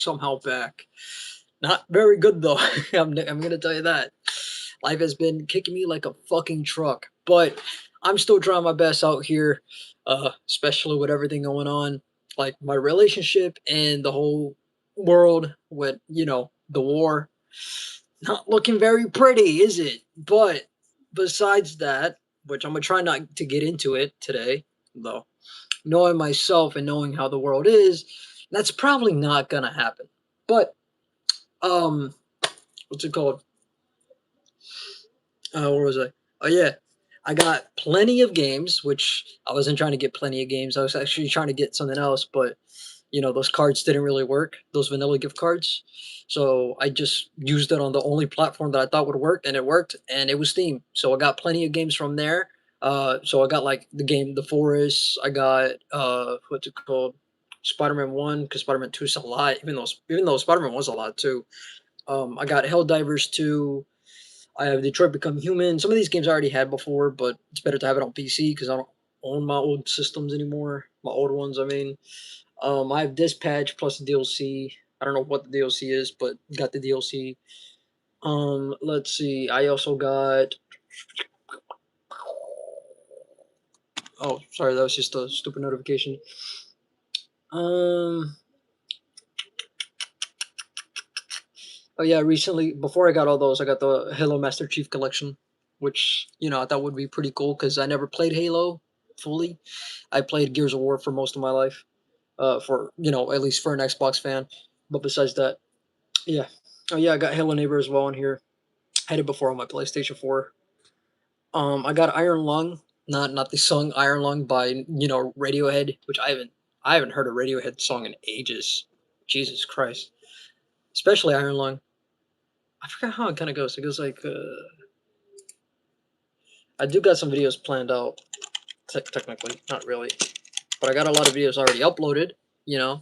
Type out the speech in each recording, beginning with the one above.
somehow back. Not very good though. I'm gonna tell you that. Life has been kicking me like a fucking truck, but I'm still trying my best out here, especially with everything going on, like my relationship and the whole world with the war. Not looking very pretty, is it? But besides that, which I'm gonna try not to get into it today, though, knowing myself and knowing how the world is, that's probably not gonna happen. But um, what's it called? Where was I? Oh yeah, I got plenty of games, which I wasn't trying to get plenty of games. I was actually trying to get something else, but those cards didn't really work. Those vanilla gift cards. So I just used it on the only platform that I thought would work, and it worked, and it was Steam. So I got plenty of games from there. So I got like the game The Forest. I got what's it called? Spider-Man 1, because Spider-Man 2 is a lot, even though Spider-Man was a lot too. I got Helldivers 2. I have Detroit Become Human. Some of these games I already had before, but it's better to have it on PC because I don't own my old systems anymore. My old ones, I mean. I have Dispatch plus the DLC. I don't know what the DLC is, but got the DLC. Let's see. I also got. Oh, sorry, that was just a stupid notification. Um. Oh yeah, recently before I got all those, I got the Halo Master Chief Collection, which I thought would be pretty cool because I never played Halo fully. I played Gears of War for most of my life. For at least for an Xbox fan. But besides that, yeah. Oh yeah, I got Halo Neighbor as well in here. Had it before on my PlayStation 4. I got Iron Lung, not the song Iron Lung by Radiohead, which I haven't heard a Radiohead song in ages. Jesus Christ, especially Iron Lung. I forgot how it kind of goes. It goes like I do got some videos planned out. Technically, not really, but I got a lot of videos already uploaded.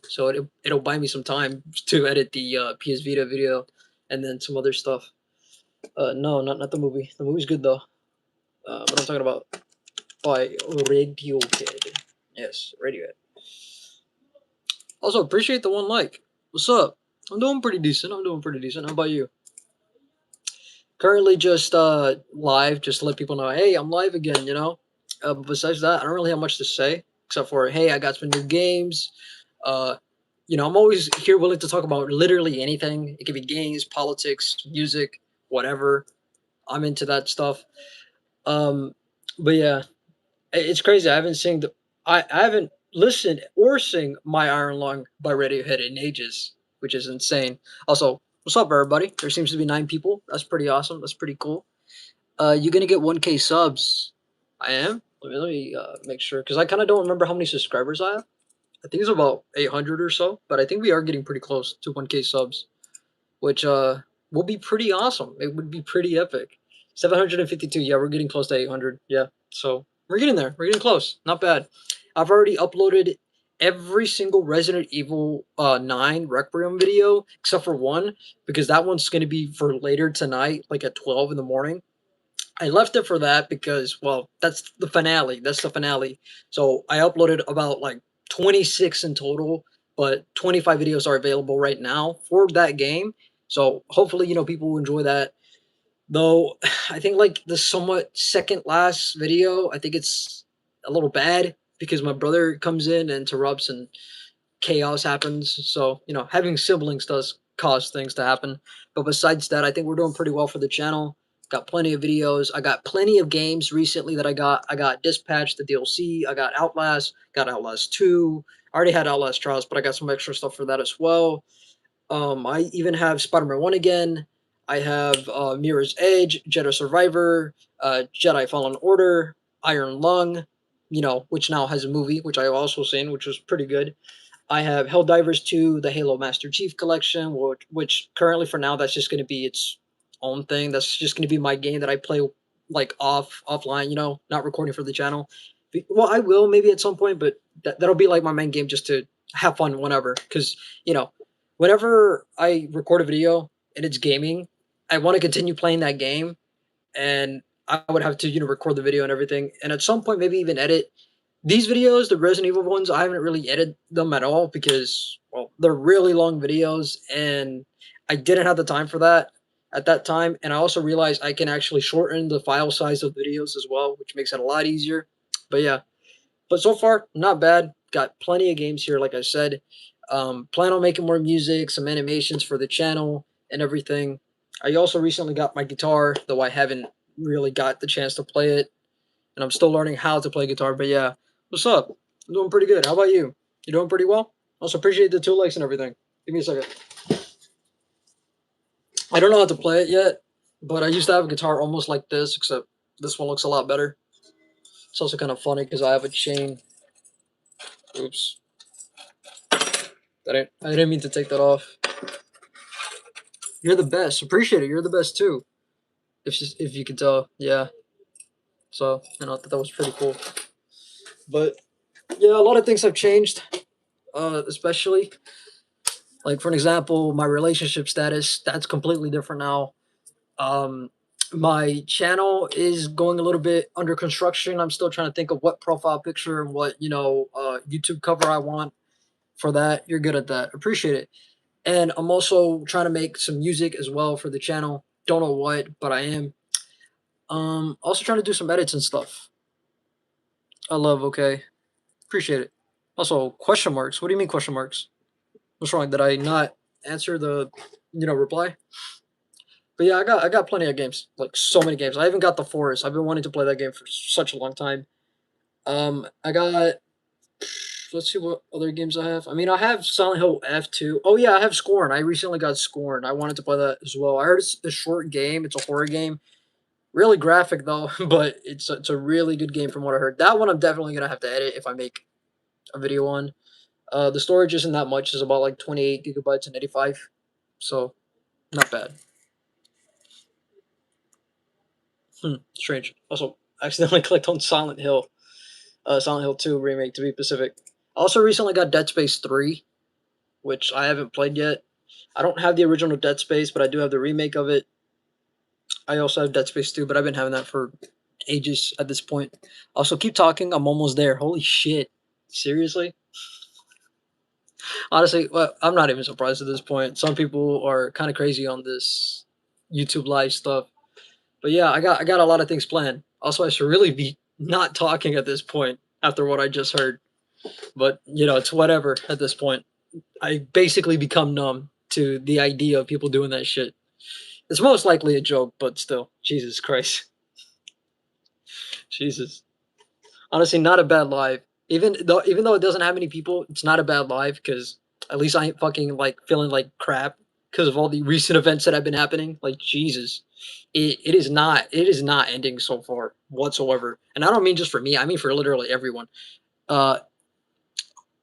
So it'll buy me some time to edit the PS Vita video, and then some other stuff. No, not the movie. The movie's good though. What I'm talking about by Radiohead. Yes, Radiohead. Also, appreciate the one like. What's up? I'm doing pretty decent. How about you? Currently just live, just to let people know, hey, I'm live again, But besides that, I don't really have much to say, except for, hey, I got some new games. Uh, I'm always here willing to talk about literally anything. It could be games, politics, music, whatever. I'm into that stuff. Um, but yeah, it's crazy. I haven't listened or sing My Iron Lung by Radiohead in ages, which is insane. Also, what's up, everybody? There seems to be 9 people. That's pretty awesome. That's pretty cool. You're gonna get 1K subs. I am. Let me make sure because I kind of don't remember how many subscribers I have. I think it's about 800 or so, but I think we are getting pretty close to 1K subs, which will be pretty awesome. It would be pretty epic. 752. Yeah, we're getting close to 800. Yeah, so we're getting there. We're getting close. Not bad. I've already uploaded every single Resident Evil 9 Requiem video except for one because that one's going to be for later tonight, like at 12 in the morning. I left it for that because, well, that's the finale. That's the finale. So I uploaded about like 26 in total, but 25 videos are available right now for that game. So hopefully, people will enjoy that. Though I think like the somewhat second last video, I think it's a little bad because my brother comes in and interrupts and chaos happens. So, having siblings does cause things to happen. But besides that, I think we're doing pretty well for the channel. Got plenty of videos. I got plenty of games recently that I got. I got Dispatch, the DLC. I got Outlast 2. I already had Outlast Trials, but I got some extra stuff for that as well. I even have Spider-Man 1 again. I have Mirror's Edge, Jedi Survivor, Jedi Fallen Order, Iron Lung, which now has a movie, which I also seen, which was pretty good. I have Helldivers 2, the Halo Master Chief Collection, which currently for now that's just going to be its own thing. That's just going to be my game that I play like offline, not recording for the channel. Well, I will maybe at some point, but that'll be like my main game just to have fun whenever. Because you know, whenever I record a video and it's gaming, I want to continue playing that game, and I would have to record the video and everything, and at some point maybe even edit these videos, the Resident Evil ones. I haven't really edited them at all because well, they're really long videos, and I didn't have the time for that at that time. And I also realized I can actually shorten the file size of videos as well, which makes it a lot easier. But yeah, but so far, not bad. Got plenty of games here, like I said. Plan on making more music, some animations for the channel, and everything. I also recently got my guitar, though I haven't really got the chance to play it, and I'm still learning how to play guitar. But yeah, what's up? I'm doing pretty good. How about you? You doing pretty well? Also appreciate the 2 likes and everything. Give me a second. I don't know how to play it yet, but I used to have a guitar almost like this, except this one looks a lot better. It's also kind of funny because I have a chain. Oops. I didn't mean to take that off. You're the best. Appreciate it. You're the best too. If you can tell, yeah. So I thought that was pretty cool. But yeah, a lot of things have changed. Especially like for an example, my relationship status that's completely different now. Um, my channel is going a little bit under construction. I'm still trying to think of what profile picture and what YouTube cover I want for that. You're good at that. Appreciate it. And I'm also trying to make some music as well for the channel. Don't know what, but I am. Also trying to do some edits and stuff. I love, okay. Appreciate it. Also, question marks. What do you mean question marks? What's wrong? Did I not answer the reply? But yeah, I got plenty of games. Like so many games. I even got the Forest. I've been wanting to play that game for such a long time. I got let's see what other games I have. I mean, I have Silent Hill F2. Oh yeah, I have Scorn. I recently got Scorn. I wanted to play that as well. I heard it's a short game. It's a horror game. Really graphic though, but it's a really good game from what I heard. That one I'm definitely gonna have to edit if I make a video on. The storage isn't that much. It's about like 28 gigabytes and 85, so not bad. Strange. Also, accidentally clicked on Silent Hill. Silent Hill 2 remake to be specific. I also recently got Dead Space 3, which I haven't played yet. I don't have the original Dead Space, but I do have the remake of it. I also have Dead Space 2, but I've been having that for ages at this point. Also, keep talking. I'm almost there. Holy shit. Seriously? Honestly, well, I'm not even surprised at this point. Some people are kind of crazy on this YouTube live stuff. But yeah, I got a lot of things planned. Also, I should really be not talking at this point after what I just heard. But it's whatever at this point. I basically become numb to the idea of people doing that shit. It's most likely a joke, but still, Jesus Christ, Jesus. Honestly, not a bad live. Even though it doesn't have many people, it's not a bad live because at least I ain't fucking like feeling like crap because of all the recent events that have been happening. Like Jesus, it is not ending so far whatsoever. And I don't mean just for me. I mean for literally everyone. Uh,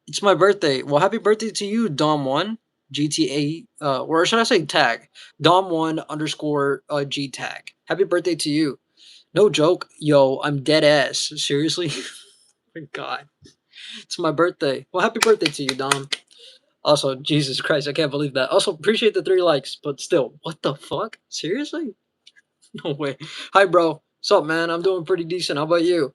it's my birthday. Well, happy birthday to you, Dom1 GTA. Or should I say tag Dom1 underscore G tag. Happy birthday to you. No joke, yo. I'm dead ass. Seriously. My God. It's my birthday. Well, happy birthday to you, Dom. Also, Jesus Christ, I can't believe that. Also, appreciate the 3 likes, but still, what the fuck? Seriously? No way. Hi, bro. What's up, man? I'm doing pretty decent. How about you?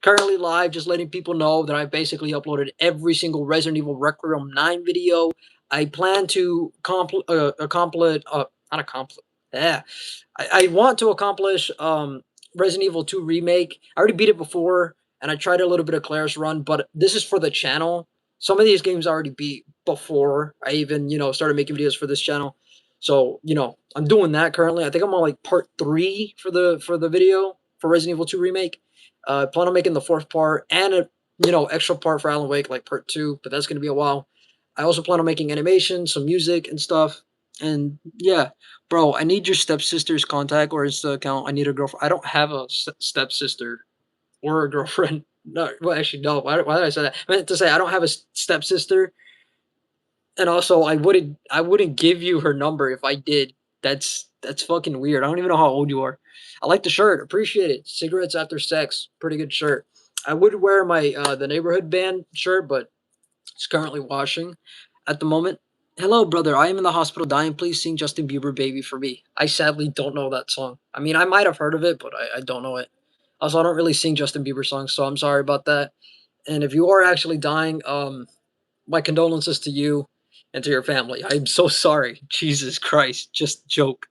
Currently live, just letting people know that I basically uploaded every single Resident Evil Requiem 9 video. I plan to accomplish, not accomplish, yeah. I want to accomplish Resident Evil 2 remake. I already beat it before, and I tried a little bit of Claire's run, but this is for the channel. Some of these games I already beat before I even started making videos for this channel. So I'm doing that currently. I think I'm on like part 3 for the video for Resident Evil 2 remake. I plan on making the 4th part and a extra part for Alan Wake, like part 2, but that's gonna be a while. I also plan on making animation, some music and stuff. And yeah, bro, I need your stepsister's contact or Insta account. I need a girlfriend. I don't have a stepsister or a girlfriend. No, well, actually, no. Why did I say that? I meant to say I don't have a stepsister, and also I wouldn't give you her number if I did. That's fucking weird. I don't even know how old you are. I like the shirt. Appreciate it. Cigarettes after sex. Pretty good shirt. I would wear my the neighborhood band shirt, but it's currently washing at the moment. Hello, brother. I am in the hospital dying. Please sing Justin Bieber Baby for me. I sadly don't know that song. I mean, I might have heard of it, but I don't know it. Also, I don't really sing Justin Bieber songs, so I'm sorry about that. And if you are actually dying, my condolences to you. and to your family. I'm so sorry. Jesus Christ, just joke.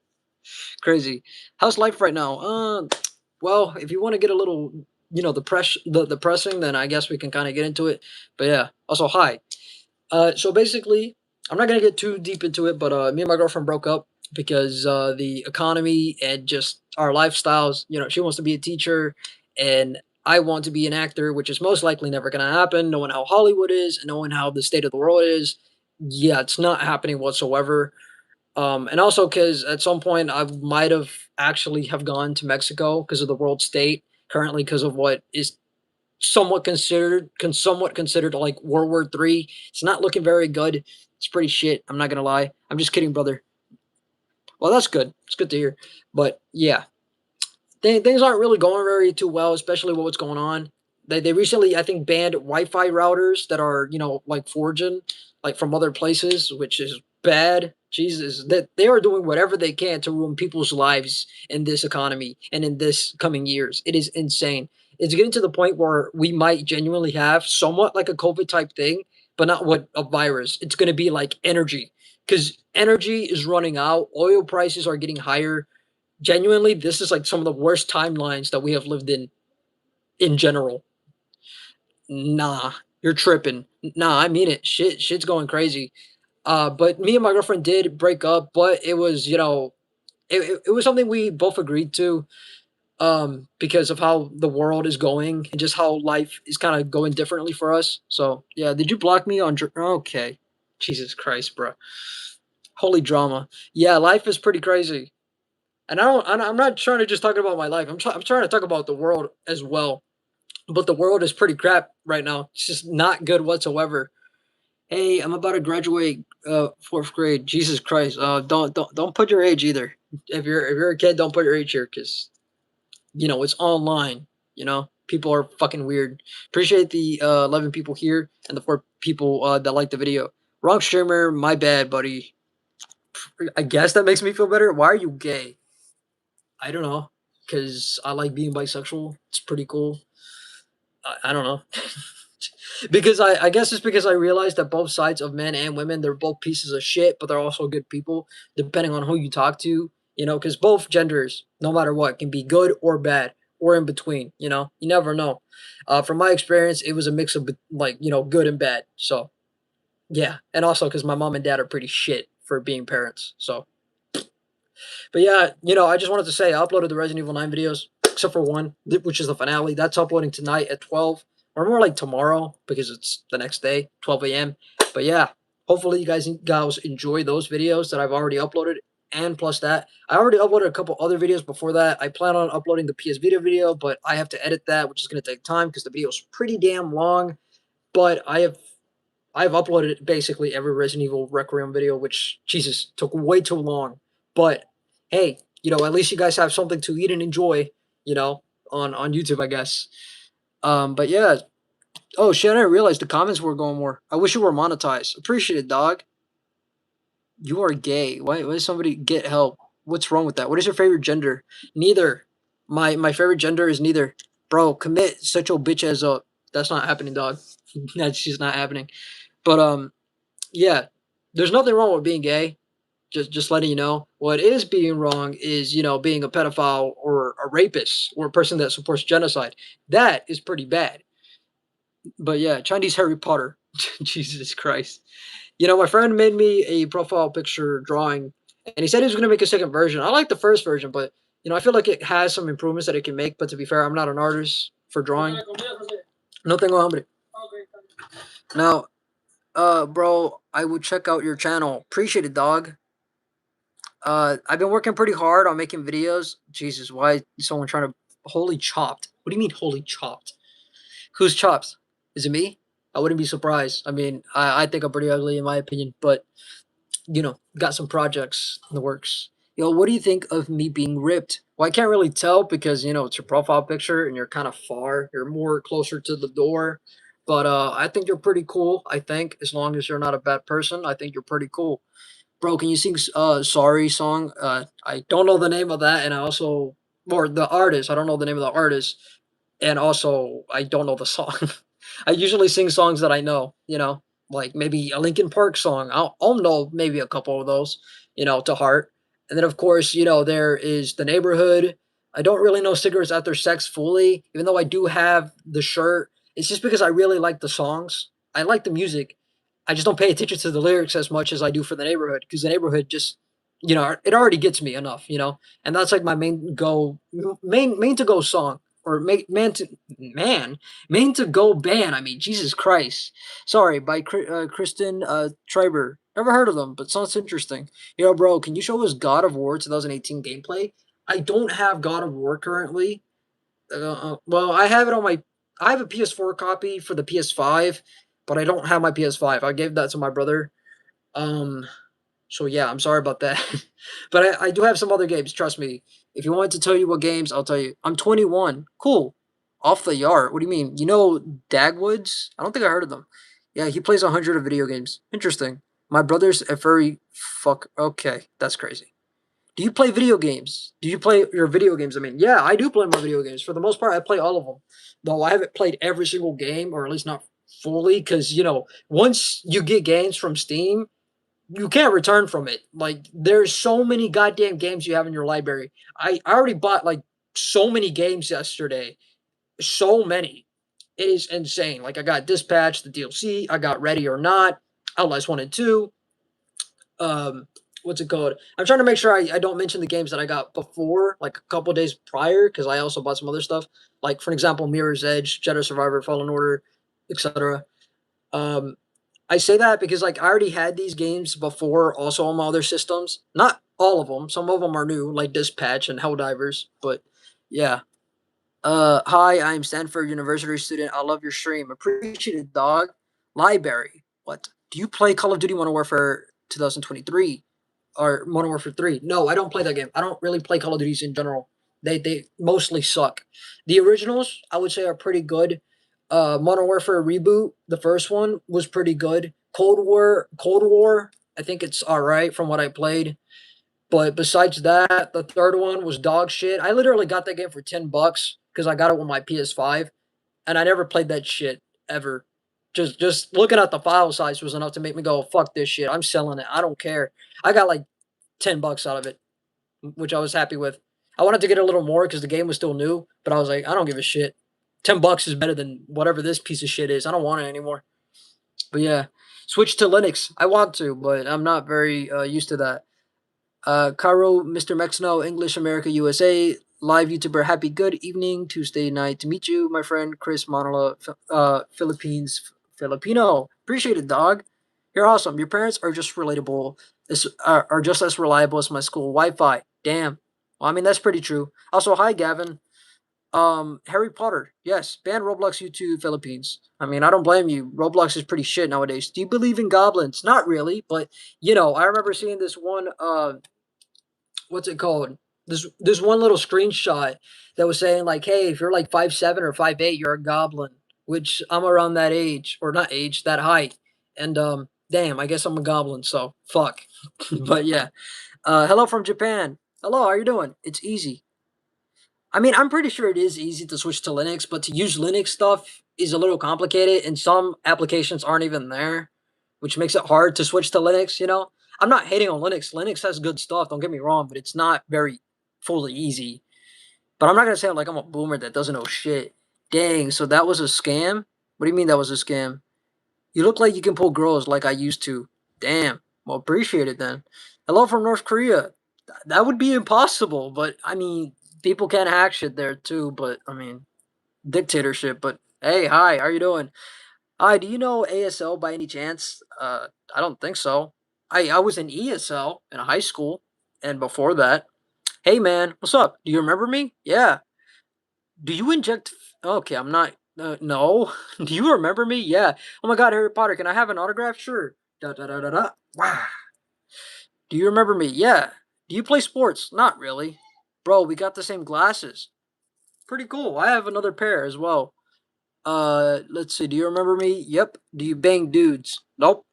Crazy. How's life right now? Well, if you want to get a little, the depressing, then I guess we can kind of get into it. But yeah. Also, hi. So basically, I'm not gonna get too deep into it, but me and my girlfriend broke up because the economy and just our lifestyles. She wants to be a teacher, and I want to be an actor, which is most likely never gonna happen. Knowing how Hollywood is, and knowing how the state of the world is, yeah, it's not happening whatsoever. And also because at some point I might have actually have gone to Mexico because of the world state currently because of what is somewhat considered like World War III. It's not looking very good. It's pretty shit. I'm not gonna lie. I'm just kidding, brother. Well, that's good. It's good to hear. But yeah, things aren't really going very too well, especially with what's going on. They recently, I think, banned Wi-Fi routers that are like forging like from other places, which is bad. Jesus, that they are doing whatever they can to ruin people's lives in this economy and in this coming years. It is insane. It's getting to the point where we might genuinely have somewhat like a COVID type thing, but not what a virus. It's going to be like energy because energy is running out. Oil prices are getting higher. Genuinely, this is like some of the worst timelines that we have lived in general. Nah, you're tripping. Nah, I mean it. Shit's going crazy. But me and my girlfriend did break up, but it was, it was something we both agreed to, because of how the world is going and just how life is kind of going differently for us. So yeah, did you block me on? Okay, Jesus Christ, bro. Holy drama. Yeah, life is pretty crazy. And I'm not trying to just talk about my life. I'm trying to talk about the world as well. But the world is pretty crap right now. It's just not good whatsoever. Hey, I'm about to graduate fourth grade. Jesus Christ. Don't put your age either. If you're a kid, don't put your age here because it's online. People are fucking weird. Appreciate the 11 people here and the 4 people that like the video. Wrong streamer. My bad, buddy. I guess that makes me feel better. Why are you gay? I don't know, because I like being bisexual. It's pretty cool. I don't know. Because I guess it's because I realized that both sides of men and women, they're both pieces of shit, but they're also good people, depending on who you talk to, because both genders, no matter what, can be good or bad or in between, you never know. From my experience, it was a mix of like, good and bad. So yeah. And also because my mom and dad are pretty shit for being parents. So but yeah, I just wanted to say I uploaded the Resident Evil 9 videos, except for one, which is the finale. That's uploading tonight at 12, or more like tomorrow, because it's the next day, 12 a.m. But yeah, hopefully you guys enjoy those videos that I've already uploaded. And plus that, I already uploaded a couple other videos before that. I plan on uploading the PS Vita video, but I have to edit that, which is going to take time because the video is pretty damn long. But I've uploaded basically every Resident Evil Requiem video, which Jesus took way too long. But hey, at least you guys have something to eat and enjoy, you know, on YouTube, I guess. But yeah. Oh shit! I didn't realize the comments were going more. I wish you were monetized. Appreciate it, dog. You are gay. Why does somebody get help? What's wrong with that? What is your favorite gender? Neither. My favorite gender is neither. Bro, commit such a bitch as up. That's not happening, dog. That's just not happening. But yeah, there's nothing wrong with being gay. Just letting you know. What is being wrong is being a pedophile or a rapist or a person that supports genocide. That is pretty bad. But yeah, Chinese Harry Potter. Jesus Christ. My friend made me a profile picture drawing, and he said he was going to make a second version. I like the first version, but I feel like it has some improvements that it can make. But to be fair, I'm not an artist for drawing. No tengo hambre. Now, bro, I would check out your channel. Appreciate it, dog. I've been working pretty hard on making videos. Jesus, why is someone trying to holy chopped? What do you mean holy chopped? Who's chopped? Is it me? I wouldn't be surprised. I mean, I think I'm pretty ugly in my opinion, but got some projects in the works. What do you think of me being ripped? Well, I can't really tell because it's your profile picture and you're kind of far. You're more closer to the door. But I think you're pretty cool. I think as long as you're not a bad person, I think you're pretty cool. Bro, can you sing Sorry song? I don't know the name of that, and I also or the artist. I don't know the name of the artist, and also I don't know the song. I usually sing songs that I know. like maybe a Linkin Park song. I'll know maybe a couple of those, to heart. And then of course, there is The Neighborhood. I don't really know Cigarettes After Sex fully, even though I do have the shirt. It's just because I really like the songs. I like the music. I just don't pay attention to the lyrics as much as I do for The Neighborhood, because The Neighborhood just, it already gets me enough. And that's like my main to go song, or main to go band. I mean, Jesus Christ. Sorry, by Kristen Schreiber. Never heard of them, but sounds interesting. Yo, bro, can you show us God of War 2018 gameplay? I don't have God of War currently. Well, I have it on my. I have a PS4 copy for the PS5, but I don't have my PS5. I gave that to my brother. Um, so yeah, I'm sorry about that. But I do have some other games. Trust me. If you want to tell you what games, I'll tell you. I'm 21. Cool. Off the yard. What do you mean? You know Dagwoods? I don't think I heard of them. Yeah, he plays 100 of video games. Interesting. My brother's a furry fuck. Okay, that's crazy. Do you play video games? Do you play your video games? I mean, yeah, I do play my video games. For the most part, I play all of them. Though I haven't played every single game, or at least not fully, because, once you get games from Steam, you can't return from it. Like, there's so many goddamn games you have in your library. I already bought like so many games yesterday. So many. It is insane. Like, I got Dispatch, the DLC. I got Ready or Not, Outlast 1 and 2. Um, what's it called? I'm trying to make sure I don't mention the games that I got before, like a couple days prior, because I also bought some other stuff. Like, for example, Mirror's Edge, Jedi Survivor, Fallen Order, etc. Um, I say that because like I already had these games before, also on my other systems. Not all of them. Some of them are new, like Dispatch and Helldivers. But yeah. Hi, I'm Stanford University student. I love your stream. Appreciate it, dog. Library. What? Do you play Call of Duty Modern Warfare 2023 or Modern Warfare 3? No, I don't play that game. I don't really play Call of Duties in general. They mostly suck. The originals, I would say, are pretty good. Modern Warfare reboot, the first one was pretty good. Cold War, I think it's all right from what I played. But besides that, the third one was dog shit. I literally got that game for $10 because I got it with my PS5, and I never played that shit ever. Just looking at the file size was enough to make me go, fuck this shit. I'm selling it. I don't care. I got like $10 out of it, which I was happy with. I wanted to get a little more because the game was still new, but I was like, I don't give a shit. $10 is better than whatever this piece of shit is. I don't want it anymore. But yeah, switch to Linux. I want to, but I'm not very used to that. Caro, Mr. Mexno, English America USA, live YouTuber. Happy good evening, Tuesday night to meet you, my friend Chris Manala, Philippines, Filipino. Appreciate it, dog. You're awesome. Your parents are just relatable. Are just as reliable as my school Wi-Fi. Damn. Well, I mean that's pretty true. Also, hi Gavin. Harry Potter. Yes, ban Roblox YouTube Philippines. I mean, I don't blame you. Roblox is pretty shit nowadays. Do you believe in goblins? Not really, but I remember seeing this one what's it called? This one little screenshot that was saying like, hey, if you're like 5'7" or 5'8", you're a goblin, which I'm around that age, or not age, that height. And damn, I guess I'm a goblin, so fuck. But yeah. Hello from Japan. Hello, how you doing? It's easy. I mean, I'm pretty sure it is easy to switch to Linux, but to use Linux stuff is a little complicated, and some applications aren't even there, which makes it hard to switch to Linux. I'm not hating on Linux. Linux has good stuff, don't get me wrong, but it's not very fully easy. But I'm not going to sound like I'm a boomer that doesn't know shit. Dang, so that was a scam? What do you mean that was a scam? You look like you can pull girls like I used to. Damn. Well, appreciate it then. Hello from North Korea. That would be impossible, but I mean, people can hack shit there too, but I mean, dictatorship. But hey, hi, how you doing? Hi, do you know ASL by any chance? I don't think so. I was in ESL in high school, and before that. Hey man, what's up? Do you remember me? Yeah. Do you inject? Okay, I'm not. No. Do you remember me? Yeah. Oh my God, Harry Potter. Can I have an autograph? Sure. Da da da da da. Wow. Do you remember me? Yeah. Do you play sports? Not really. Bro, we got the same glasses. Pretty cool. I have another pair as well. Let's see. Do you remember me? Yep. Do you bang dudes? Nope.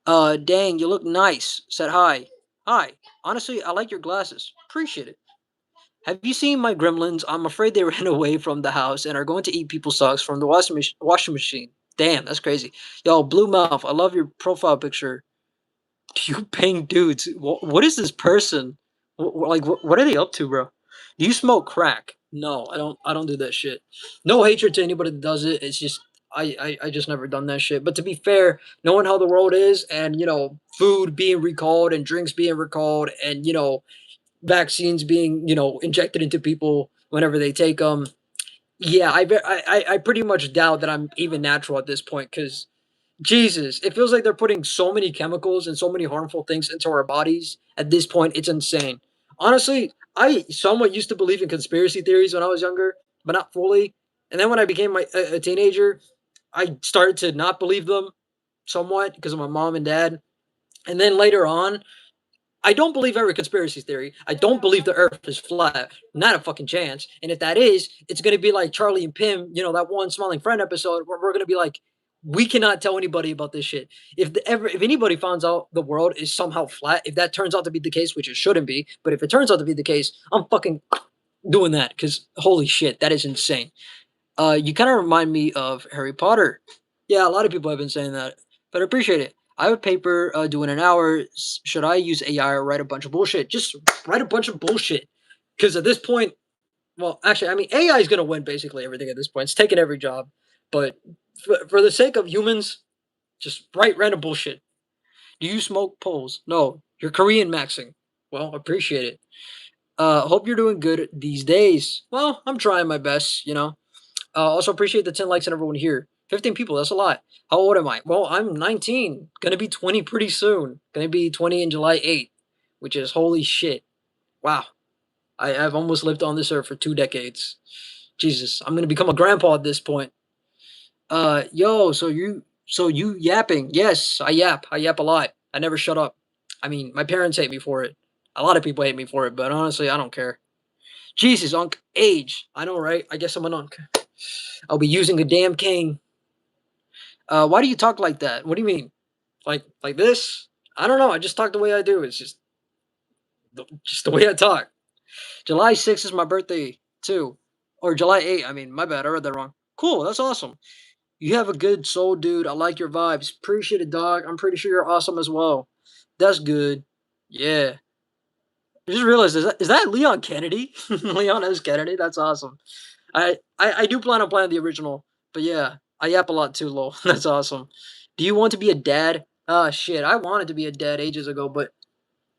Dang, you look nice. Said hi. Hi. Honestly, I like your glasses. Appreciate it. Have you seen my gremlins? I'm afraid they ran away from the house and are going to eat people's socks from the washing machine. Damn, that's crazy. Yo, Blue Mouth, I love your profile picture. You ping dudes. What is this person? Like, what are they up to, bro? Do you smoke crack? No, I don't. I don't do that shit. No hatred to anybody that does it. It's just I just never done that shit. But to be fair, knowing how the world is, and food being recalled and drinks being recalled, and vaccines being injected into people whenever they take them. Yeah, I pretty much doubt that I'm even natural at this point because Jesus, it feels like they're putting so many chemicals and so many harmful things into our bodies. At this point, it's insane. Honestly, I somewhat used to believe in conspiracy theories when I was younger, but not fully. And then when I became a teenager, I started to not believe them somewhat because of my mom and dad. And then later on, I don't believe every conspiracy theory. I don't believe the Earth is flat. Not a fucking chance. And if that is, it's gonna be like Charlie and Pim. That one Smiling Friend episode where we're gonna be like, we cannot tell anybody about this shit. If anybody finds out the world is somehow flat, if that turns out to be the case, which it shouldn't be, but if it turns out to be the case, I'm fucking doing that because holy shit, that is insane. You kind of remind me of Harry Potter. Yeah, a lot of people have been saying that, but I appreciate it. I have a paper due in an hour. Should I use AI or write a bunch of bullshit? Just write a bunch of bullshit. Because at this point, well, actually, I mean, AI is going to win basically everything at this point. It's taking every job. But for the sake of humans, just write random bullshit. Do you smoke poles? No. You're Korean maxing. Well, appreciate it. Hope you're doing good these days. Well, I'm trying my best, also appreciate the 10 likes and everyone here. 15 people, that's a lot. How old am I? Well, I'm 19. Gonna be 20 pretty soon. Gonna be 20 in July 8th, which is holy shit. Wow. I've almost lived on this earth for 2 decades. Jesus, I'm gonna become a grandpa at this point. Yo, so you yapping. Yes, I yap. I yap a lot. I never shut up. I mean, my parents hate me for it. A lot of people hate me for it, but honestly, I don't care. Jesus, Unc, age. I know, right? I guess I'm an Unc. I'll be using a damn cane. Why do you talk like that? What do you mean? Like this? I don't know. I just talk the way I do. It's just the way I talk. July 6th is my birthday too, or July 8th. I mean, my bad. I read that wrong. Cool. That's awesome. You have a good soul, dude. I like your vibes. Appreciate it, dog. I'm pretty sure you're awesome as well. That's good. Yeah. I just realized is that Leon Kennedy? Leon S. Kennedy. That's awesome. I do plan on playing the original, but yeah, I yap a lot too, lol. That's awesome. Do you want to be a dad? Ah, shit. I wanted to be a dad ages ago, but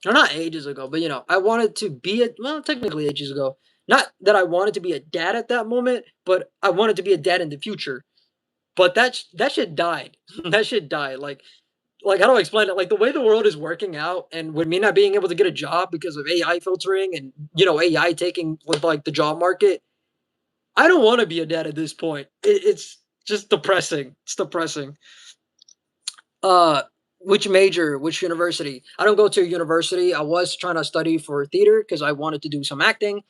or not ages ago, but I wanted to be well, technically ages ago. Not that I wanted to be a dad at that moment, but I wanted to be a dad in the future. But that shit died. That shit died. Like how do I explain it? Like the way the world is working out, and with me not being able to get a job because of AI filtering and AI taking with like the job market, I don't want to be a dad at this point. It's just depressing. It's depressing. Uh, which major? Which university? I don't go to a university. I was trying to study for theater because I wanted to do some acting.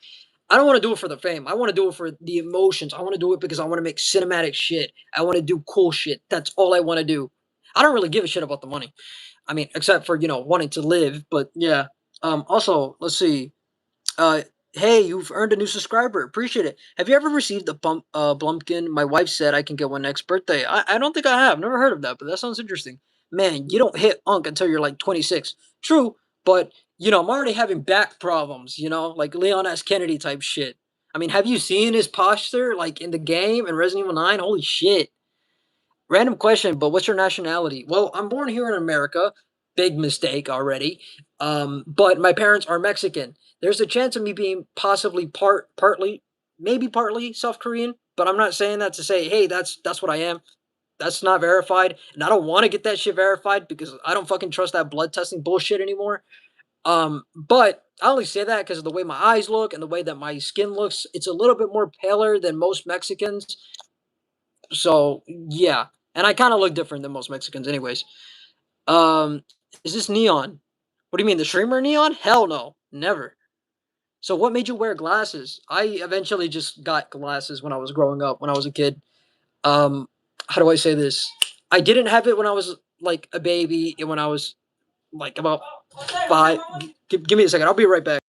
I don't want to do it for the fame. I want to do it for the emotions. I want to do it because I want to make cinematic shit. I want to do cool shit. That's all I want to do. I don't really give a shit about the money. I mean, except for wanting to live. But yeah. Also, let's see. Uh, hey, you've earned a new subscriber. Appreciate it. Have you ever received a Blumpkin? My wife said I can get one next birthday. I don't think I have. Never heard of that, but that sounds interesting. Man, you don't hit Unk until you're like 26. True, but I'm already having back problems. Like Leon S. Kennedy type shit. I mean, have you seen his posture like in the game in Resident Evil 9? Holy shit. Random question, but what's your nationality? Well, I'm born here in America. Big mistake already. But my parents are Mexican. There's a chance of me being possibly partly, maybe partly South Korean, but I'm not saying that to say, hey, that's what I am. That's not verified, and I don't want to get that shit verified because I don't fucking trust that blood testing bullshit anymore. But I only say that because of the way my eyes look and the way that my skin looks. It's a little bit more paler than most Mexicans, so yeah, and I kind of look different than most Mexicans, anyways. Um, is this Neon? What do you mean, the streamer Neon? Hell no, never. So what made you wear glasses? I eventually just got glasses when I was growing up, when I was a kid. How do I say this? I didn't have it when I was like a baby, and when I was like about five. Give me a second. I'll be right back.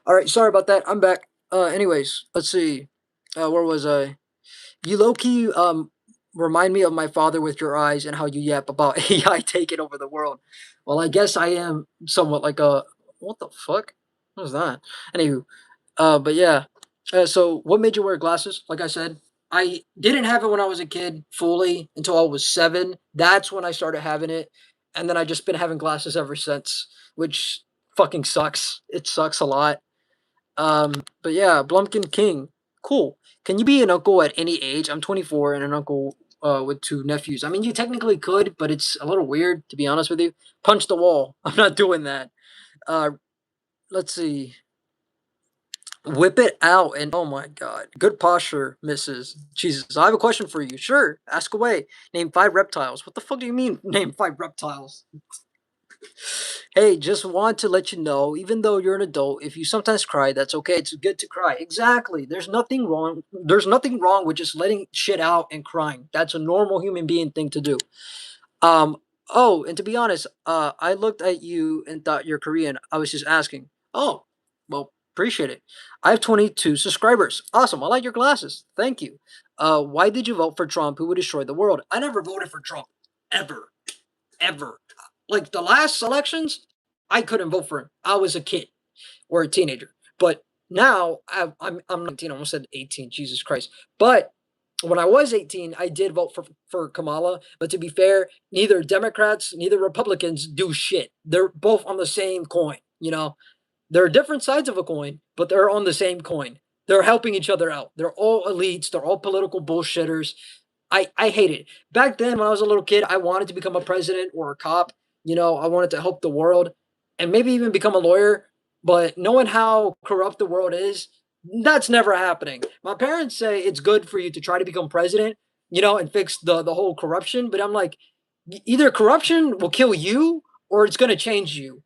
All right, sorry about that. I'm back. Anyways, let's see. Where was I? You low key remind me of my father with your eyes and how you yap about AI taking over the world. Well, I guess I am somewhat like a what the fuck? What was that? Anywho, but yeah. So what made you wear glasses? Like I said, I didn't have it when I was a kid fully until I was 7. That's when I started having it, and then I just been having glasses ever since, which fucking sucks. It sucks a lot. But yeah, Blumpkin King, cool. Can you be an uncle at any age? I'm 24 and an uncle with 2 nephews. I mean, you technically could, but it's a little weird to be honest with you. Punch the wall. I'm not doing that. Uh, let's see. Whip it out and oh my god. Good posture, Mrs. Jesus. I have a question for you. Sure, ask away. Name 5 reptiles. What the fuck do you mean name 5 reptiles? Hey, just want to let you know, even though you're an adult, if you sometimes cry, that's okay. It's good to cry. Exactly. There's nothing wrong. There's nothing wrong with just letting shit out and crying. That's a normal human being thing to do. Um, oh, and to be honest, I looked at you and thought you're Korean. I was just asking. Oh, well, appreciate it. I have 22 subscribers. Awesome. I like your glasses. Thank you. Why did you vote for Trump, who would destroy the world? I never voted for Trump. Ever. Ever. Like the last elections, I couldn't vote for him. I was a kid or a teenager. But now I'm 19. I almost said 18. Jesus Christ. But when I was 18, I did vote for Kamala. But to be fair, neither Democrats, neither Republicans do shit. They're both on the same coin. You know, they're different sides of a coin, but they're on the same coin. They're helping each other out. They're all elites. They're all political bullshitters. I hate it. Back then, when I was a little kid, I wanted to become a president or a cop. You know, I wanted to help the world and maybe even become a lawyer. But knowing how corrupt the world is, that's never happening. My parents say it's good for you to try to become president, you know, and fix the whole corruption. But I'm like, either corruption will kill you or it's going to change you.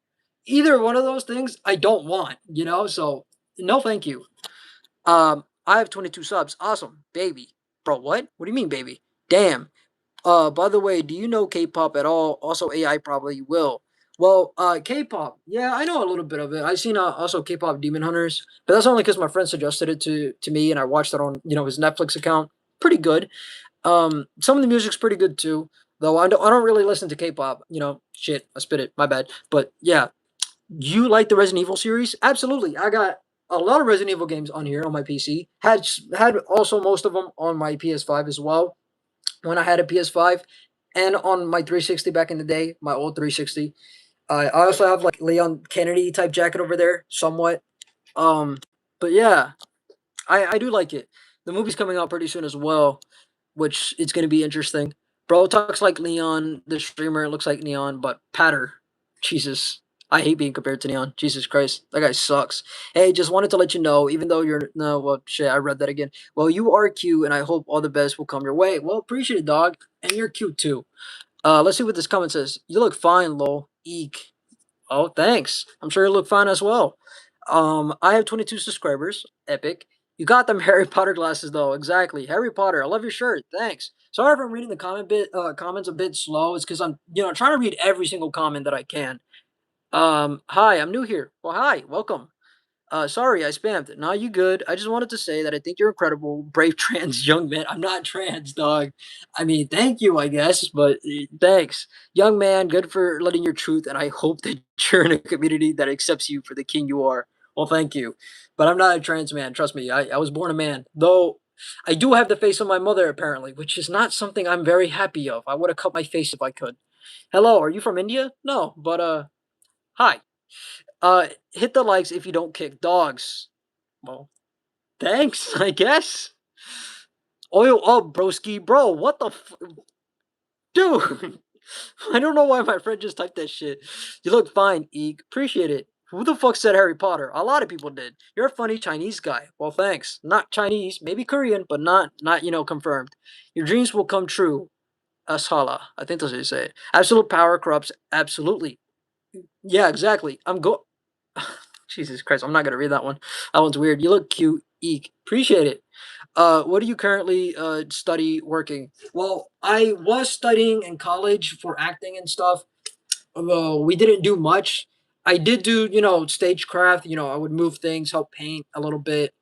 Either one of those things, I don't want, you know. So no, thank you. I have 22 subs. Awesome, baby. Bro, what? What do you mean, baby? Damn. By the way, do you know K-pop at all? Also, AI probably will. Well, K-pop, yeah, I know a little bit of it. I've seen also K-pop Demon Hunters, but that's only because my friend suggested it to me, and I watched it on his Netflix account. Pretty good. Some of the music's pretty good too, though. I don't really listen to K-pop. Shit, I spit it. My bad. But yeah, you like the Resident Evil series? Absolutely. I got a lot of Resident Evil games on here on my PC. Had also most of them on my PS5 as well when I had a PS5 and on my 360 back in the day, my old 360. I also have like Leon Kennedy type jacket over there, somewhat. Um, but yeah, I do like it. The movie's coming out pretty soon as well, which it's gonna be interesting. Bro talks like Neon, the streamer looks like Neon, but Patter. Jesus. I hate being compared to Neon. Jesus Christ. That guy sucks. Hey, just wanted to let you know, even though you're no well shit, I read that again. Well, you are cute and I hope all the best will come your way. Well, appreciate it, dog. And you're cute too. Let's see what this comment says. You look fine, lol. Eek. Oh, thanks. I'm sure you look fine as well. I have 22 subscribers. Epic. You got them Harry Potter glasses though. Exactly. Harry Potter. I love your shirt. Thanks. Sorry if I'm reading the comments a bit slow. It's because I'm trying to read every single comment that I can. Hi, I'm new here. Well, hi, welcome. Sorry, I spammed. No, you good. I just wanted to say that I think you're incredible, brave trans young man. I'm not trans, dog. I mean, thank you, I guess, but thanks. Young man, good for letting your truth, and I hope that you're in a community that accepts you for the king you are. Well, thank you. But I'm not a trans man, trust me. I was born a man. Though I do have the face of my mother, apparently, which is not something I'm very happy of. I would have cut my face if I could. Hello, are you from India? No, but hi. Hit the likes if you don't kick dogs. Well, thanks, I guess. Oil up, broski. Bro, what the dude? I don't know why my friend just typed that shit. You look fine, Eek. Appreciate it. Who the fuck said Harry Potter? A lot of people did. You're a funny Chinese guy. Well, thanks. Not Chinese, maybe Korean, but not confirmed. Your dreams will come true. Ashala. I think that's how you say it. Absolute power corrupts absolutely. Yeah, exactly. Jesus Christ, I'm not gonna read that one. That one's weird. You look cute. Eek. Appreciate it. What do you currently study working? Well, I was studying in college for acting and stuff. We didn't do much. I did do, stagecraft. I would move things, help paint a little bit,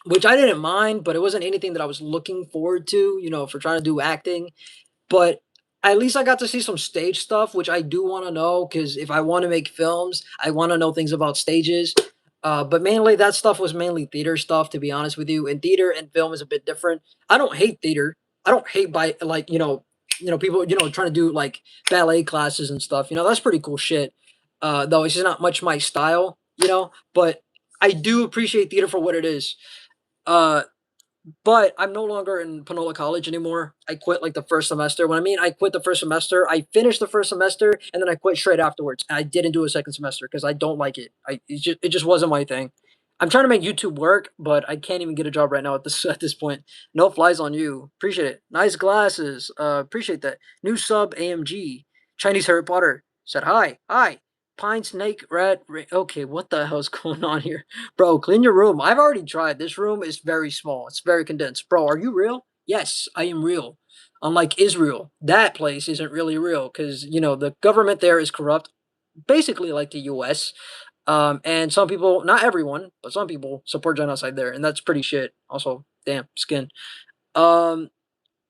which I didn't mind, but it wasn't anything that I was looking forward to, for trying to do acting. But at least I got to see some stage stuff, which I do want to know because if I want to make films, I want to know things about stages. But mainly that stuff was mainly theater stuff, to be honest with you. And theater and film is a bit different. I don't hate theater. I don't hate by like people trying to do like ballet classes and stuff. That's pretty cool shit. Though it's just not much my style. But I do appreciate theater for what it is. Uh, but I'm no longer in Panola College anymore. I quit like the first semester. When I mean I quit the first semester, I finished the first semester and then I quit straight afterwards. And I didn't do a second semester because I don't like it. It just wasn't my thing. I'm trying to make YouTube work, but I can't even get a job right now at this at this point. No flies on you. Appreciate it. Nice glasses. Appreciate that. New sub AMG. Chinese Harry Potter said hi. Hi. Pine snake rat. Okay, what the hell's going on here? Bro, clean your room. I've already tried. This room is very small. It's very condensed. Bro, are you real? Yes, I am real. Unlike Israel, that place isn't really real because, the government there is corrupt, basically like the US. And some people, not everyone, but some people support genocide there, and that's pretty shit. Also, damn, skin. Um,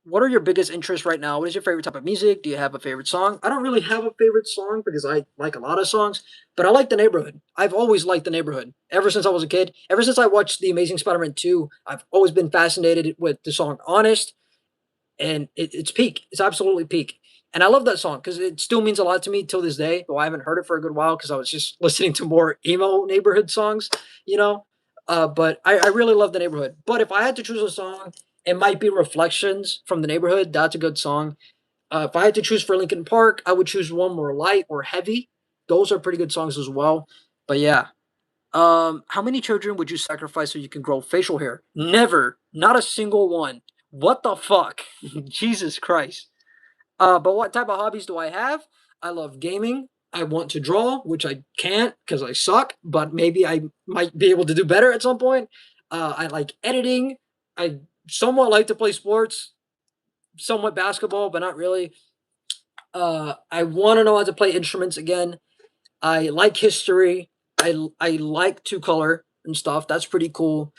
what are your biggest interests right now? What is your favorite type of music? Do you have a favorite song? I don't really have a favorite song because I like a lot of songs, but I like The Neighborhood. I've always liked The Neighborhood ever since I was a kid. Ever since I watched The Amazing Spider-Man 2, I've always been fascinated with the song Honest, and it's peak. It's absolutely peak. And I love that song because it still means a lot to me till this day, though I haven't heard it for a good while because I was just listening to more emo neighborhood songs, you know. But I really love The Neighborhood. But if I had to choose a song, it might be Reflections from The Neighborhood. That's a good song. If I had to choose for Linkin Park, I would choose one more light or heavy. Those are pretty good songs as well. But yeah. How many children would you sacrifice so you can grow facial hair? Never. Not a single one. What the fuck? Jesus Christ. But what type of hobbies do I have? I love gaming. I want to draw, which I can't because I suck, but maybe I might be able to do better at some point. I like editing. I somewhat like to play sports, somewhat basketball, but not really. I want to know how to play instruments again. I like history. I like to color and stuff. That's pretty cool.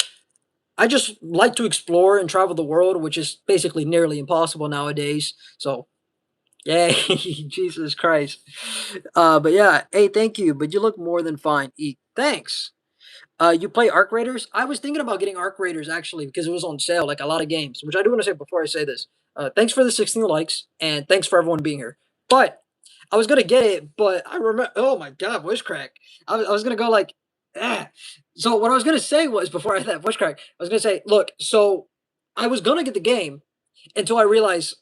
I just like to explore and travel the world, which is basically nearly impossible nowadays. So yay, Jesus Christ. But yeah, hey, thank you. But you look more than fine. Thanks. You play Arc Raiders? I was thinking about getting Arc Raiders actually because it was on sale, like a lot of games, which I do want to say before I say this. Thanks for the 16 likes and thanks for everyone being here. But I was gonna get it, but I remember. Oh my god, voice crack! I was gonna go like, ah. So what I was gonna say was before I had that voice crack, I was gonna say, look, so I was gonna get the game until I realized,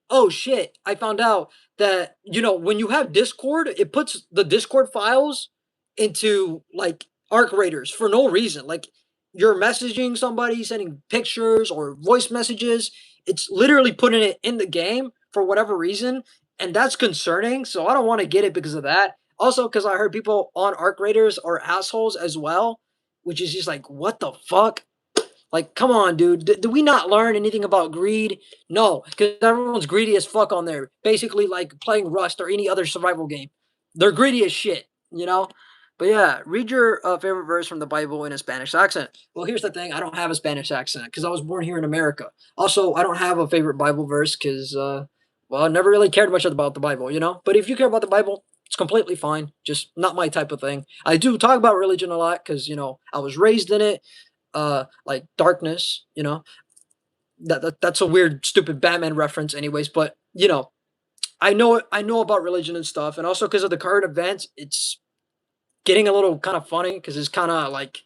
oh shit, I found out that, when you have Discord, it puts the Discord files into like Arc Raiders for no reason. Like you're messaging somebody, sending pictures or voice messages. It's literally putting it in the game for whatever reason. And that's concerning. So I don't want to get it because of that. Also, because I heard people on Arc Raiders are assholes as well, which is just like, what the fuck? Like, come on, dude. Do we not learn anything about greed? No, because everyone's greedy as fuck on there. Basically, like playing Rust or any other survival game. They're greedy as shit, you know? But yeah, read your favorite verse from the Bible in a Spanish accent. Well, here's the thing. I don't have a Spanish accent because I was born here in America. Also, I don't have a favorite Bible verse because, well, I never really cared much about the Bible, you know? But if you care about the Bible, it's completely fine. Just not my type of thing. I do talk about religion a lot because, I was raised in it, like darkness, that's a weird stupid Batman reference anyways, but I know about religion and stuff, and also because of the current events, it's getting a little kind of funny because it's kind of like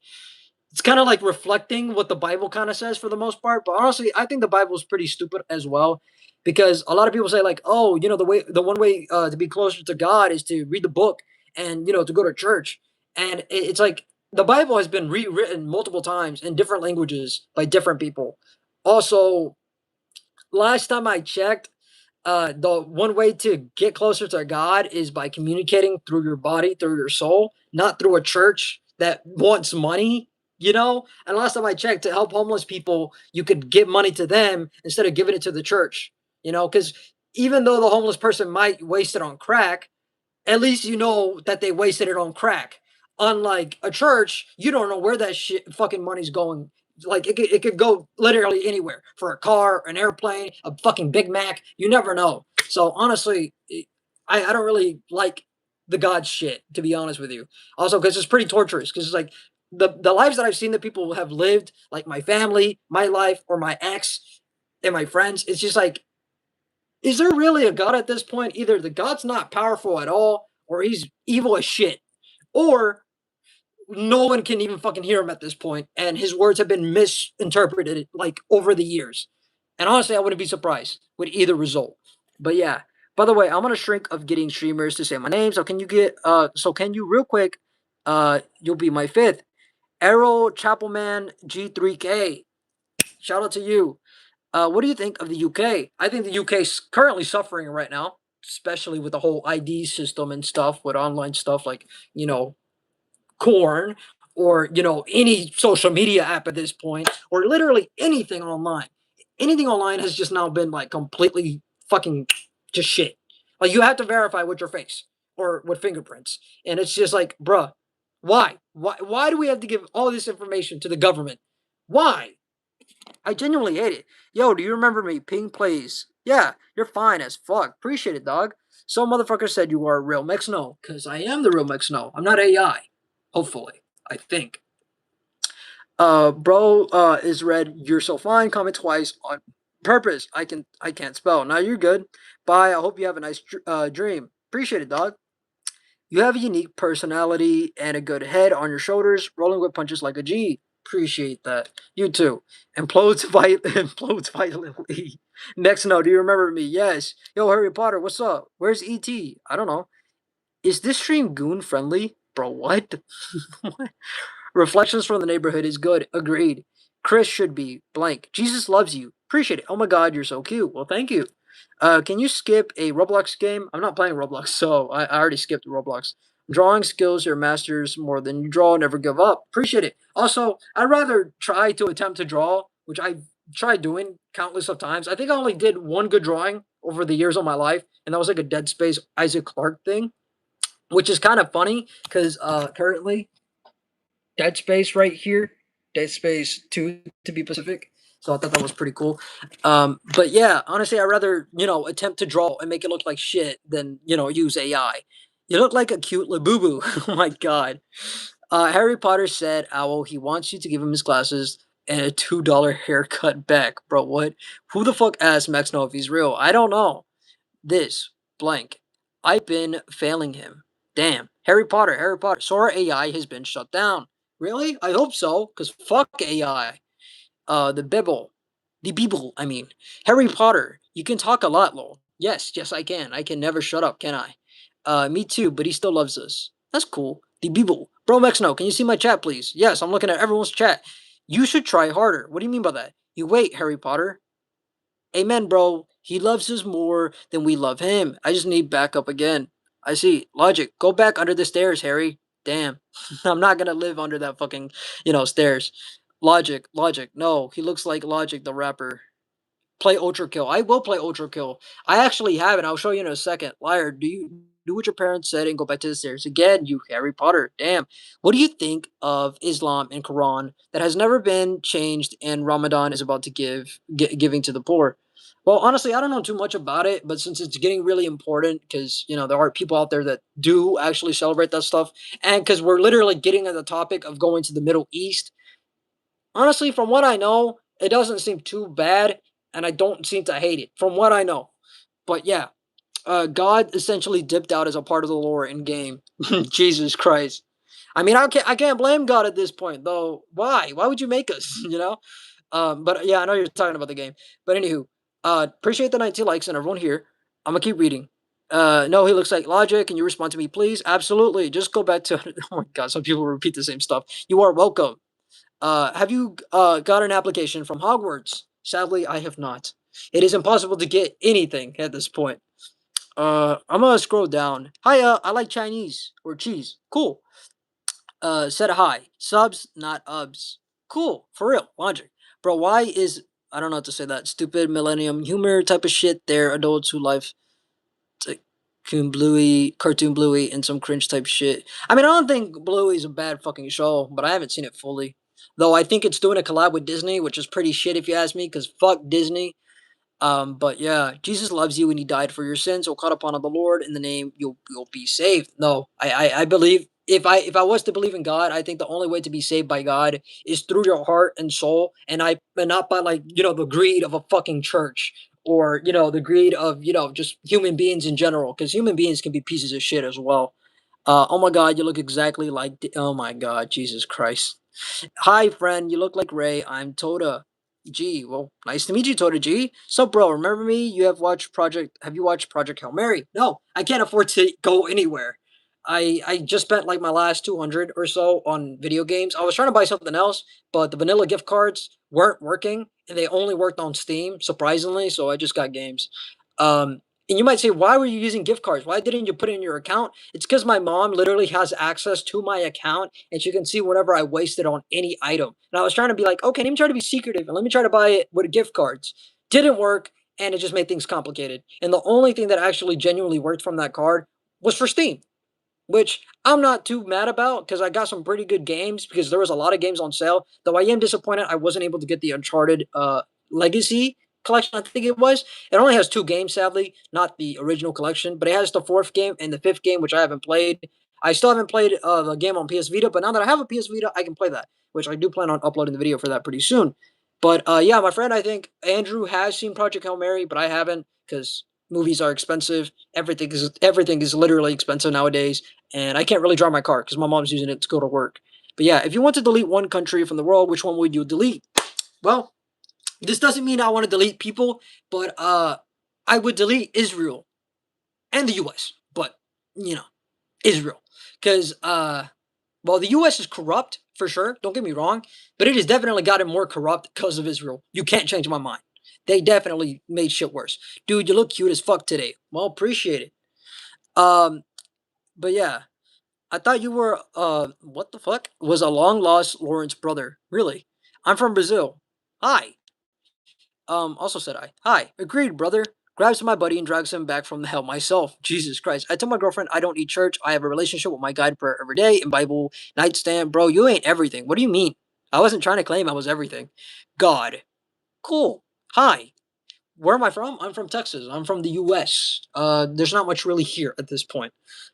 reflecting what the Bible kind of says for the most part. But honestly, I think the Bible is pretty stupid as well, because a lot of people say like, oh, the one way to be closer to God is to read the book and to go to church, and it's like the Bible has been rewritten multiple times in different languages by different people. Also, last time I checked, the one way to get closer to God is by communicating through your body, through your soul, not through a church that wants money. And last time I checked, to help homeless people, you could give money to them instead of giving it to the church. Because even though the homeless person might waste it on crack, at least you know that they wasted it on crack. Unlike a church, you don't know where that shit fucking money's going. Like it could go literally anywhere for a car, an airplane, a fucking Big Mac. You never know. So honestly, I don't really like the God shit, to be honest with you. Also, because it's pretty torturous. Because it's like the lives that I've seen that people have lived, like my family, my life, or my ex and my friends. It's just like, is there really a God at this point? Either the God's not powerful at all, or he's evil as shit, or no one can even fucking hear him at this point, and his words have been misinterpreted like over the years. And honestly, I wouldn't be surprised with either result. But yeah. By the way, I'm on a shrink of getting streamers to say my name. So can you real quick? You'll be my fifth. Arrow Chapelman G3K. Shout out to you. What do you think of the UK? I think the UK is currently suffering right now, especially with the whole ID system and stuff, with online stuff like, you know, corn, or, any social media app at this point, or literally anything online. Anything online has just now been like completely fucking just shit. Like, you have to verify with your face or with fingerprints. And it's just like, bruh, why? Why do we have to give all this information to the government? Why? I genuinely hate it. Yo, do you remember me? Ping plays. Yeah, you're fine as fuck. Appreciate it, dog. Some motherfucker said you are a real Mexno, because I am the real Mexno. I'm not AI. Hopefully. I think. Bro, is red. You're so fine. Comment twice on purpose. I can't spell. Now you're good. Bye. I hope you have a nice dream. Appreciate it, dog. You have a unique personality and a good head on your shoulders, rolling with punches like a G. Appreciate that. You too. Implodes violently. Next note, do you remember me? Yes. Yo, Harry Potter, what's up? Where's E.T.? I don't know. Is this stream goon friendly? Bro, what? What? Reflections from the neighborhood is good. Agreed. Chris should be blank. Jesus loves you. Appreciate it. Oh my god, you're so cute. Well, thank you. Can you skip a Roblox game? I'm not playing Roblox, so I already skipped Roblox. Drawing skills your masters more than you draw. Never give up. Appreciate it. Also, I'd rather try to attempt to draw, which I've tried doing countless of times. I think I only did one good drawing over the years of my life, and that was like a Dead Space Isaac Clarke thing, which is kind of funny because currently Dead Space right here, Dead Space 2 to be specific. So I thought that was pretty cool. But yeah, honestly, I'd rather, attempt to draw and make it look like shit than, use AI. You look like a cute Labubu. Oh my god. Harry Potter said, Owl, he wants you to give him his glasses and a $2 haircut back. Bro, what? Who the fuck asked Max know if he's real? I don't know. This blank. I've been failing him. Damn. Harry Potter, Harry Potter. Sora AI has been shut down. Really? I hope so, because fuck AI. The Bibble. The Bible, I mean. Harry Potter. You can talk a lot, lol. Yes, yes, I can. I can never shut up, can I? Me too, but he still loves us. That's cool. The Bible. Bro, Mexno, can you see my chat, please? Yes, I'm looking at everyone's chat. You should try harder. What do you mean by that? You wait, Harry Potter. Amen, bro. He loves us more than we love him. I just need backup again. I see. Logic. Go back under the stairs, Harry. Damn. I'm not gonna live under that fucking, stairs. Logic. Logic. No, he looks like Logic, the rapper. Play Ultra Kill. I will play Ultra Kill. I actually have it. I'll show you in a second. Liar, do you do what your parents said and go back to the stairs again, you Harry Potter? Damn. What do you think of Islam and Quran that has never been changed and Ramadan is about to giving to the poor? Well, honestly, I don't know too much about it, but since it's getting really important, because there are people out there that do actually celebrate that stuff, and because we're literally getting at the topic of going to the Middle East, honestly, from what I know, it doesn't seem too bad, and I don't seem to hate it, from what I know. But yeah, God essentially dipped out as a part of the lore in game. Jesus Christ. I mean, I can't blame God at this point, though. Why? Why would you make us? But yeah, I know you're talking about the game. But anywho, appreciate the 19 likes and everyone here. I'm gonna keep reading. No, he looks like Logic. Can you respond to me, please? Absolutely. Just go back to. Oh my God, some people repeat the same stuff. You are welcome. Have you got an application from Hogwarts? Sadly, I have not. It is impossible to get anything at this point. I'm gonna scroll down. Hiya, I like Chinese or cheese. Cool. Said hi. Subs, not ubs. Cool. For real. Logic. Bro, why is I don't know how to say that stupid millennium humor type of shit there? Adults who life. Cartoon Bluey, and some cringe type shit. I mean, I don't think Bluey's a bad fucking show, but I haven't seen it fully. Though I think it's doing a collab with Disney, which is pretty shit if you ask me, because fuck Disney. But yeah, Jesus loves you and he died for your sins. So call upon the Lord in the name, you'll be saved. No, I believe if I was to believe in God, I think the only way to be saved by God is through your heart and soul, and not by like, the greed of a fucking church, or the greed of just human beings in general, because human beings can be pieces of shit as well. Oh my God, you look exactly like oh my God, Jesus Christ. Hi, friend. You look like Ray. I'm Toda G. Well, nice to meet you, Toda G. So, bro, remember me? Have you watched Project Hail Mary? No, I can't afford to go anywhere. I just spent like my last 200 or so on video games. I was trying to buy something else, but the vanilla gift cards weren't working, and they only worked on Steam, surprisingly. So I just got games. And you might say, why were you using gift cards? Why didn't you put it in your account? It's because my mom literally has access to my account, and she can see whenever I wasted on any item. And I was trying to be like, okay, let me try to be secretive and let me try to buy it with gift cards. Didn't work, and it just made things complicated. And the only thing that actually genuinely worked from that card was for Steam, which I'm not too mad about because I got some pretty good games because there was a lot of games on sale. Though I am disappointed I wasn't able to get the Uncharted Legacy collection, I think it was. It only has two games, sadly, not the original collection, but it has the fourth game and the fifth game, which I haven't played. I still haven't played the game on PS Vita, but now that I have a PS Vita, I can play that, which I do plan on uploading the video for that pretty soon. But yeah, my friend, I think Andrew has seen Project Hail Mary, but I haven't because movies are expensive. Everything is literally expensive nowadays, and I can't really drive my car because my mom's using it to go to work. But yeah, if you want to delete one country from the world, which one would you delete? Well, this doesn't mean I want to delete people, but I would delete Israel and the U.S. But you know, Israel, because well, the U.S. is corrupt for sure. Don't get me wrong, but it has definitely gotten more corrupt because of Israel. You can't change my mind. They definitely made shit worse. Dude, you look cute as fuck today. Well, appreciate it. Um, but yeah, I thought you were what the fuck? Was a long lost Lawrence brother. Really? I'm from Brazil. Hi. Also said I. Hi. Agreed, brother. Grabs my buddy and drags him back from the hell myself. Jesus Christ. I tell my girlfriend I don't eat church. I have a relationship with my guide prayer every day and Bible nightstand. Bro, you ain't everything. What do you mean? I wasn't trying to claim I was everything. God. Cool. Hi. Where am I from? I'm from Texas. I'm from the U.S. There's not much really here at this point.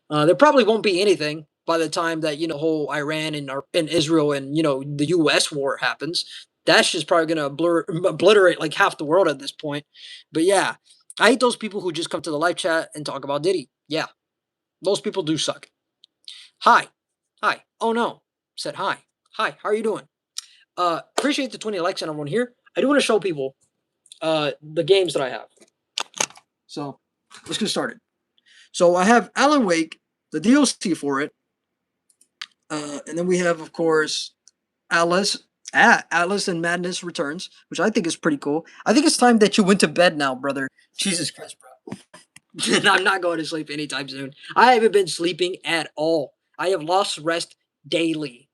There probably won't be anything by the time that whole Iran and Israel and the U.S. war happens. That's just probably gonna obliterate like half the world at this point. But yeah, I hate those people who just come to the live chat and talk about Diddy. Yeah, those people do suck. Hi, hi. Oh no, said hi. Hi, how are you doing? Appreciate the 20 likes and everyone here. I do want to show people the games that I have. So let's get started. So I have Alan Wake, the DLC for it, and then we have, of course, Alice. Alice and Madness Returns, which I think is pretty cool. I think it's time that you went to bed now, brother. Jesus Christ, bro. I'm not going to sleep anytime soon. I haven't been sleeping at all. I have lost rest daily,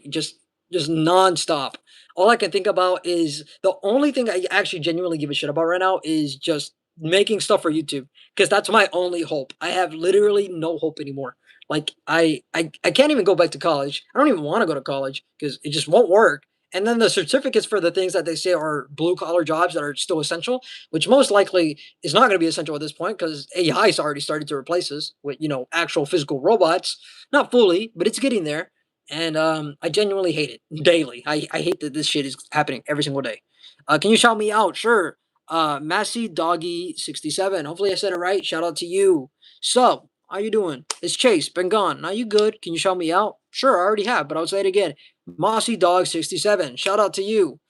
just nonstop. All I can think about is the only thing I actually genuinely give a shit about right now is just making stuff for YouTube because that's my only hope. I have literally no hope anymore. Like I can't even go back to college. I don't even want to go to college because it just won't work. And then the certificates for the things that they say are blue collar jobs that are still essential, which most likely is not going to be essential at this point because AI has already started to replace us with actual physical robots. Not fully, but it's getting there. And I genuinely hate it daily. I hate that this shit is happening every single day. Can you shout me out? Sure. Massey Doggy 67. Hopefully I said it right. Shout out to you. Sup? How you doing? It's Chase. Been gone. Now you good? Can you shout me out? Sure, I already have, but I'll say it again. Mossy Dog 67. Shout out to you.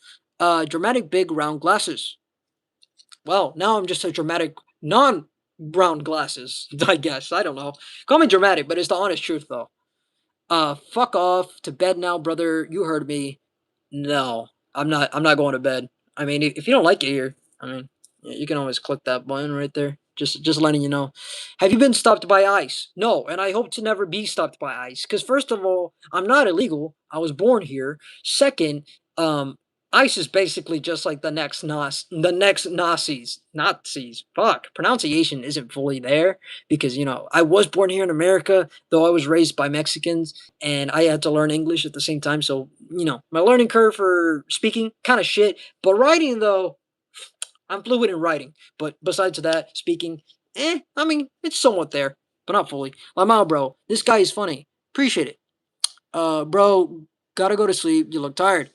Dramatic big round glasses. Well, now I'm just a dramatic non brown glasses, I guess. I don't know. Call me dramatic, but it's the honest truth though. Fuck off to bed now, brother. You heard me. No, I'm not going to bed. I mean, if you don't like it here, I mean, yeah, you can always click that button right there. Just letting you know. Have you been stopped by ICE? No, and I hope to never be stopped by ICE. Because first of all, I'm not illegal. I was born here. Second, um, ICE is basically just like the next Nazis. Nazis. Fuck. Pronunciation isn't fully there because, I was born here in America, though I was raised by Mexicans and I had to learn English at the same time. So, my learning curve for speaking, kind of shit. But writing, though, I'm fluid in writing. But besides that, speaking, I mean, it's somewhat there, but not fully. Lamau, bro, this guy is funny. Appreciate it. Bro, gotta go to sleep. You look tired.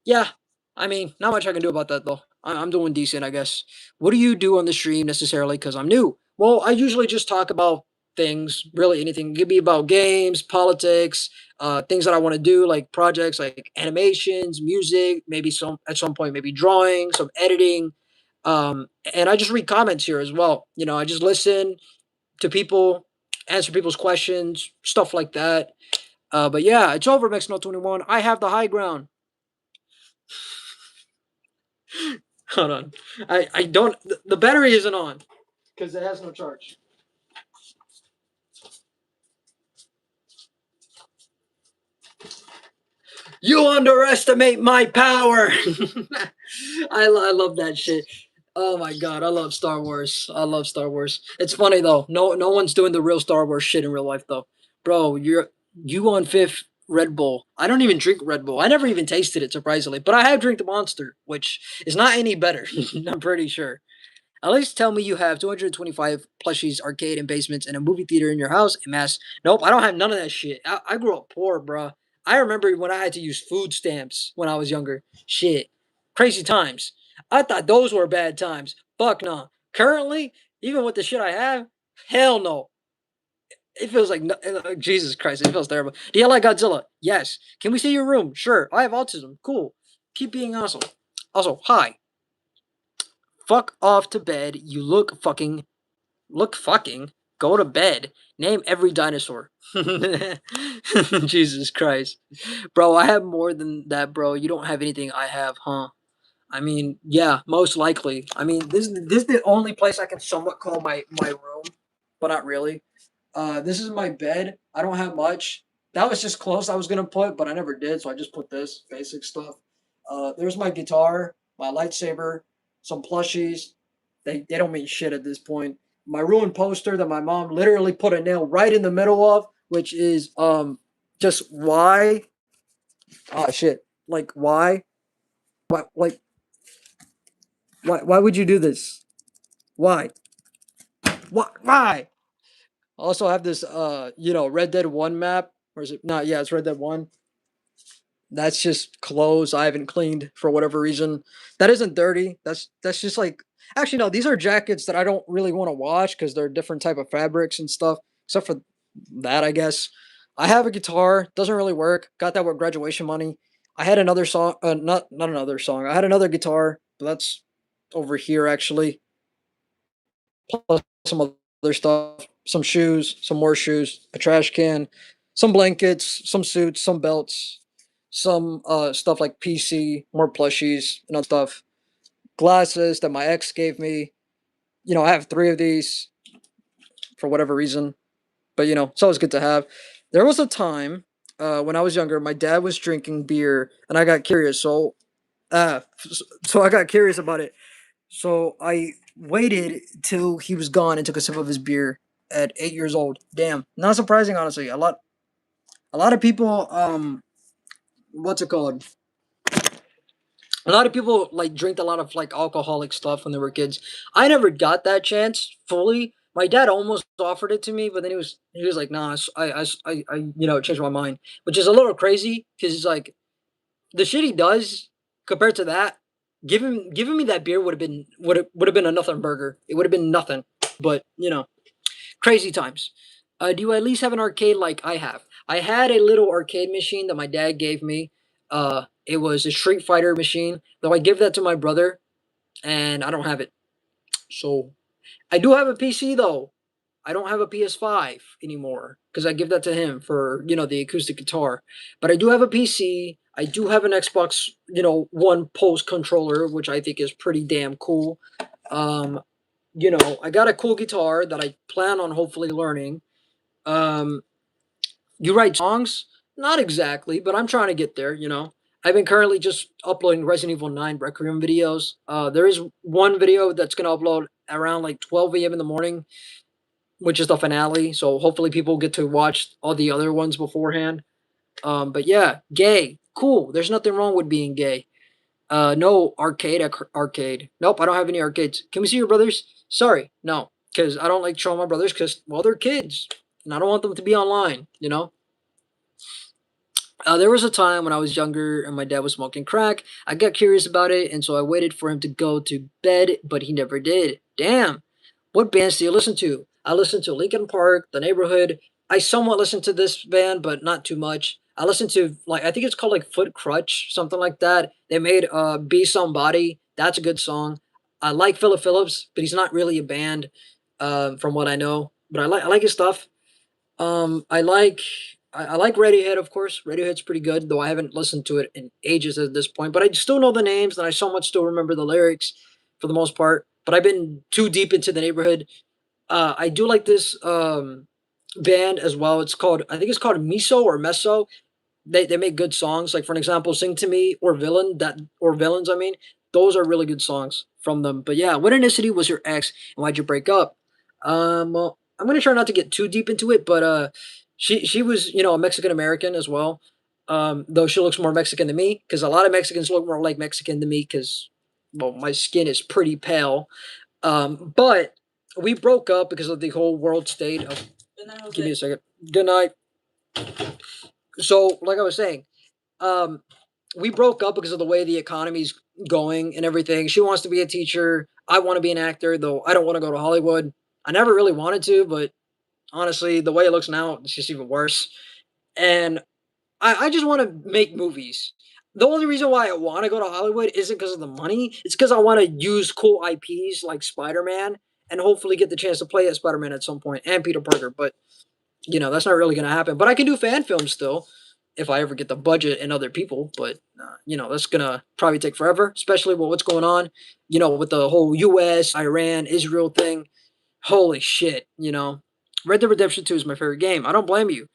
Yeah, I mean, not much I can do about that though. I'm doing decent, I guess. What do you do on the stream necessarily? Because I'm new. Well, I usually just talk about things, really anything. It could be about games, politics, things that I want to do, like projects, like animations, music, maybe some at some point, maybe drawing, some editing. And I just read comments here as well. I just listen to people, answer people's questions, stuff like that. But yeah, it's over, Mexno 21. I have the high ground. Hold on. I don't. The battery isn't on because it has no charge. You underestimate my power. I love that shit. Oh my god, I love Star Wars. I love Star Wars. It's funny though. No one's doing the real Star Wars shit in real life though. Bro, you on fifth Red Bull. I don't even drink Red Bull. I never even tasted it surprisingly, but I have drank the Monster, which is not any better. I'm pretty sure. At least tell me you have 225 plushies, arcade, and basements, and a movie theater in your house. And mass. Nope, I don't have none of that shit. I grew up poor, bruh. I remember when I had to use food stamps when I was younger. Shit. Crazy times. I thought those were bad times. Fuck no. Currently, even with the shit I have, hell no. It feels like, Jesus Christ, it feels terrible. Do you like Godzilla? Yes. Can we see your room? Sure. I have autism. Cool. Keep being awesome. Also, hi. Fuck off to bed. You look fucking. Go to bed. Name every dinosaur. Jesus Christ. Bro, I have more than that, bro. You don't have anything I have, huh? I mean, yeah, most likely. I mean, this is the only place I can somewhat call my room, but not really. This is my bed. I don't have much. That was just close I was gonna put, but I never did, so I just put this basic stuff. There's my guitar, my lightsaber, some plushies. They don't mean shit at this point. My ruined poster that my mom literally put a nail right in the middle of, which is just why. Ah shit. Like why? Why like why would you do this? Why? Why? I also have this Red Dead 1 map. Or is it not? Yeah, it's Red Dead 1. That's just clothes I haven't cleaned for whatever reason. That isn't dirty. That's just like actually no, these are jackets that I don't really want to wash because they're different type of fabrics and stuff. Except for that, I guess. I have a guitar, doesn't really work. Got that with graduation money. I had another song, not another song. I had another guitar, but that's over here actually. Plus some other stuff, some shoes, some more shoes, a trash can, some blankets, some suits, some belts, some stuff like PC, more plushies, and other stuff. Glasses that my ex gave me. I have three of these for whatever reason, but it's always good to have. There was a time when I was younger, my dad was drinking beer, and I got curious. So I got curious about it. So I waited till he was gone and took a sip of his beer at 8 years old. Damn, not surprising, honestly. A lot of people, what's it called? A lot of people like drink a lot of like alcoholic stuff when they were kids. I never got that chance fully. My dad almost offered it to me, but then he was like, "Nah, I changed my mind," which is a little crazy because it's like the shit he does compared to that, giving me that beer would have been a nothing burger. It would have been nothing. But crazy times. Do you at least have an arcade like I have? I had a little arcade machine that my dad gave me. It was a Street Fighter machine, though I gave that to my brother, and I don't have it. So I do have a PC though. I don't have a PS5 anymore because I give that to him for the acoustic guitar. But I do have a PC. I do have an Xbox One Pulse controller, which I think is pretty damn cool. Um, I got a cool guitar that I plan on hopefully learning. Um, you write songs? Not exactly, but I'm trying to get there. I've been currently just uploading Resident Evil 9 Requiem videos. There is one video that's gonna upload around like 12 a.m. in the morning, which is the finale. So hopefully people get to watch all the other ones beforehand. But yeah, gay, cool. There's nothing wrong with being gay. No arcade. Nope, I don't have any arcades. Can we see your brothers? Sorry, no, because I don't like showing my brothers because well they're kids, and I don't want them to be online. You know. There was a time when I was younger and my dad was smoking crack. I got curious about it, and so I waited for him to go to bed, but he never did. Damn. What bands do you listen to? I listen to Linkin Park, The Neighborhood. I somewhat listen to this band, but not too much. I listen to like I think it's called like Foot Crutch, something like that. They made Be Somebody. That's a good song. I like Philip Phillips, but he's not really a band, from what I know. But I like his stuff. I like Radiohead, of course. Radiohead's pretty good, though I haven't listened to it in ages at this point. But I still know the names, and I somewhat still remember the lyrics for the most part. But I've been too deep into the neighborhood. I do like this band as well. I think it's called Miso or Meso. They make good songs. Like for an example, "Sing to Me" or Villains. I mean, those are really good songs from them. But yeah, what ethnicity was your ex, and why'd you break up? Well, I'm gonna try not to get too deep into it, but she was a Mexican American as well. Though she looks more Mexican than me, because a lot of Mexicans look more like Mexican than me, because well, my skin is pretty pale. But we broke up because of the whole world state of. Give me a second. Good night. So, like I was saying, um, we broke up because of the way the economy's going and everything. She wants to be a teacher. I want to be an actor, though I don't want to go to Hollywood. I never really wanted to, but honestly, the way it looks now, it's just even worse. And I just want to make movies. The only reason why I want to go to Hollywood isn't because of the money. It's because I want to use cool IPs like Spider Man and hopefully get the chance to play as Spider Man at some point and Peter Parker. But that's not really going to happen. But I can do fan films still if I ever get the budget and other people. But that's going to probably take forever, especially with what's going on. With the whole U.S., Iran, Israel thing. Holy shit! Red Dead Redemption 2 is my favorite game. I don't blame you.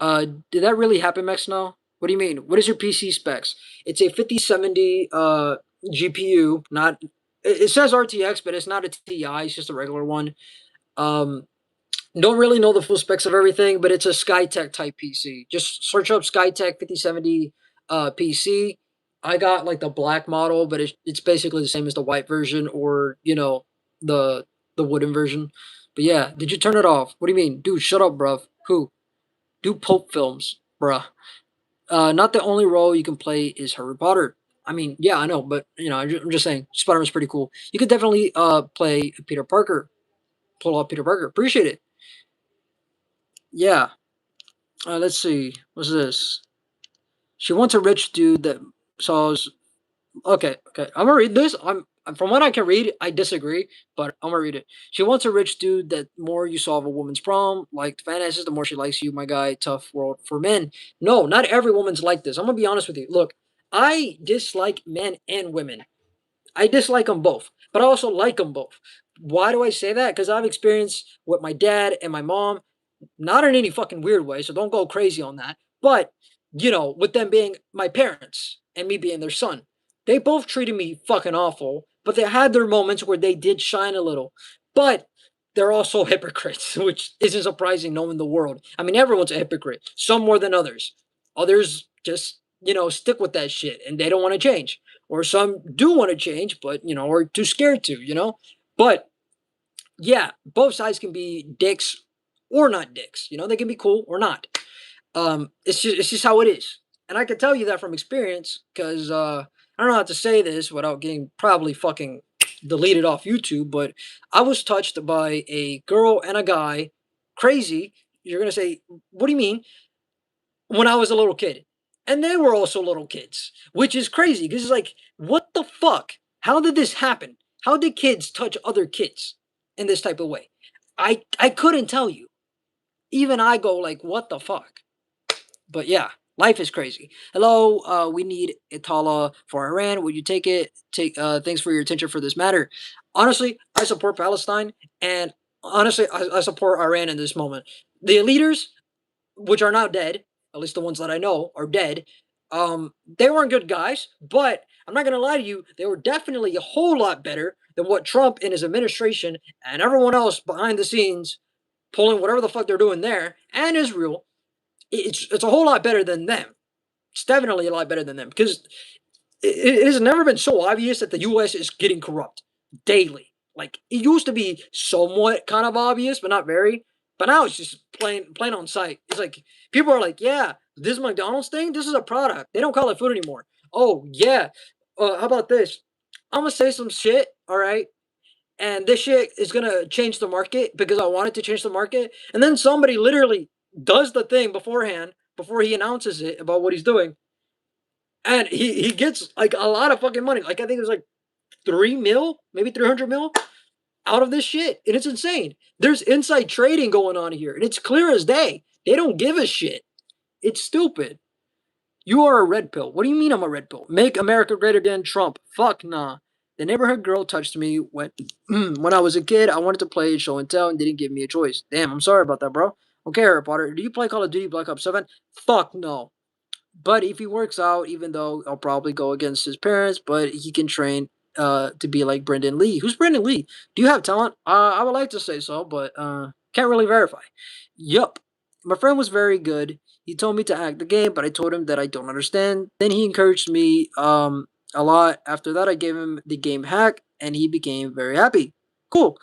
Did that really happen, Mexno? What do you mean? What is your PC specs? It's a 5070 GPU. Not it says RTX, but it's not a TI. It's just a regular one. Um, don't really know the full specs of everything, but it's a Skytech type PC. Just search up Skytech 5070 PC. I got like the black model, but it's basically the same as the white version or the the wooden version. But yeah, did you turn it off? What do you mean, dude? Shut up, bruv. Who? Do pulp films, bruh. Not the only role you can play is Harry Potter. I mean, yeah, I know, but I'm just saying, Spider-Man's pretty cool. You could definitely play Peter Parker, pull off Peter Parker. Appreciate it. Yeah. Let's see. What's this? She wants a rich dude that saws. Okay, okay. I'm gonna read this. From what I can read, I disagree, but I'm gonna read it. She wants a rich dude that more you solve a woman's problem, like the finances, the more she likes you, my guy. Tough world for men. No, not every woman's like this. I'm gonna be honest with you. Look, I dislike men and women. I dislike them both, but I also like them both. Why do I say that? Because I've experienced with my dad and my mom, not in any fucking weird way, so don't go crazy on that. But, with them being my parents and me being their son, they both treated me fucking awful, but they had their moments where they did shine a little. But they're also hypocrites, which isn't surprising knowing the world. I mean, everyone's a hypocrite, some more than others. Others just, stick with that shit and they don't want to change. Or some do want to change, but, are too scared to. But yeah, both sides can be dicks or not dicks. They can be cool or not. It's just how it is, and I can tell you that from experience because I don't know how to say this without getting probably fucking deleted off YouTube. But I was touched by a girl and a guy. Crazy. You're gonna say, what do you mean? When I was a little kid, and they were also little kids, which is crazy because it's like, what the fuck? How did this happen? How did kids touch other kids in this type of way? I couldn't tell you. Even I go like, what the fuck? But yeah, life is crazy. Hello, we need Itala for Iran. Would you take it? Thanks for your attention for this matter. Honestly, I support Palestine, and honestly, I support Iran in this moment. The leaders, which are now dead, at least the ones that I know are dead. They weren't good guys, but I'm not gonna lie to you, they were definitely a whole lot better than what Trump and his administration and everyone else behind the scenes pulling whatever the fuck they're doing there and Israel. It's a whole lot better than them. It's definitely a lot better than them because it has never been so obvious that the U.S. is getting corrupt daily. Like it used to be somewhat kind of obvious, but not very. But now it's just plain on sight. It's like people are like, yeah, this McDonald's thing, this is a product. They don't call it food anymore. Oh yeah, how about this? I'm gonna say some shit. All right, and this shit is gonna change the market because I want it to change the market. And then somebody literally does the thing beforehand before he announces it about what he's doing, and he gets like a lot of fucking money. Like I think it was like 3 mil, maybe 300 mil out of this shit, and it's insane. There's inside trading going on here, and it's clear as day. They don't give a shit. It's stupid. You are a red pill. What do you mean I'm a red pill? Make America great again, Trump. Fuck nah. The neighborhood girl touched me when when I was a kid. I wanted to play show and tell and didn't give me a choice. Damn, I'm sorry about that, bro. Okay, Harry Potter. Do you play Call of Duty Black Ops 7? Fuck no. But if he works out, even though I'll probably go against his parents, but he can train to be like Brendan Lee. Who's Brendan Lee? Do you have talent? I would like to say so, but can't really verify. Yup. My friend was very good. He told me to act the game, but I told him that I don't understand. Then he encouraged me a lot. After that, I gave him the game hack, and he became very happy. Cool.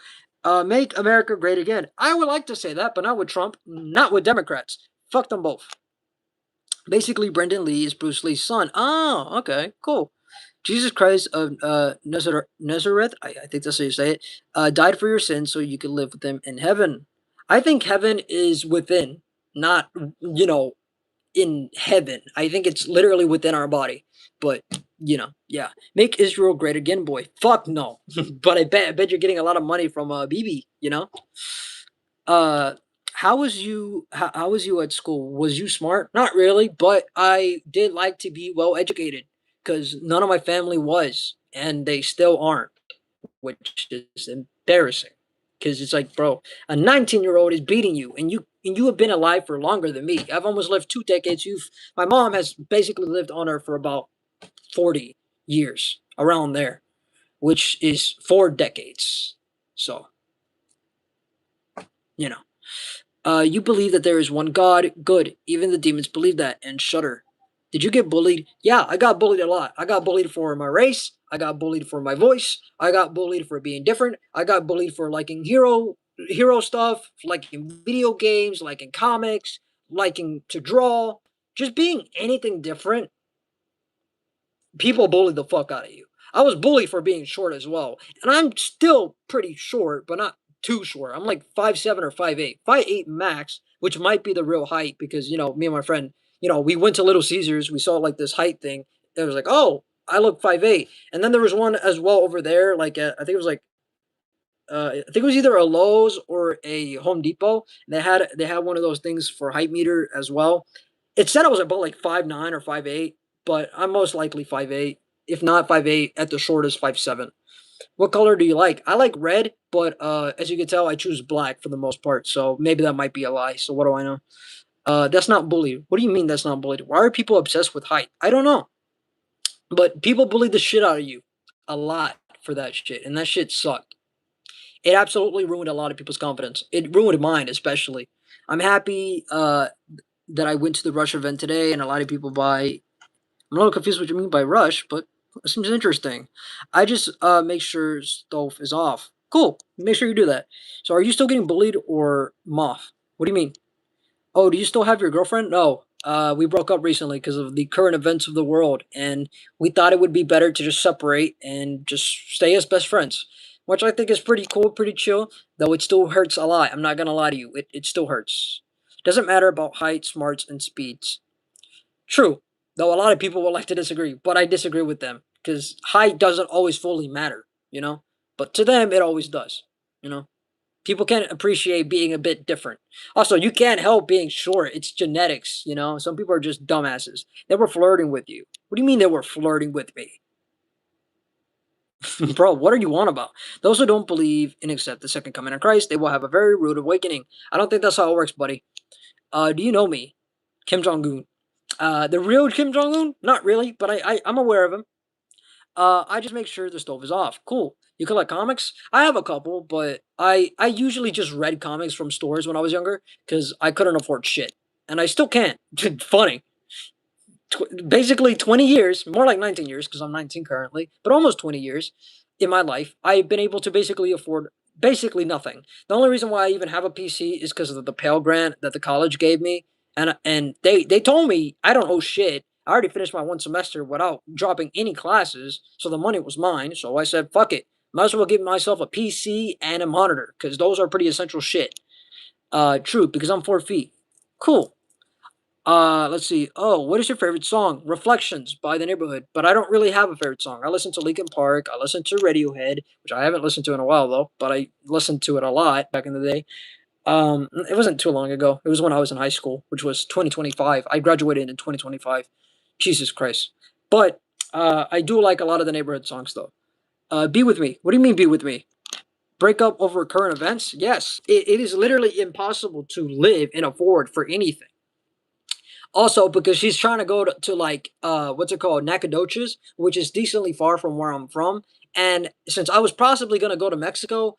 Make America great again. I would like to say that, but not with Trump, not with Democrats. Fuck them both. Basically, Brendan Lee is Bruce Lee's son. Oh, okay, cool. Jesus Christ of Nazareth, I think that's how you say it, died for your sins so you could live with him in heaven. I think heaven is within, not, you know, in heaven. I think it's literally within our body. But, yeah. Make Israel great again, boy. Fuck no. But I bet you're getting a lot of money from BB, you know? Uh, how was you at school? Was you smart? Not really, but I did like to be well educated because none of my family was, and they still aren't, which is embarrassing. Because it's like, bro, a 19-year-old is beating you, and you have been alive for longer than me. I've almost lived 2 decades. My mom has basically lived on Earth for about 40 years, around there, which is 4 decades. So you know. You believe that there is one God. Good. Even the demons believe that and shudder. Did you get bullied? Yeah, I got bullied a lot. I got bullied for my race. I got bullied for my voice. I got bullied for being different. I got bullied for liking hero stuff, liking video games, liking comics, liking to draw, just being anything different. People bully the fuck out of you. I was bullied for being short as well, and I'm still pretty short, but not too short. I'm like 5'7" or 5'8", 5'8" max, which might be the real height because me and my friend, we went to Little Caesars. We saw like this height thing. It was like, oh, I look 5'8", and then there was one as well over there. Like I think it was like I think it was either a Lowe's or a Home Depot. They had one of those things for height meter as well. It said I was about like 5'9" or 5'8", but I'm most likely 5'8", if not 5'8", at the shortest 5'7". What color do you like? I like red, but as you can tell, I choose black for the most part. So maybe that might be a lie. So what do I know? That's not bullied. What do you mean that's not bullied? Why are people obsessed with height? I don't know. But people bully the shit out of you a lot for that shit, and that shit sucked. It absolutely ruined a lot of people's confidence. It ruined mine, especially. I'm happy that I went to the Rush event today, and a lot of people buy. I'm a little confused what you mean by Rush, but it seems interesting. I just make sure stove is off. Cool. Make sure you do that. So, are you still getting bullied or moth? What do you mean? Oh, do you still have your girlfriend? No. We broke up recently because of the current events of the world, and we thought it would be better to just separate and just stay as best friends, which I think is pretty cool, pretty chill. Though it still hurts a lot. I'm not gonna lie to you. It still hurts. Doesn't matter about height, smarts, and speeds. True. Though a lot of people would like to disagree, but I disagree with them because height doesn't always fully matter, you know. But to them, it always does, you know. People can't appreciate being a bit different. Also, you can't help being short. It's genetics, you know. Some people are just dumbasses. They were flirting with you. What do you mean they were flirting with me? Bro, what are you on about? Those who don't believe and accept the second coming of Christ, they will have a very rude awakening. I don't think that's how it works, buddy. Do you know me? Kim Jong Un. The real Kim Jong Un, not really, but I'm aware of him. I just make sure the stove is off. Cool. You collect comics? I have a couple, but I usually just read comics from stores when I was younger because I couldn't afford shit, and I still can't. Funny. Basically 20 years, more like 19 years because I'm 19 currently, but almost 20 years in my life, I've been able to basically afford basically nothing. The only reason why I even have a PC is because of the Pell Grant that the college gave me, and they told me I don't owe shit. I already finished my one semester without dropping any classes, so the money was mine. So I said, fuck it, might as well give myself a PC and a monitor because those are pretty essential shit. True, because I'm 4 feet. Cool. Let's see. Oh, what is your favorite song? Reflections by The Neighborhood. But I don't really have a favorite song. I listen to Linkin Park. I listen to Radiohead, which I haven't listened to in a while though, but I listened to it a lot back in the day. It wasn't too long ago. It was when I was in high school, which was 2025. I graduated in 2025. Jesus Christ. But I do like a lot of the Neighborhood songs though. Be With Me. What do you mean Be With Me? Break up over current events? Yes. It is literally impossible to live and afford for anything. Also, because she's trying to go to like what's it called, Nacogdoches, which is decently far from where I'm from. And since I was possibly gonna go to Mexico,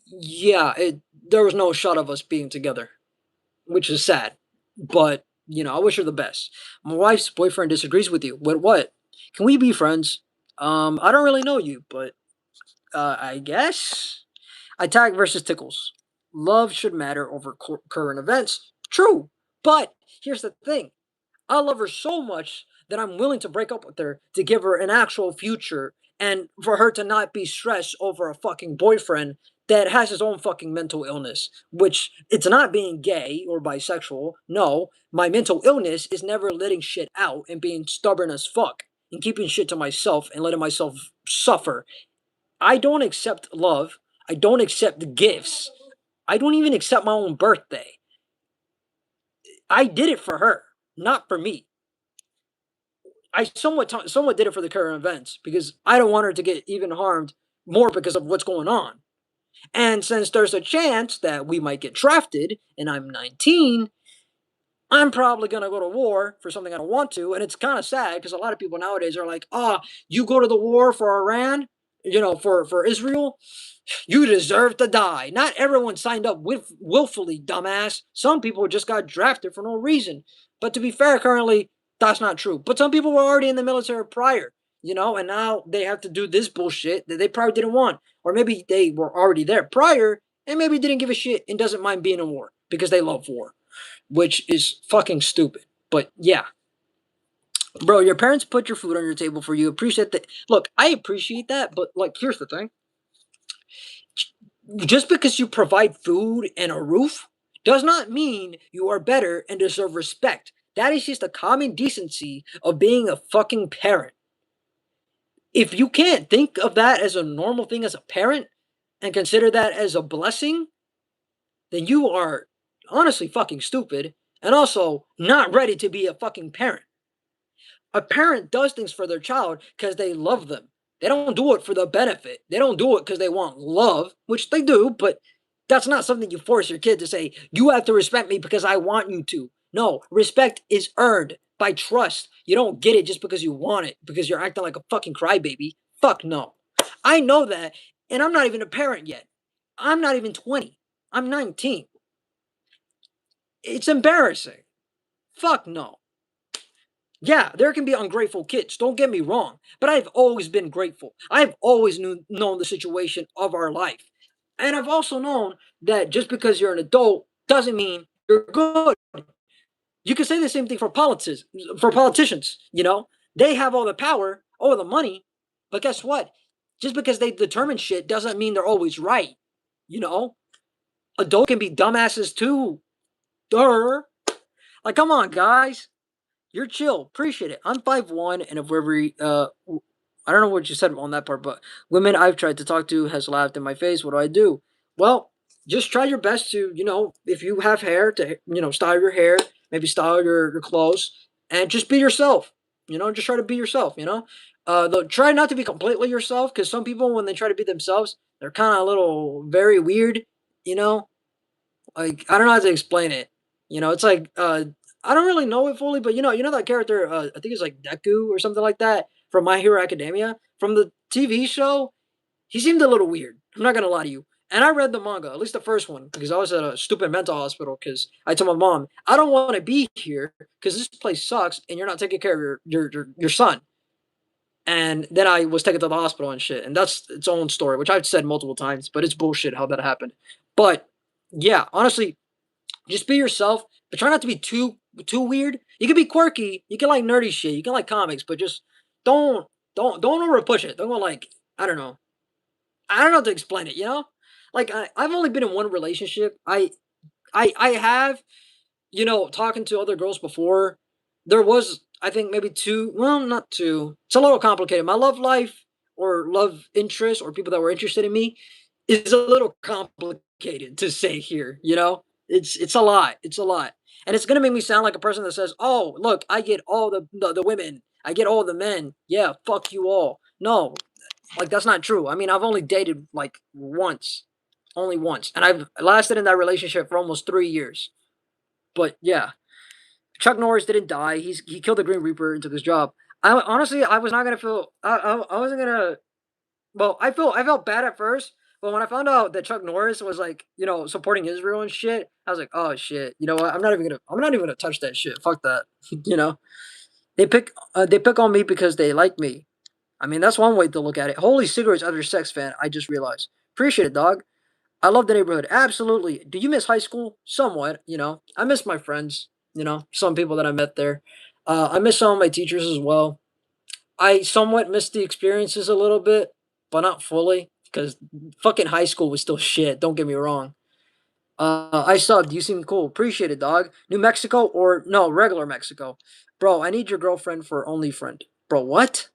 yeah, there was no shot of us being together, which is sad. But I wish her the best. My wife's boyfriend disagrees with you. What? Can we be friends? I don't really know you, but I guess. Attack versus Tickles. Love should matter over current events. True, but here's the thing. I love her so much that I'm willing to break up with her to give her an actual future and for her to not be stressed over a fucking boyfriend that has his own fucking mental illness, which it's not being gay or bisexual. No, my mental illness is never letting shit out and being stubborn as fuck and keeping shit to myself and letting myself suffer. I don't accept love. I don't accept gifts. I don't even accept my own birthday. I did it for her, not for me. I somewhat did it for the current events because I don't want her to get even harmed more because of what's going on. And since there's a chance that we might get drafted and I'm 19, I'm probably going to go to war for something I don't want to. And it's kind of sad because a lot of people nowadays are like, you go to the war for Iran, for Israel, you deserve to die. Not everyone signed up with willfully, dumbass. Some people just got drafted for no reason. But to be fair, currently, that's not true. But some people were already in the military prior, and now they have to do this bullshit that they probably didn't want. Or maybe they were already there prior and maybe didn't give a shit and doesn't mind being in war because they love war, which is fucking stupid. But yeah, bro, your parents put your food on your table for you. Appreciate that. Look, I appreciate that, but like, here's the thing. Just because you provide food and a roof does not mean you are better and deserve respect. That is just a common decency of being a fucking parent. If you can't think of that as a normal thing as a parent and consider that as a blessing, then you are honestly fucking stupid and also not ready to be a fucking parent. A parent does things for their child because they love them. They don't do it for the benefit. They don't do it because they want love, which they do, but that's not something you force your kid to say, you have to respect me because I want you to. No, respect is earned by trust. You don't get it just because you want it, because you're acting like a fucking crybaby. Fuck no. I know that, and I'm not even a parent yet. I'm not even 20. I'm 19. It's embarrassing. Fuck no. Yeah, there can be ungrateful kids. Don't get me wrong, but I've always been grateful. I've always known the situation of our life, and I've also known that just because you're an adult doesn't mean you're good. You can say the same thing for politics. For politicians, they have all the power, all the money, but guess what? Just because they determine shit doesn't mean they're always right. You know, adults can be dumbasses too. Duh. Like, come on, guys. You're chill. Appreciate it. I'm 5'1", and if I don't know what you said on that part, but women I've tried to talk to has laughed in my face. What do I do? Well, just try your best to, if you have hair, to, style your hair, maybe style your clothes, and just be yourself. Just try to be yourself, Though try not to be completely yourself, because some people, when they try to be themselves, they're kind of a little very weird, you know? Like, I don't know how to explain it. It's like, I don't really know it fully, but you know that character. I think it's like Deku or something like that from My Hero Academia from the TV show. He seemed a little weird. I'm not gonna lie to you. And I read the manga, at least the first one, because I was at a stupid mental hospital. Because I told my mom, I don't want to be here because this place sucks, and you're not taking care of your son. And then I was taken to the hospital and shit. And that's its own story, which I've said multiple times, but it's bullshit how that happened. But yeah, honestly, just be yourself, but try not to be too weird. You can be quirky, you can like nerdy shit, you can like comics, but just don't don't over push it. Don't go like I don't know. I don't know how to explain it, you know? Like I've only been in one relationship. I have, talking to other girls before. There was I think maybe two, well, not two. It's a little complicated. My love life or love interest or people that were interested in me is a little complicated to say here, you know? It's a lot. It's a lot. And it's gonna make me sound like a person that says, "Oh, look, I get all the women. I get all the men. Yeah, fuck you all." No, like that's not true. I mean, I've only dated like once, only once, and I've lasted in that relationship for almost 3 years. But yeah, Chuck Norris didn't die. He killed the Green Reaper and took his job. I honestly, I was not gonna feel. I wasn't gonna. Well, I felt bad at first, but when I found out that Chuck Norris was like, supporting Israel and shit, I was like, oh shit. You know what? I'm not even gonna touch that shit. Fuck that. you know, they pick on me because they like me. I mean, that's one way to look at it. Holy cigarettes, other sex fan. I just realized. Appreciate it, dog. I love the neighborhood. Absolutely. Do you miss high school? Somewhat. I miss my friends. Some people that I met there. I miss some of my teachers as well. I somewhat miss the experiences a little bit, but not fully because fucking high school was still shit. Don't get me wrong. I subbed. You seem cool. Appreciate it, dog. New Mexico or no, regular Mexico. Bro, I need your girlfriend for only friend. Bro, what?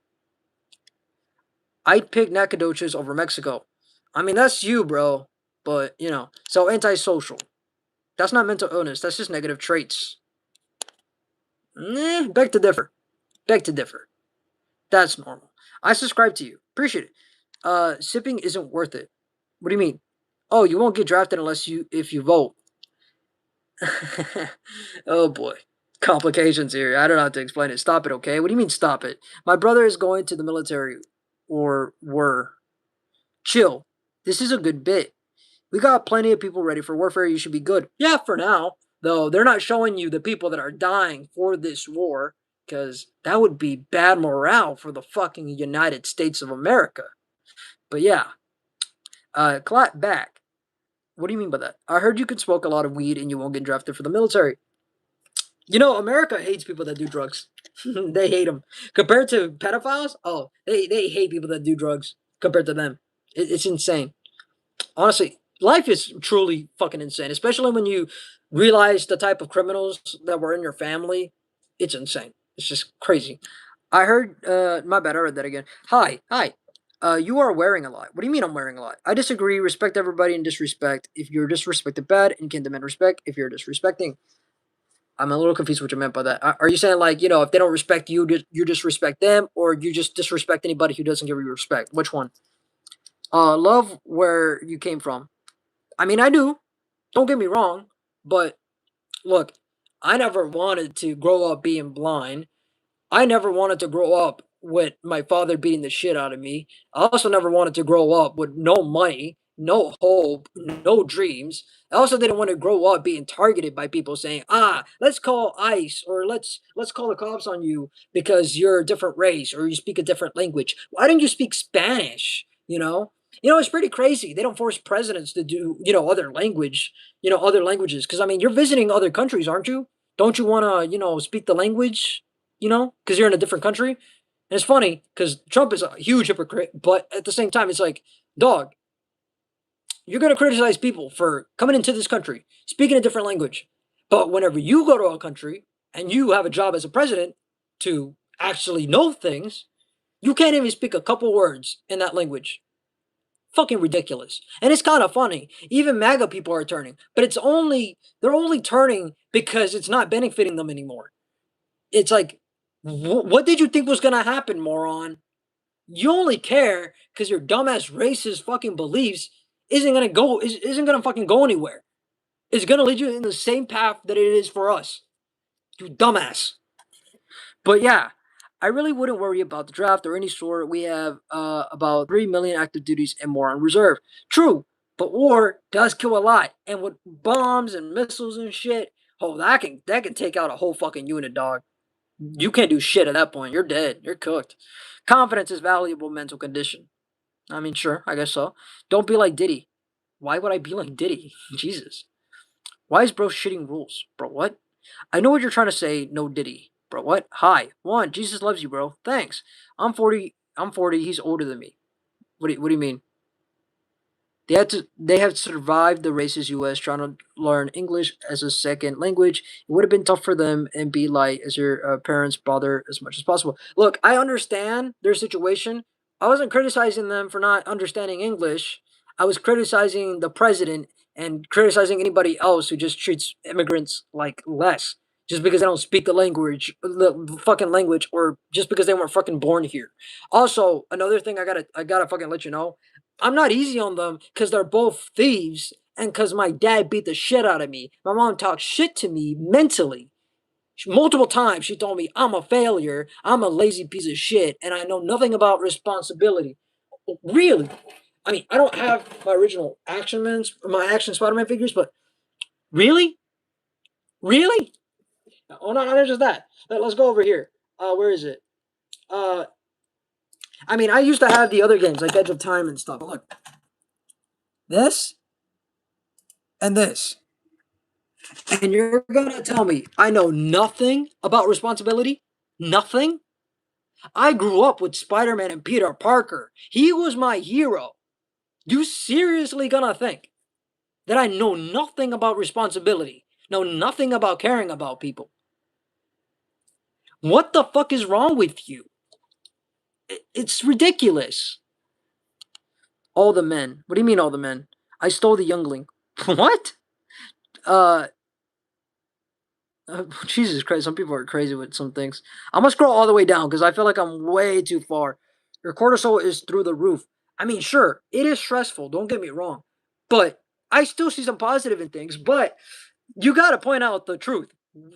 I'd pick Nacogdoches over Mexico. I mean, that's you, bro. But, so antisocial. That's not mental illness. That's just negative traits. Beg to differ. Beg to differ. That's normal. I subscribe to you. Appreciate it. Sipping isn't worth it. What do you mean? Oh, you won't get drafted if you vote. Oh boy. Complications here. I don't know how to explain it. Stop it, okay? What do you mean stop it? My brother is going to the military or were. Chill. This is a good bit. We got plenty of people ready for warfare. You should be good. Yeah, for now. Though they're not showing you the people that are dying for this war, because that would be bad morale for the fucking United States of America. But yeah, clap back. What do you mean by that? I heard you can smoke a lot of weed and you won't get drafted for the military. America hates people that do drugs. They hate them. Compared to pedophiles, oh, they hate people that do drugs compared to them. It's insane. Honestly, life is truly fucking insane, especially when you realize the type of criminals that were in your family. It's insane. It's just crazy. I heard, my bad, I read that again. Hi, hi. You are wearing a lot. What do you mean I'm wearing a lot? I disagree. Respect everybody and disrespect. If you're disrespected, bad, and can demand respect if you're disrespecting. I'm a little confused what you meant by that. Are you saying like, if they don't respect you, you disrespect them, or you just disrespect anybody who doesn't give you respect? Which one? Love where you came from. I mean, I do. Don't get me wrong, but look, I never wanted to grow up being blind. I never wanted to grow up with my father beating the shit out of me. I also never wanted to grow up with no money, no hope, no dreams. I also didn't want to grow up being targeted by people saying, let's call ICE or let's call the cops on you because you're a different race or you speak a different language. Why don't you speak Spanish? It's pretty crazy. They don't force presidents to do, other languages. Because I mean, you're visiting other countries, aren't you? Don't you want to, speak the language? Because you're in a different country. And it's funny because Trump is a huge hypocrite, but at the same time, it's like, dog, you're going to criticize people for coming into this country, speaking a different language. But whenever you go to a country and you have a job as a president to actually know things, you can't even speak a couple words in that language. Fucking ridiculous. And it's kind of funny. Even MAGA people are turning, but they're only turning because it's not benefiting them anymore. It's like, what did you think was gonna happen, moron? You only care because your dumbass racist fucking beliefs isn't gonna fucking go anywhere. It's gonna lead you in the same path that it is for us. You dumbass. But yeah, I really wouldn't worry about the draft or any sort. We have about 3 million active duties and more on reserve. True, but war does kill a lot. And with bombs and missiles and shit, oh, that can take out a whole fucking unit, dog. You can't do shit at that point. You're dead. You're cooked. Confidence is valuable mental condition. I mean, sure, I guess so. Don't be like Diddy. Why would I be like Diddy? Jesus. Why is bro shitting rules? Bro, what? I know what you're trying to say, no Diddy. Bro, what? Hi. One, Jesus loves you, bro. Thanks. I'm 40. I'm 40. He's older than me. What do you mean? They have survived the racist US trying to learn English as a second language. It would have been tough for them and be like as your parents bother as much as possible. Look, I understand their situation. I wasn't criticizing them for not understanding English. I was criticizing the president and criticizing anybody else who just treats immigrants like less just because they don't speak the fucking language, or just because they weren't fucking born here. Also, another thing I gotta fucking let you know, I'm not easy on them because they're both thieves and because my dad beat the shit out of me. My mom talked shit to me mentally. Multiple times she told me I'm a failure, I'm a lazy piece of shit, and I know nothing about responsibility. Really? I mean, I don't have my action Spider-Man figures, but really? Really? Oh no, not just that. Let's go over here. Where is it? Uh, I mean, I used to have the other games like Edge of Time and stuff. Look, this and this. And you're gonna tell me I know nothing about responsibility? Nothing? I grew up with Spider Man and Peter Parker. He was my hero. You seriously gonna think that I know nothing about responsibility, know nothing about caring about people? What the fuck is wrong with you? It's ridiculous. All the men. What do you mean, all the men? I stole the youngling. What? Uh, Jesus Christ, some people are crazy with some things. I'm gonna scroll all the way down because I feel like I'm way too far. Your cortisol is through the roof. I mean, sure, it is stressful. Don't get me wrong, but I still see some positive in things. But you gotta point out the truth.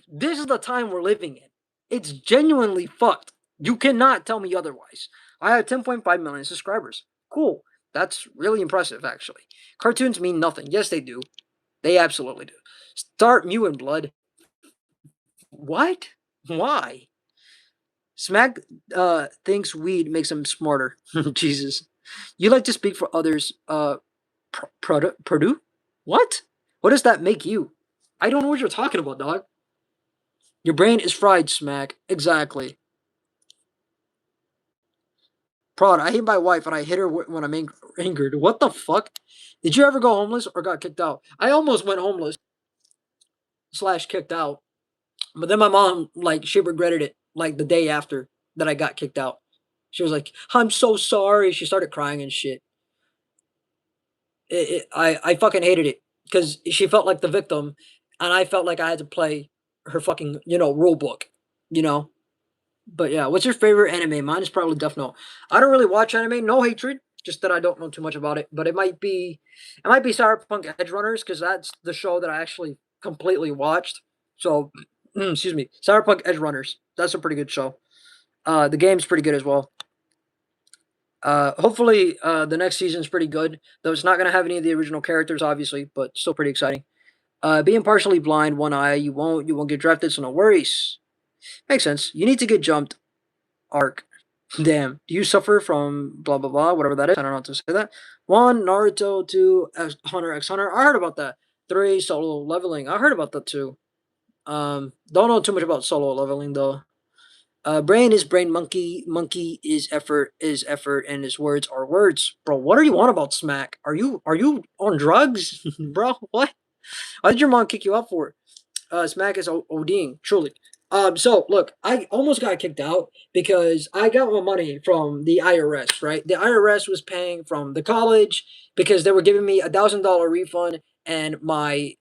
This is the time we're living in. It's genuinely fucked. You cannot tell me otherwise. I have 10.5 million subscribers. Cool. That's really impressive, actually. Cartoons mean nothing. Yes, they do. They absolutely do. Start mewing, blood. What? Why? Smack thinks weed makes him smarter. Jesus. You like to speak for others. Purdue? What? What does that make you? I don't know what you're talking about, dog. Your brain is fried, Smack. Exactly. Prod, I hate my wife and I hit her when I'm angered. What the fuck? Did you ever go homeless or got kicked out? I almost went homeless slash kicked out. But then my mom, like, she regretted it, like, the day after that I got kicked out. She was like, I'm so sorry. She started crying and shit. I fucking hated it because she felt like the victim and I felt like I had to play her fucking, rule book, you know? But yeah, what's your favorite anime? Mine is probably Death Note. I don't really watch anime, no hatred, just that I don't know too much about it. But it might be Cyberpunk Edge Runners because that's the show that I actually completely watched. So, excuse me, Cyberpunk Edge Runners. That's a pretty good show. The game's pretty good as well. Hopefully, the next season's pretty good. Though it's not gonna have any of the original characters, obviously, but still pretty exciting. Being partially blind, one eye, you won't get drafted, so no worries. Makes sense. You need to get jumped. Arc. Damn. Do you suffer from blah blah blah, whatever that is? I don't know how to say that. One, Naruto, two, Hunter x Hunter. I heard about that. Three, solo leveling. I heard about that too. Don't know too much about solo leveling though. Brain is brain, monkey is effort, and his words are words. Bro, what are you on about, Smack? Are you on drugs? Bro, what? Why did your mom kick you out for? Smack is ODing, truly. So look, I almost got kicked out because I got my money from the IRS, right? The IRS was paying from the college because they were giving me $1,000 refund, and my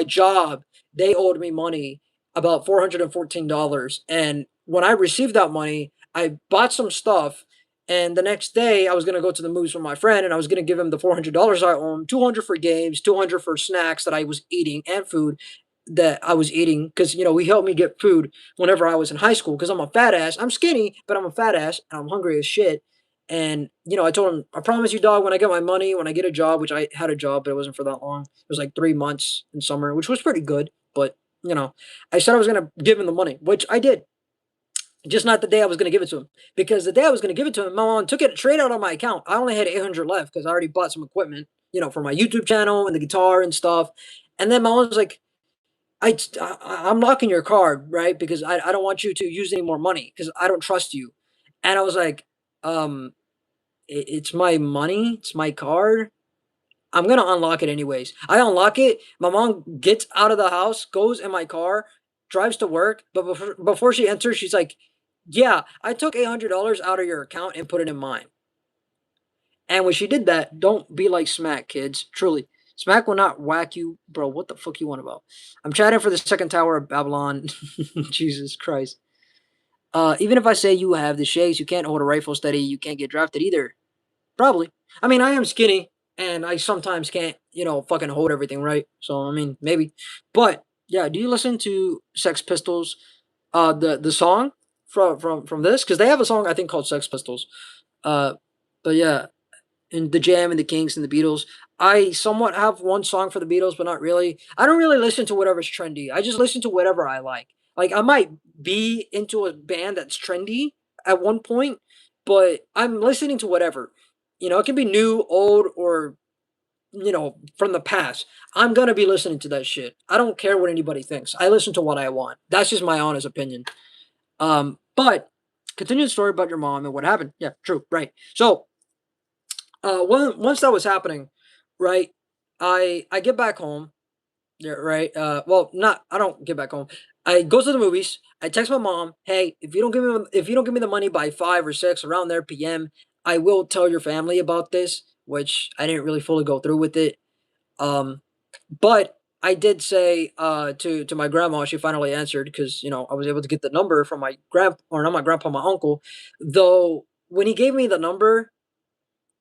job, they owed me money about $414. And when I received that money, I bought some stuff. And the next day, I was gonna go to the movies with my friend, and I was gonna give him the $400 I owe him, 200 for games, 200 for snacks that I was eating and food, that I was eating because he helped me get food whenever I was in high school because I'm a fat ass. I'm skinny, but I'm a fat ass and I'm hungry as shit. And I told him, I promise you, dog, when I get my money, when I get a job, which I had a job, but it wasn't for that long. It was like 3 months in summer, which was pretty good. But I said I was gonna give him the money, which I did. Just not the day I was gonna give it to him, because the day I was gonna give it to him, my mom took it straight out of my account. I only had 800 left because I already bought some equipment, for my YouTube channel and the guitar and stuff. And then my mom was like, I'm locking your card, right? Because I don't want you to use any more money because I don't trust you. And I was like, um, it's my money, it's my card. I'm gonna unlock it anyways. I unlock it. My mom gets out of the house, goes in my car, drives to work. But before she enters, she's like, "Yeah, I took $800 out of your account and put it in mine." And when she did that, don't be like Smack, kids. Truly, Smack will not whack you, bro. What the fuck you want about? I'm chatting for the second tower of Babylon. Jesus Christ. Even if I say you have the shakes, you can't hold a rifle steady. You can't get drafted either. Probably. I mean, I am skinny, and I sometimes can't, fucking hold everything right. So I mean, maybe. But yeah, do you listen to Sex Pistols? The song from this, because they have a song I think called Sex Pistols. Uh, but yeah, and the Jam and the Kinks and the Beatles. I somewhat have one song for the Beatles, but not really. I don't really listen to whatever's trendy. I just listen to whatever I like. Like I might be into a band that's trendy at one point, but I'm listening to whatever. It can be new, old, or from the past. I'm gonna be listening to that shit. I don't care what anybody thinks. I listen to what I want. That's just my honest opinion. But continue the story about your mom and what happened. Yeah, true, right. So once that was happening, right, I get back home, yeah, right. Well, not I don't get back home. I go to the movies. I text my mom, "Hey, if you don't give me the money by 5 or 6 around there p.m., I will tell your family about this." Which I didn't really fully go through with it. But I did say to my grandma. She finally answered because I was able to get the number from my or not my grandpa, my uncle. Though when he gave me the number,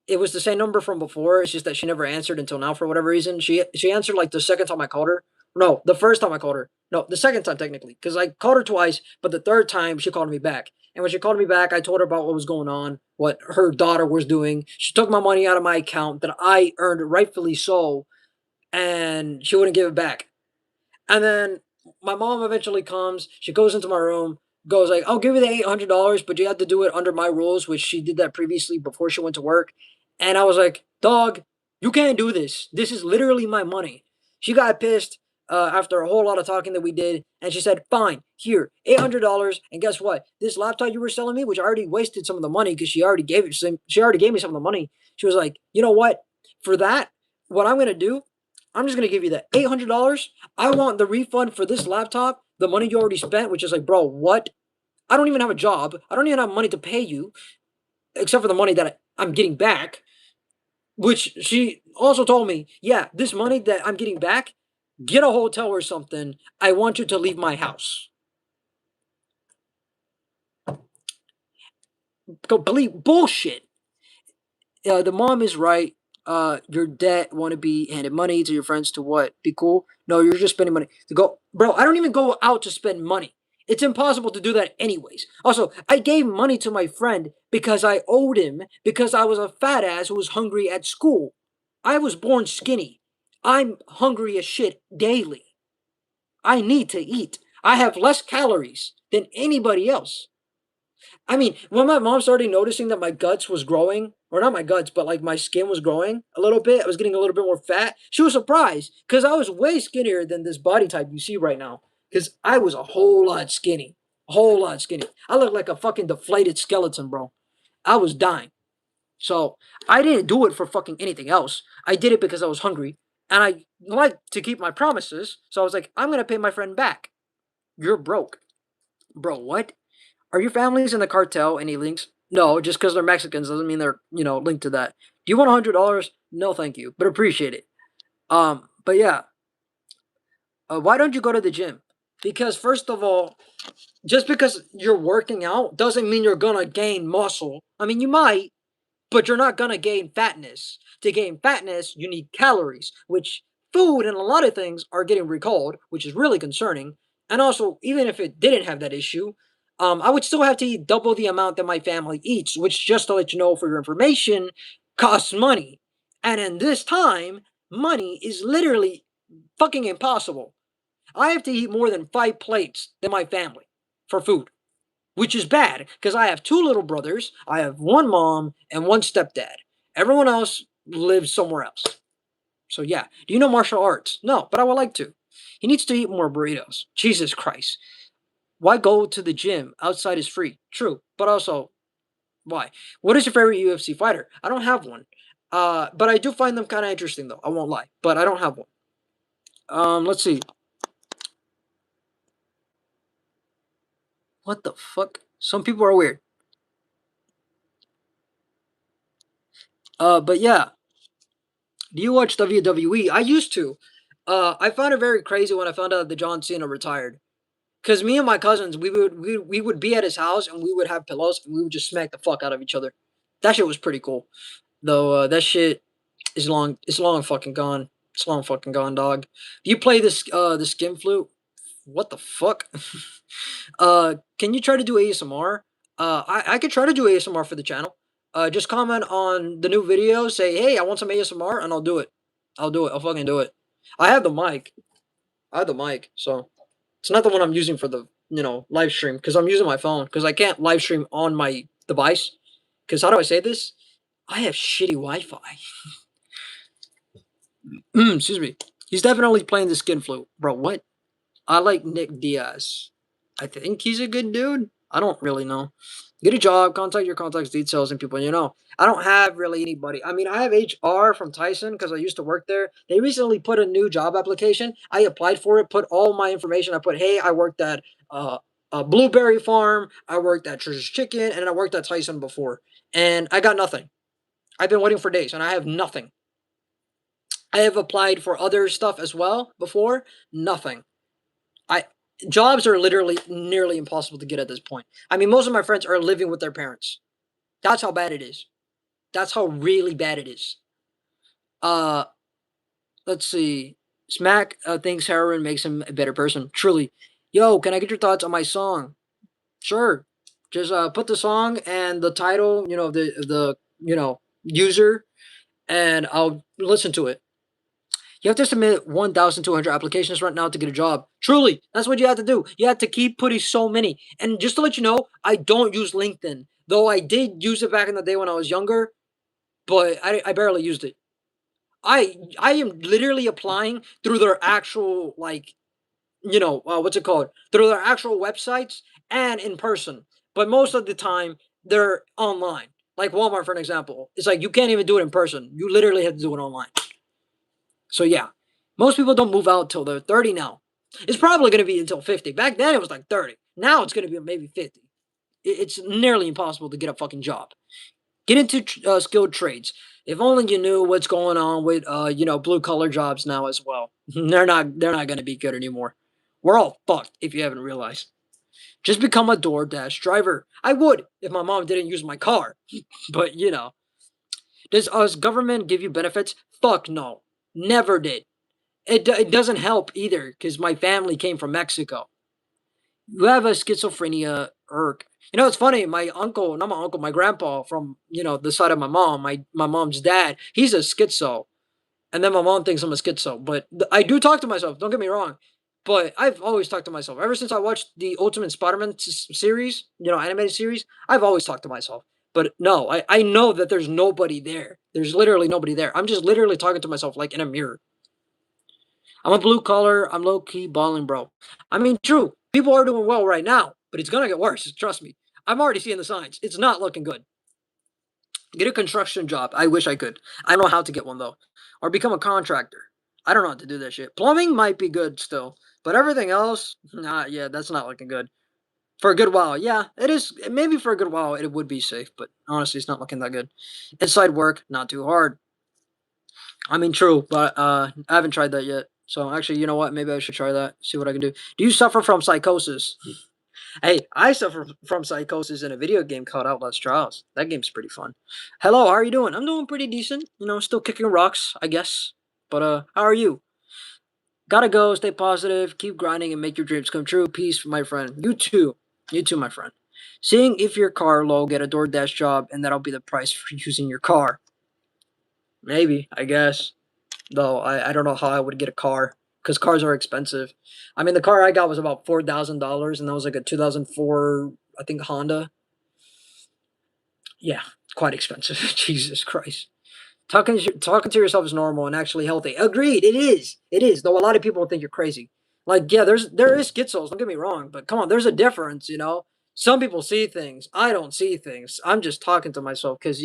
it was the same number from before. It's just that she never answered until now for whatever reason. She answered like the second time I called her. No, the first time I called her. No, the second time technically, because I called her twice, but the third time she called me back. And when she called me back, I told her about what was going on, what her daughter was doing. She took my money out of my account that I earned rightfully so, and she wouldn't give it back. And then my mom eventually comes. She goes into my room, goes like, "I'll give you the $800, but you have to do it under my rules," which she did that previously before she went to work. And I was like, "Dog, you can't do this. This is literally my money." She got pissed after a whole lot of talking that we did, and she said, "Fine, here, $800, and guess what? This laptop you were selling me, which I already wasted some of the money because she already gave me some of the money. She was like, you know what? For that, what I'm gonna do, I'm just gonna give you that $800. I want the refund for this laptop, the money you already spent," which is like, bro, what? I don't even have a job. I don't even have money to pay you, except for the money that I'm getting back. Which she also told me, yeah, this money that I'm getting back, get a hotel or something. I want you to leave my house. Complete bullshit. The mom is right. Your debt want to be handed money to your friends to what? Be cool? No, you're just spending money to go, bro. I don't even go out to spend money. It's impossible to do that anyways. Also, I gave money to my friend because I owed him because I was a fat ass who was hungry at school. I was born skinny. I'm hungry as shit daily. I need to eat. I have less calories than anybody else. I mean, when my mom started noticing that my guts was growing, or not my guts, but like my skin was growing a little bit, I was getting a little bit more fat. She was surprised because I was way skinnier than this body type you see right now. Because I was a whole lot skinny, a whole lot skinny. I looked like a fucking deflated skeleton, bro. I was dying. So I didn't do it for fucking anything else. I did it because I was hungry and I like to keep my promises. So I was like, I'm gonna pay my friend back. You're broke, bro. What? Are your families in the cartel? Any links? No, just because they're Mexicans doesn't mean they're linked to that. Do you want $100? No, thank you, but appreciate it. But yeah, why don't you go to the gym? Because first of all, just because you're working out doesn't mean you're gonna gain muscle. I mean, you might, but you're not gonna gain fatness. To gain fatness, you need calories, which food and a lot of things are getting recalled, which is really concerning. And also, even if it didn't have that issue, I would still have to eat double the amount that my family eats, which, just to let you know for your information, costs money. And in this time, money is literally fucking impossible. I have to eat more than 5 plates than my family for food, which is bad because I have two little brothers, I have one mom, and one stepdad. Everyone else lives somewhere else. So yeah, do you know martial arts? No, but I would like to. He needs to eat more burritos. Jesus Christ. Why go to the gym? Outside is free. True, but also, why? What is your favorite UFC fighter? I don't have one. But I do find them kind of interesting though. I won't lie, but I don't have one. Let's see. What the fuck? Some people are weird. But yeah, do you watch WWE? I used to. I found it very crazy when I found out that John Cena retired. Cause me and my cousins, we would be at his house and we would have pillows and we would just smack the fuck out of each other. That shit was pretty cool. Though that shit is long. It's long fucking gone. It's long fucking gone, dog. Do you play this the skin flute? What the fuck? Can you try to do ASMR? I could try to do ASMR for the channel. Just comment on the new video, say, hey, I want some ASMR, and I'll do it. I'll do it. I'll fucking do it. I have the mic. I have the mic, so it's not the one I'm using for the live stream because I'm using my phone because I can't live stream on my device. Because how do I say this? I have shitty Wi-Fi. Excuse me. He's definitely playing the skin flute, bro. What? I like Nick Diaz. I think he's a good dude. I don't really know. Get a job, contact your contacts, details, and people you know. I don't have really anybody. I mean, I have HR from Tyson because I used to work there. They recently put a new job application. I applied for it, put all my information. I put, hey, I worked at a blueberry farm. I worked at Treasure's Chicken, and I worked at Tyson before. And I got nothing. I've been waiting for days, and I have nothing. I have applied for other stuff as well before. Nothing. I Jobs are literally nearly impossible to get at this point. I mean, most of my friends are living with their parents. That's how bad it is. That's how really bad it is. Uh, let's see. Smack thinks heroin makes him a better person. Truly. Yo, can I get your thoughts on my song? Sure. Just put the song and the title, the user, and I'll listen to it. You have to submit 1,200 applications right now to get a job. Truly, that's what you have to do. You have to keep putting so many. And just to let you know, I don't use LinkedIn. Though I did use it back in the day when I was younger, but I barely used it. I am literally applying through their actual, like, what's it called? Through their actual websites and in person. But most of the time, they're online. Like Walmart, for an example. It's like you can't even do it in person. You literally have to do it online. So yeah, most people don't move out till they're 30 now. It's probably going to be until 50. Back then it was like 30. Now it's going to be maybe 50. It's nearly impossible to get a fucking job. Get into skilled trades. If only you knew what's going on with blue collar jobs now as well. They're not going to be good anymore. We're all fucked if you haven't realized. Just become a DoorDash driver. I would if my mom didn't use my car. But does us government give you benefits? Fuck no. Never did. It doesn't help either because my family came from Mexico. You have a schizophrenia irk. It's funny. My uncle, not my uncle, my grandpa from the side of my mom, my mom's dad. He's a schizo, and then my mom thinks I'm a schizo. But I do talk to myself. Don't get me wrong. But I've always talked to myself ever since I watched the Ultimate Spider-Man series, animated series. I've always talked to myself. But no, I know that there's nobody there. There's literally nobody there. I'm just literally talking to myself like in a mirror. I'm a blue collar. I'm low key balling, bro. I mean, true. People are doing well right now, but it's gonna get worse. Trust me. I'm already seeing the signs. It's not looking good. Get a construction job. I wish I could. I don't know how to get one though, or become a contractor. I don't know how to do that shit. Plumbing might be good still, but everything else, nah. Yeah, that's not looking good. For a good while, yeah, it is. Maybe for a good while, it would be safe, but honestly, it's not looking that good. Inside work, not too hard. I mean, true, but I haven't tried that yet. So actually, you know what? Maybe I should try that. See what I can do. Do you suffer from psychosis? Hey, I suffer from psychosis in a video game called Outlast Trials. That game's pretty fun. Hello, how are you doing? I'm doing pretty decent. Still kicking rocks, I guess. But how are you? Gotta go. Stay positive. Keep grinding and make your dreams come true. Peace, my friend. You too. You too, my friend. Seeing if your car low, get a DoorDash job, and that'll be the price for using your car. Maybe, I guess. Though I don't know how I would get a car because cars are expensive. I mean, the car I got was about $4,000, and that was like a 2004, I think, Honda. Yeah, quite expensive. Jesus Christ. Talking to yourself is normal and actually healthy. Agreed, it is. It is. Though a lot of people think you're crazy. Like, yeah, there is schizos. Don't get me wrong, but come on, there's a difference. Some people see things. I don't see things. I'm just talking to myself because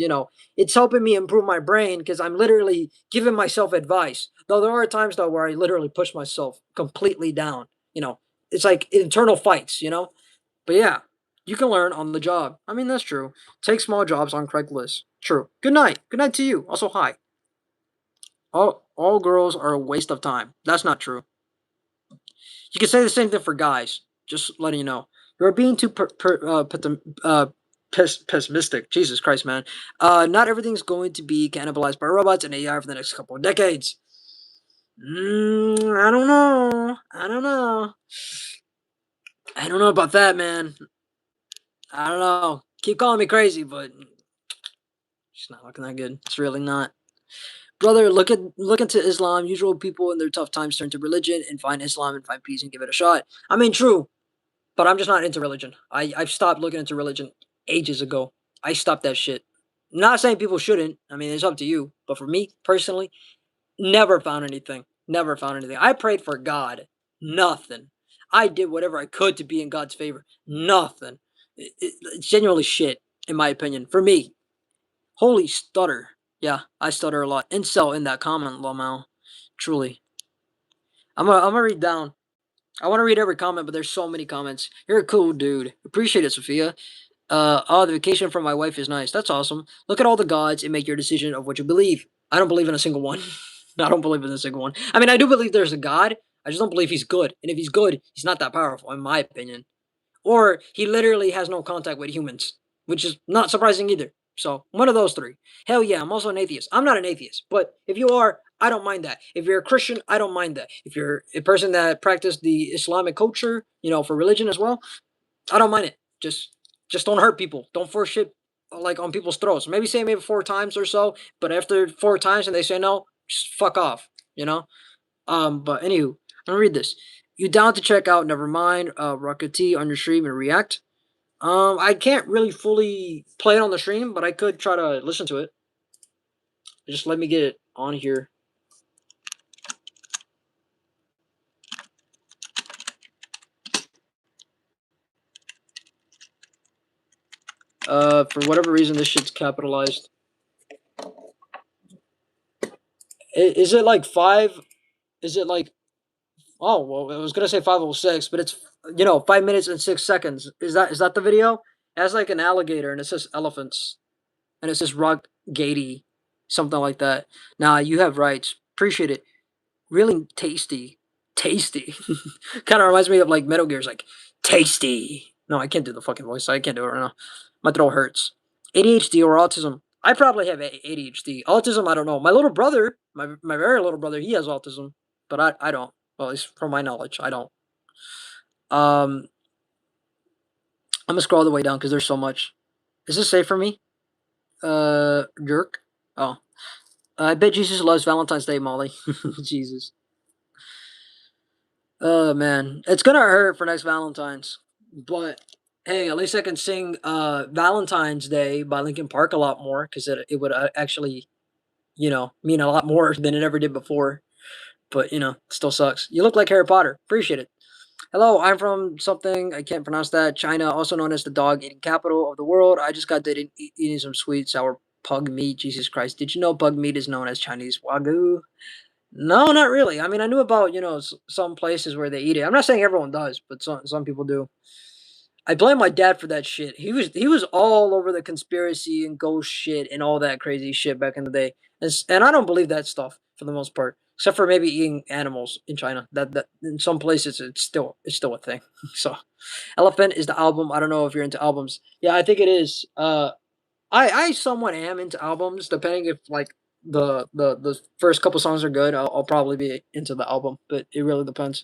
it's helping me improve my brain because I'm literally giving myself advice. Though there are times though where I literally push myself completely down. You know, it's like internal fights. But yeah, you can learn on the job. I mean, that's true. Take small jobs on Craigslist. True. Good night. Good night to you. Also, hi. All girls are a waste of time. That's not true. You can say the same thing for guys. Just letting you know. You're being too pessimistic. Jesus Christ, man. Not everything's going to be cannibalized by robots and AI for the next couple of decades. I don't know. I don't know. I don't know about that, man. I don't know. Keep calling me crazy, but it's not looking that good. It's really not. Brother, look into Islam. Usual people in their tough times turn to religion and find Islam and find peace and give it a shot. I mean, true, but I'm just not into religion. I've stopped looking into religion ages ago. I stopped that shit. Not saying people shouldn't. I mean, it's up to you. But for me personally, never found anything. Never found anything. I prayed for God. Nothing. I did whatever I could to be in God's favor. Nothing. It's genuinely shit, in my opinion. For me, holy stutter. Yeah, I stutter a lot. Incel in that comment, Lamau. Truly. I'm gonna read down. I want to read every comment, but there's so many comments. You're a cool dude. Appreciate it, Sophia. Oh, the vacation from my wife is nice. That's awesome. Look at all the gods and make your decision of what you believe. I don't believe in a single one. I don't believe in a single one. I mean, I do believe there's a God. I just don't believe he's good. And if he's good, he's not that powerful, in my opinion. Or he literally has no contact with humans, which is not surprising either. So one of those three. Hell yeah, I'm also an atheist. I'm not an atheist, but if you are, I don't mind that. If you're a Christian, I don't mind that. If you're a person that practices the Islamic culture, for religion as well, I don't mind it. Just don't hurt people. Don't force shit like on people's throats. Maybe 4 times or so, but after 4 times and they say no, just fuck off. You know. But anywho, I'm gonna read this. You down to check out Nevermind, Rocket T on your stream and react? I can't really fully play it on the stream, but I could try to listen to it. Just let me get it on here. For whatever reason, this shit's capitalized. Is it like five? Is it like? Oh well, I was gonna say 506, but it's 5 minutes and 6 seconds. Is that the video? It has like an alligator and it says elephants and it says rock gatey, something like that. Nah, you have rights. Appreciate it. Really tasty. Tasty. Kind of reminds me of like Metal Gear's like tasty. No, I can't do the fucking voice. I can't do it right now. My throat hurts. ADHD or autism? I probably have ADHD. Autism, I don't know. My little brother, my very little brother, he has autism, but I don't. Well, at least from my knowledge, I don't. Um, I'm gonna scroll all the way down because there's so much. Is this safe for me? Jerk. Oh, I bet Jesus loves Valentine's Day, Molly. Jesus. Oh man, it's gonna hurt for next Valentine's, but hey, at least I can sing "Valentine's Day" by Linkin Park a lot more because it would actually mean a lot more than it ever did before. But it still sucks. You look like Harry Potter. Appreciate it. Hello, I'm from something I can't pronounce that. China, also known as the dog eating capital of the world. I just got done eating some sweet sour pug meat. Jesus Christ, did you know pug meat is known as Chinese wagyu? No, not really. I mean, I knew about some places where they eat it. I'm not saying everyone does, but some people do. I blame my dad for that shit. He was all over the conspiracy and ghost shit and all that crazy shit back in the day. And I don't believe that stuff for the most part, except for maybe eating animals in China. That in some places it's still a thing. So, Elephant is the album. I don't know if you're into albums. Yeah, I think it is. I somewhat am into albums, depending if like The first couple songs are good. I'll probably be into the album, but it really depends.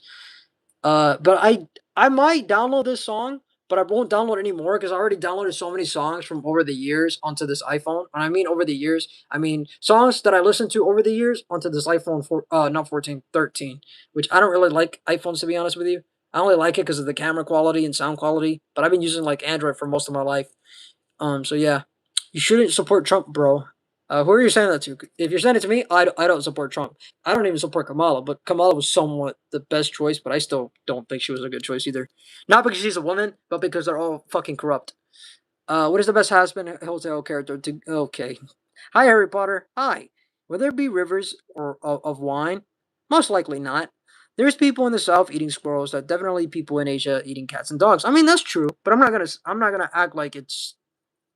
But I might download this song, but I won't download anymore because I already downloaded so many songs from over the years onto this iPhone. When I mean over the years, I mean songs that I listened to over the years onto this iPhone not 14, 13, which I don't really like iPhones to be honest with you. I only like it because of the camera quality and sound quality, but I've been using like Android for most of my life. So yeah, you shouldn't support Trump, bro. Who are you saying that to? If you're saying it to me, I don't support Trump. I don't even support Kamala, but Kamala was somewhat the best choice, but I still don't think she was a good choice either. Not because she's a woman, but because they're all fucking corrupt. What is the best husband hotel character to? Okay. Hi, Harry Potter. Hi. Will there be rivers or of wine? Most likely not. There's people in the South eating squirrels. That definitely people in Asia eating cats and dogs. I mean that's true, but I'm not gonna act like it's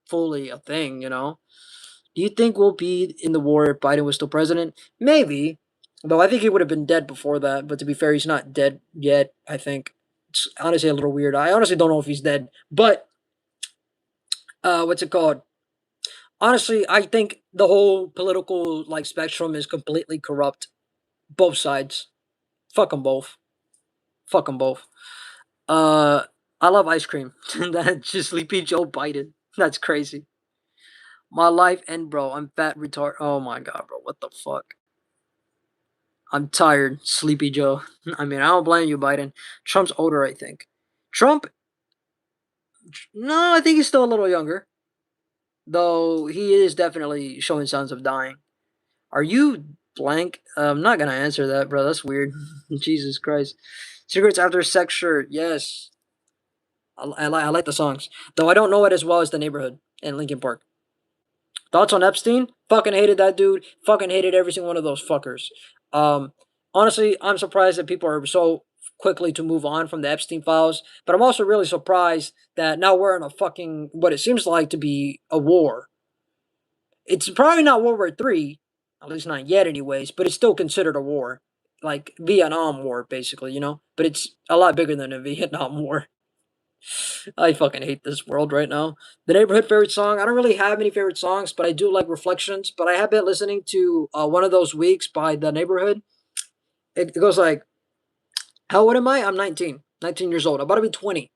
fully a thing, you know? Do you think we'll be in the war if Biden was still president? Maybe. Though I think he would have been dead before that, but to be fair, he's not dead yet, I think. It's honestly a little weird. I honestly don't know if he's dead. But what's it called? Honestly, I think the whole political like spectrum is completely corrupt. Both sides. Fuck them both. Fuck them both. Uh I love ice cream. That's just Sleepy Joe Biden. That's crazy. My life and bro, I'm fat retard. Oh my god, bro, what the fuck? I'm tired, Sleepy Joe. I mean, I don't blame you, Biden. Trump's older, I think. Trump, no, I think he's still a little younger, though he is definitely showing signs of dying. Are you blank? I'm not gonna answer that, bro. That's weird. Jesus Christ. Cigarettes after sex shirt. Yes, I like the songs, though I don't know it as well as the neighborhood in Lincoln Park. Thoughts on Epstein? Fucking hated that dude. Fucking hated every single one of those fuckers. Um, Honestly, I'm surprised that people are so quickly to move on from the Epstein files. But I'm also really surprised that now we're in a fucking what it seems like to be a war. It's probably not World War III, at least not yet, anyways. But it's still considered a war, like Vietnam War, basically. But it's a lot bigger than a Vietnam War. I fucking hate this world right now. The neighborhood favorite song. I don't really have any favorite songs, but I do like Reflections. But I have been listening to One of Those Weeks by The Neighborhood. It goes like, how old am I? I'm 19. 19 years old. I'm about to be 20.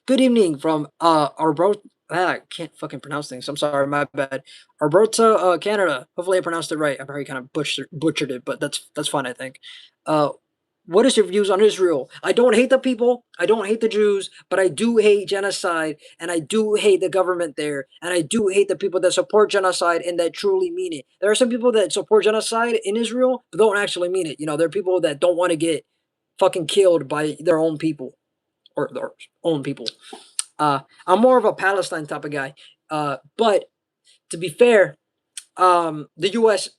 Good evening from our bro. I can't fucking pronounce things. I'm sorry, my bad. Alberta, Canada. Hopefully, I pronounced it right. I probably kind of butchered it, but that's fine. I think. Uh, what is your views on Israel? I don't hate the people. I don't hate the Jews, but I do hate genocide, and I do hate the government there, and I do hate the people that support genocide and that truly mean it. There are some people that support genocide in Israel but don't actually mean it. There are people that don't want to get fucking killed by their own people or their own people. I'm more of a Palestine type of guy. But to be fair, the U.S.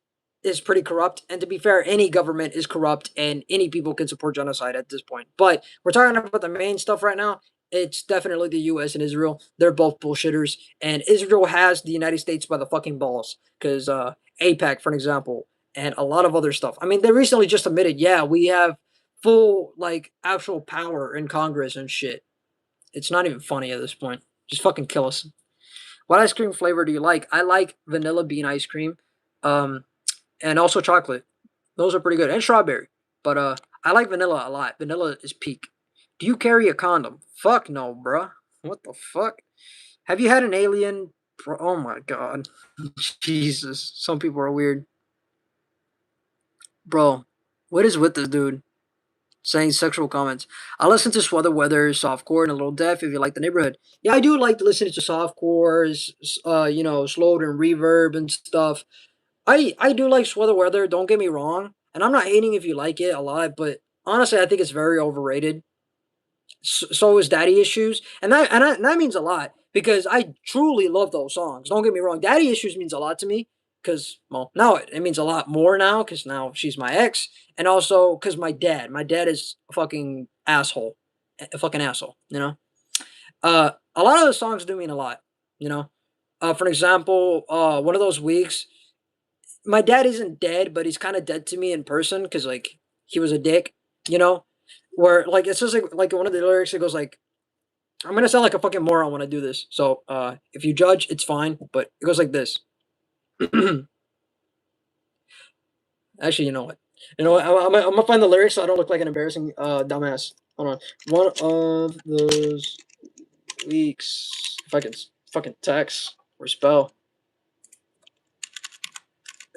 is pretty corrupt, and to be fair, any government is corrupt, and any people can support genocide at this point. But we're talking about the main stuff right now. It's definitely the U.S. and Israel. They're both bullshitters, and Israel has the United States by the fucking balls because APAC, for example, and a lot of other stuff. I mean, they recently just admitted, yeah, we have full like actual power in Congress and shit. It's not even funny at this point. Just fucking kill us. What ice cream flavor do you like? I like vanilla bean ice cream, um, and also chocolate. Those are pretty good, and strawberry. But I like vanilla a lot. Vanilla is peak. Do you carry a condom? Fuck no, bruh. What the fuck? Have you had an alien? Oh my god, Jesus. Some people are weird, bro. What is with this dude? Saying sexual comments. I listen to Sweater Weather, Softcore, and a little deaf if you like the neighborhood. Yeah, I do like to listen to softcore, slowed and reverb and stuff. I do like Sweater Weather, don't get me wrong. And I'm not hating if you like it a lot, but honestly, I think it's very overrated. So is Daddy Issues, and that means a lot because I truly love those songs. Don't get me wrong, Daddy Issues means a lot to me because well now it means a lot more now because now she's my ex, and also because my dad is a fucking asshole, a fucking asshole. A lot of the songs do mean a lot. You know, for example, one of those weeks, my dad isn't dead, but he's kind of dead to me in person because like he was a dick. You know, where like it's just like one of the lyrics it goes like I'm gonna sound like a fucking moron when I do this. So if you judge, it's fine. But it goes like this. Actually, you know what? You know what? I'm gonna find the lyrics so I don't look like an embarrassing dumbass. Hold on. One of those weeks. If I can fucking text or spell.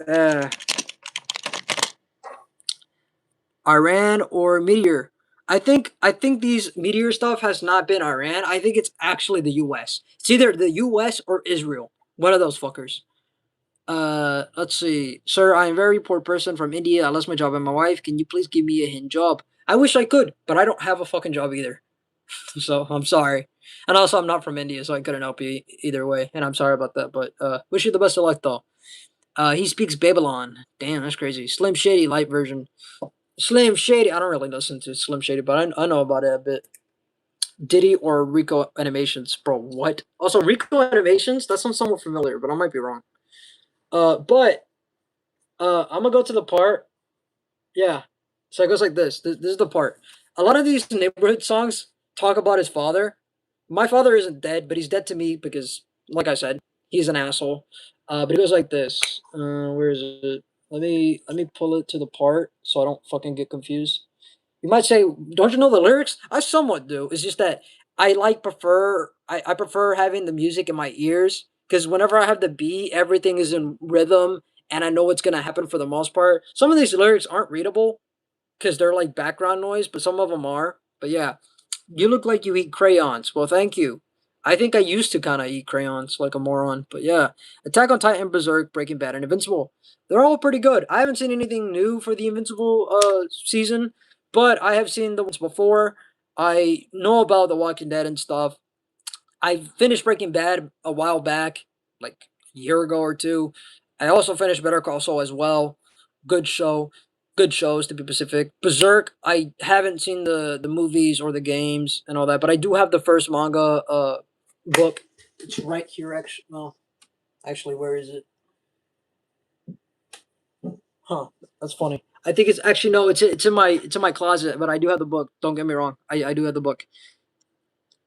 Uh, Iran or Meteor. I think these Meteor stuff has not been Iran. I think it's actually the US. It's either the US or Israel. One of those fuckers. Let's see. Sir, I am a very poor person from India. I lost my job and my wife. Can you please give me a hint job? I wish I could, but I don't have a fucking job either. So I'm sorry. And also I'm not from India, so I couldn't help you either way. And I'm sorry about that. But wish you the best of luck though. He speaks Babylon. Damn, that's crazy. Slim Shady light version. Slim Shady. I don't really listen to Slim Shady, but I know about it a bit. Diddy or Rico Animations, bro. What? Also, Rico Animations. That sounds somewhat familiar, but I might be wrong. But I'm gonna go to the part. Yeah. So it goes like this. This is the part. A lot of these neighborhood songs talk about his father. My father isn't dead, but he's dead to me because, like I said, he's an asshole. But it goes like this. Where is it? Let me pull it to the part so I don't fucking get confused. You might say, "Don't you know the lyrics?" I somewhat do. It's just that I prefer having the music in my ears because whenever I have the beat, everything is in rhythm and I know what's gonna happen for the most part. Some of these lyrics aren't readable because they're like background noise, but some of them are. But yeah, you look like you eat crayons. Well, thank you. I think I used to kind of eat crayons like a moron. But yeah, Attack on Titan, Berserk, Breaking Bad, and Invincible. They're all pretty good. I haven't seen anything new for the Invincible season, but I have seen the ones before. I know about The Walking Dead and stuff. I finished Breaking Bad a while back, like a year ago or two. I also finished Better Call Saul as well. Good show. Good shows to be specific. Berserk, I haven't seen the movies or the games and all that, but I do have the first manga book. It's right here actually. No, actually, where is it? Huh. That's funny. I think it's actually no, it's in my closet, but I do have the book. Don't get me wrong. I do have the book.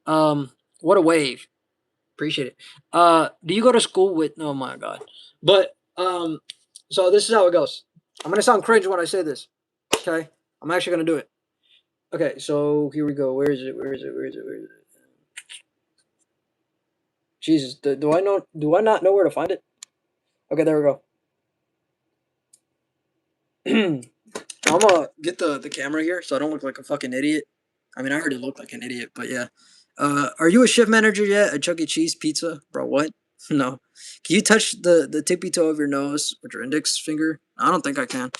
What a wave. Appreciate it. Do you go to school with? Oh my god. But so this is how it goes. I'm gonna sound cringe when I say this. Okay, I'm actually gonna do it. Okay, so here we go. Where is it? Where is it? Where is it? Where is it? Jesus, do I know? Do I not know where to find it? Okay, there we go. I'm gonna get the camera here so I don't look like a fucking idiot. I mean, I already look like an idiot, but yeah. Are you a shift manager yet at Chuck E. Cheese Pizza, bro? What? No. Can you touch the tippy toe of your nose with your index finger? I don't think I can.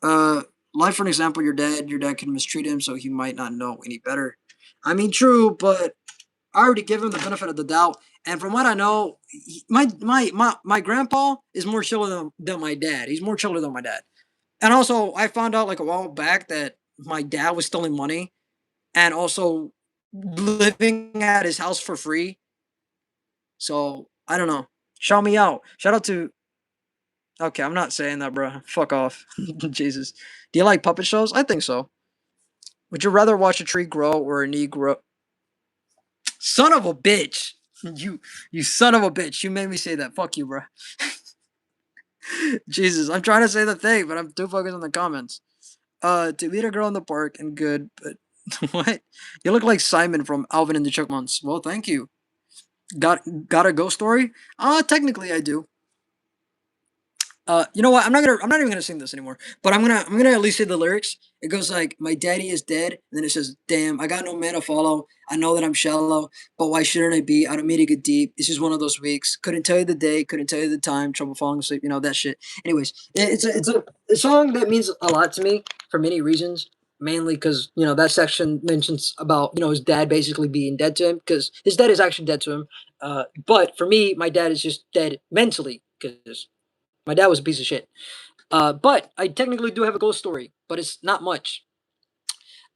Uh, like for an example, your dad. Your dad can mistreat him, so he might not know any better. I mean, true, but I already give him the benefit of the doubt. And from what I know, my grandpa is more chiller than my dad. He's more chiller than my dad. And also, I found out like a while back that my dad was stealing money and also living at his house for free. So I don't know. Shout me out. Shout out to. Okay, I'm not saying that, bro. Fuck off. Jesus. Do you like puppet shows? I think so. Would you rather watch a tree grow or a knee grow? Son of a bitch. You son of a bitch. You made me say that. Fuck you, bro. Jesus, I'm trying to say the thing, but I'm too focused on the comments. To meet a girl in the park and good, but what? You look like Simon from Alvin and the Chipmunks. Well, thank you. Got a ghost story? Technically I do. You know what? I'm not even gonna sing this anymore. But I'm gonna at least say the lyrics. It goes like, "My daddy is dead," and then it says, "Damn, I got no man to follow. I know that I'm shallow, but why shouldn't I be? I don't mean to get deep. It's just one of those weeks. Couldn't tell you the day, couldn't tell you the time. Trouble falling asleep. You know that shit." Anyways, it's a song that means a lot to me for many reasons. Mainly because that section mentions about his dad basically being dead to him because his dad is actually dead to him. But for me, my dad is just dead mentally because my dad was a piece of shit. But I technically do have a ghost story, but it's not much.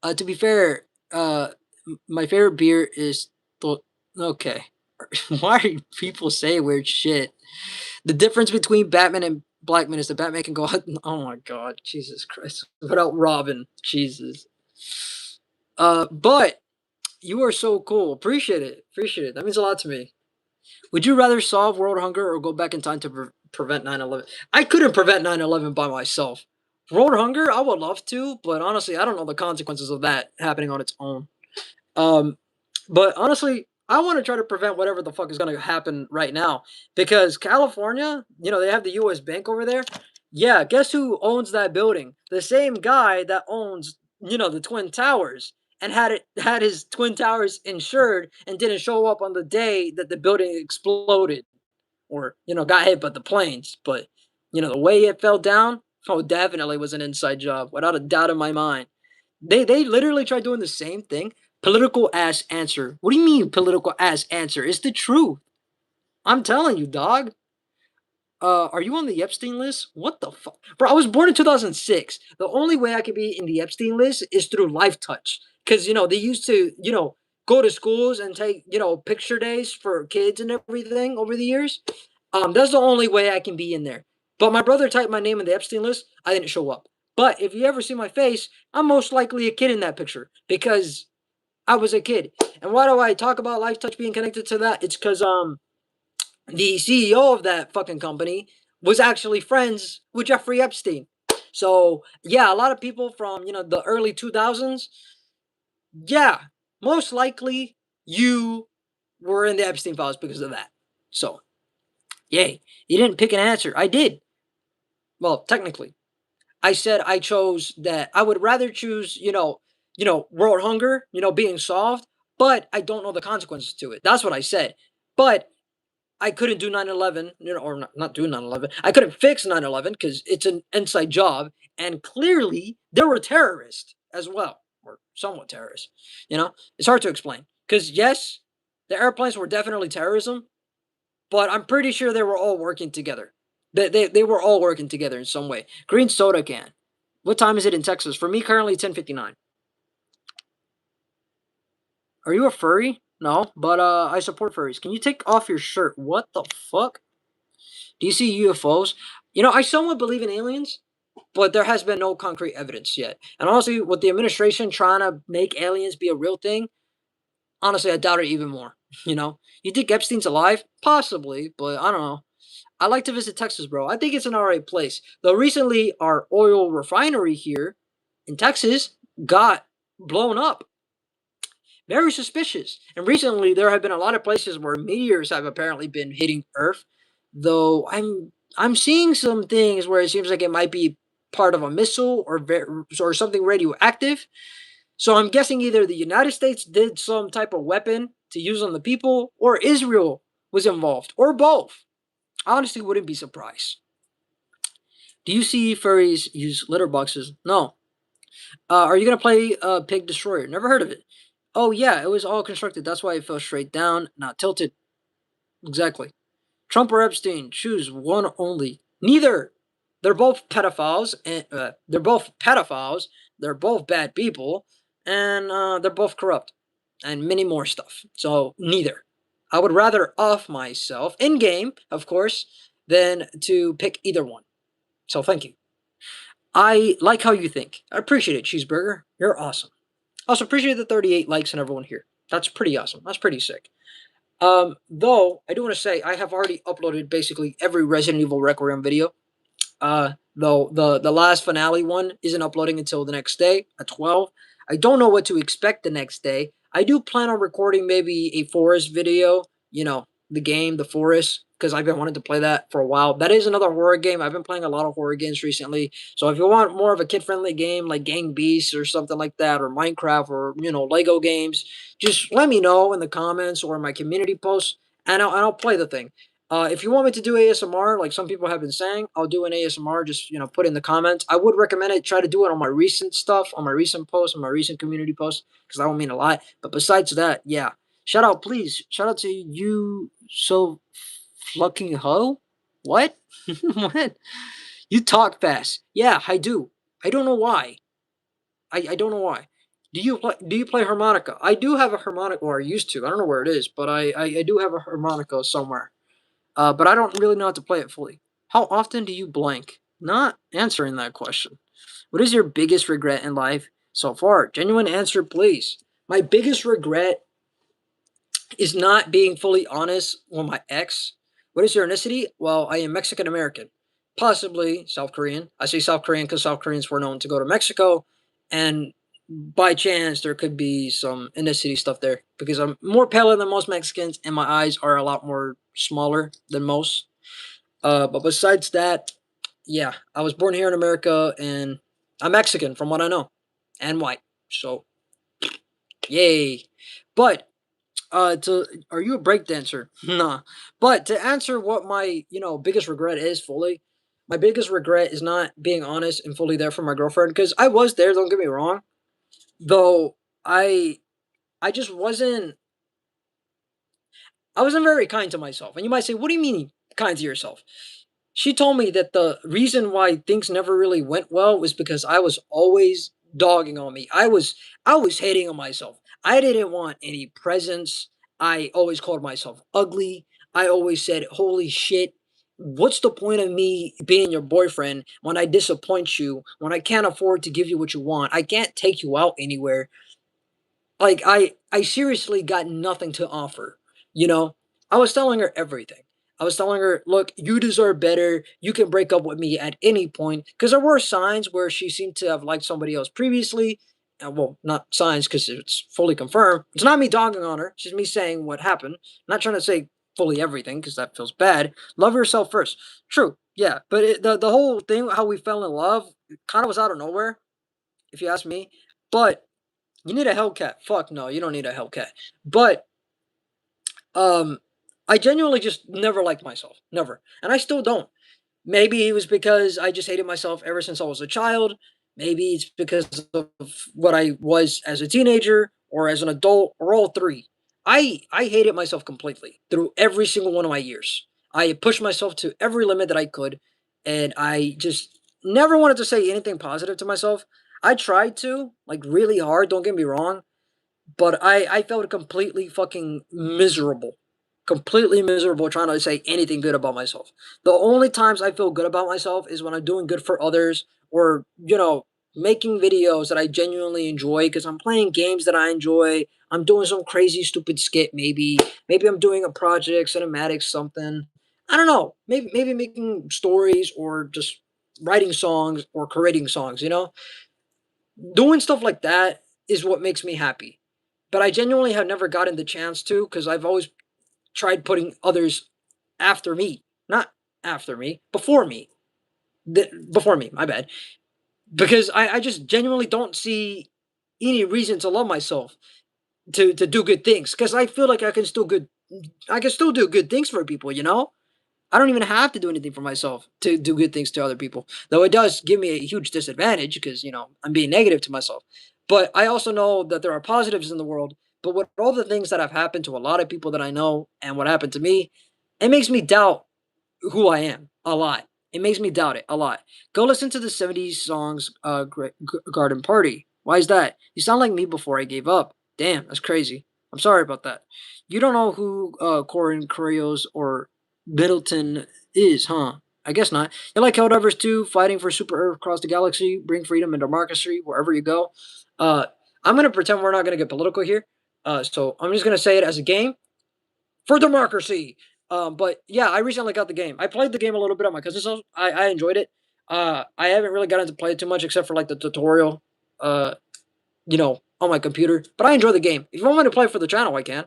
To be fair, my favorite beer is okay. Why do people say weird shit? The difference between Batman and Blackman is that Batman can go out. Oh my god, Jesus Christ! Without Robin, Jesus. But you are so cool. Appreciate it. Appreciate it. That means a lot to me. Would you rather solve world hunger or go back in time to prevent 9/11? I couldn't prevent 9/11 by myself. World hunger, I would love to, but honestly, I don't know the consequences of that happening on its own. Um, but honestly, I want to try to prevent whatever the fuck is going to happen right now because California, they have the U.S. Bank over there. Yeah, guess who owns that building? The same guy that owns, the Twin Towers and had his Twin Towers insured and didn't show up on the day that the building exploded or got hit by the planes. But the way it fell down, oh, definitely was an inside job, without a doubt in my mind. They literally tried doing the same thing. Political ass answer. What do you mean political ass answer? It's the truth. I'm telling you, dog. Are you on the Epstein list? What the fuck? Bro, I was born in 2006. The only way I could be in the Epstein list is through Life Touch. Because, they used to, go to schools and take, picture days for kids and everything over the years. That's the only way I can be in there. But my brother typed my name in the Epstein list. I didn't show up. But if you ever see my face, I'm most likely a kid in that picture because I was a kid. And why do I talk about Life Touch being connected to that? It's because the CEO of that fucking company was actually friends with Jeffrey Epstein. So yeah, a lot of people from the early 2000s, yeah, most likely you were in the Epstein files because of that. So yay, you didn't pick an answer. I did. Well, technically, I said I chose that. I would rather choose world hunger, being solved, but I don't know the consequences to it. That's what I said. But I couldn't do 9/11, or not do 9/11. I couldn't fix 9/11 because it's an inside job, and clearly there were terrorists as well, or somewhat terrorists. It's hard to explain because yes, the airplanes were definitely terrorism, but I'm pretty sure they were all working together. They were all working together in some way. Green soda can. What time is it in Texas? For me, currently 10:59. Are you a furry? No, but I support furries. Can you take off your shirt? What the fuck? Do you see UFOs? I somewhat believe in aliens, but there has been no concrete evidence yet. And honestly, with the administration trying to make aliens be a real thing, honestly, I doubt it even more. You think Epstein's alive? Possibly, but I don't know. I like to visit Texas, bro. I think it's an alright place. Though recently, our oil refinery here in Texas got blown up. Very suspicious. And recently, there have been a lot of places where meteors have apparently been hitting Earth. Though I'm seeing some things where it seems like it might be part of a missile or something radioactive. So I'm guessing either the United States did some type of weapon to use on the people, or Israel was involved, or both. I honestly wouldn't be surprised. Do you see furries use litter boxes? No. Are you gonna play Pig Destroyer? Never heard of it. Oh yeah, it was all constructed. That's why it fell straight down, not tilted. Exactly. Trump or Epstein? Choose one only. Neither. They're both pedophiles, and they're both pedophiles. They're both bad people, and they're both corrupt, and many more stuff. So neither. I would rather off myself in game, of course, than to pick either one. So thank you. I like how you think. I appreciate it, Cheeseburger. You're awesome. Also appreciate the 38 likes and everyone here. That's pretty awesome. That's pretty sick. Though I do want to say I have already uploaded basically every Resident Evil Requiem video. Though the last finale one isn't uploading until the next day at 12. I don't know what to expect the next day. I do plan on recording maybe a Forest video, the game, The Forest, because I've been wanting to play that for a while. That is another horror game. I've been playing a lot of horror games recently. So if you want more of a kid-friendly game like Gang Beasts or something like that, or Minecraft, or Lego games, just let me know in the comments or in my community posts, and I'll play the thing. If you want me to do ASMR, like some people have been saying, I'll do an ASMR. Just put in the comments. I would recommend it. Try to do it on my recent stuff, on my recent posts, on my recent community posts, because that will mean a lot. But besides that, yeah, shout out, please. Shout out to you, so fucking hoe. What? What? You talk fast. Yeah, I do. I don't know why. I don't know why. Do you play harmonica? I do have a harmonica, or I used to. I don't know where it is, but I do have a harmonica somewhere. But I don't really know how to play it fully. How often do you blank? Not answering that question. What is your biggest regret in life so far? Genuine answer, please. My biggest regret is not being fully honest with my ex. What is your ethnicity? Well, I am Mexican American. possibly South Korean. I say South Korean because South Koreans were known to go to Mexico, and by chance there could be some ethnicity stuff there because I'm more paler than most Mexicans, and my eyes are a lot more smaller than most. But besides that, yeah, I was born here in America, and I'm Mexican from what I know, and white. So yay! But to are you a break dancer? Nah. But to answer what my biggest regret is fully, my biggest regret is not being honest and fully there for my girlfriend because I was there. Don't get me wrong, though I I just wasn't I wasn't very kind to myself. And you might say, what do you mean kind to yourself? She told me that the reason why things never really went well was because I was always dogging on me. I was hating on myself. I didn't want any presents. I always called myself ugly. I always said, "Holy shit, what's the point of me being your boyfriend when I disappoint you, when I can't afford to give you what you want? I can't take you out anywhere." Like, I seriously got nothing to offer, you know? I was telling her everything. I was telling her, "Look, you deserve better. You can break up with me at any point." Because there were signs where she seemed to have liked somebody else previously. Well, not signs because it's fully confirmed. It's not me dogging on her. It's just me saying what happened. I'm not trying to say fully everything because that feels bad. Love yourself first. True, yeah. But the whole thing, how we fell in love, kind of was out of nowhere, if you ask me. But you need a Hellcat. Fuck no, you don't need a Hellcat. But um, I genuinely just never liked myself, never, and I still don't. Maybe it was because I just hated myself ever since I was a child. Maybe it's because of what I was as a teenager or as an adult or all three. I hated myself completely through every single one of my years. I pushed myself to every limit that I could, and I just never wanted to say anything positive to myself. I tried to, like, really hard, don't get me wrong, but I felt completely fucking miserable. Completely miserable trying to say anything good about myself. The only times I feel good about myself is when I'm doing good for others or, making videos that I genuinely enjoy because I'm playing games that I enjoy. I'm doing some crazy stupid skit maybe. Maybe I'm doing a project, cinematic something. I don't know. Maybe making stories or just writing songs or creating songs, Doing stuff like that is what makes me happy. But I genuinely have never gotten the chance to because I've always tried putting others after me, not after me, before me. Before me, my bad. Because I just genuinely don't see any reason to love myself to do good things. Because I feel like I can still do good things for people. I don't even have to do anything for myself to do good things to other people. Though it does give me a huge disadvantage because, I'm being negative to myself. But I also know that there are positives in the world. But with all the things that have happened to a lot of people that I know and what happened to me, it makes me doubt who I am a lot. It makes me doubt it a lot. Go listen to the 70s songs Garden Party. Why is that? You sound like me before I gave up. Damn, that's crazy. I'm sorry about that. You don't know who Corin Curios or Middleton is, huh? I guess not. You like Helldivers 2, fighting for Super Earth across the galaxy, bring freedom and democracy wherever you go. Uh, I'm going to pretend we're not going to get political here. So I'm just going to say it as a game for democracy. But yeah, I recently got the game. I played the game a little bit on my cousin's house. I enjoyed it. I haven't really gotten to play it too much except for like the tutorial, on my computer. But I enjoy the game. If you want me to play for the channel, I can.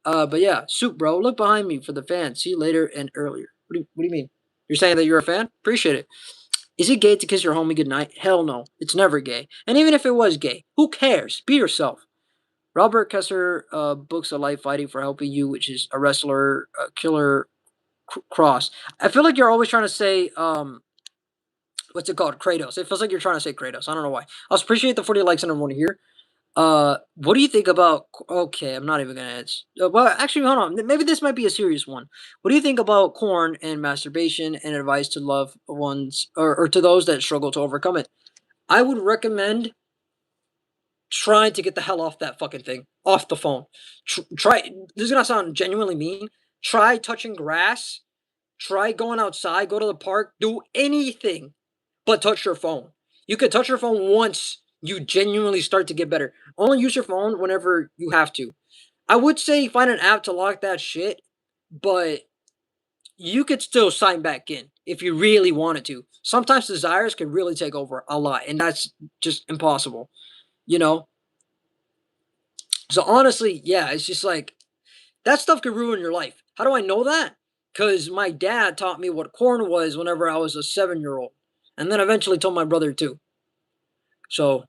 But yeah, Soup Bro, look behind me for the fans. See you later and earlier. What do you mean? You're saying that you're a fan? Appreciate it. Is it gay to kiss your homie goodnight? Hell no. It's never gay. And even if it was gay, who cares? Be yourself. Robert Kessler books a life fighting for helping you, which is a wrestler, killer cross. I feel like you're always trying to say, what's it called? Kratos. It feels like you're trying to say Kratos. I don't know why. I appreciate the 40 likes and everyone here. What do you think about? Okay, I'm not even gonna answer. Well, actually, hold on. Maybe this might be a serious one. What do you think about corn and masturbation and advice to loved ones or to those that struggle to overcome it? I would recommend trying to get the hell off that fucking thing, off the phone. Try. This is gonna sound genuinely mean. Try touching grass. Try going outside. Go to the park. Do anything but touch your phone. You could touch your phone once. You genuinely start to get better. Only use your phone whenever you have to. I would say find an app to lock that shit, but you could still sign back in. if you really wanted to. Sometimes desires can really take over a lot, and that's just impossible, you know? So honestly, yeah, it's just like that stuff could ruin your life. How do I know that? Because my dad taught me what corn was whenever I was a 7-year old, and then eventually told my brother too. So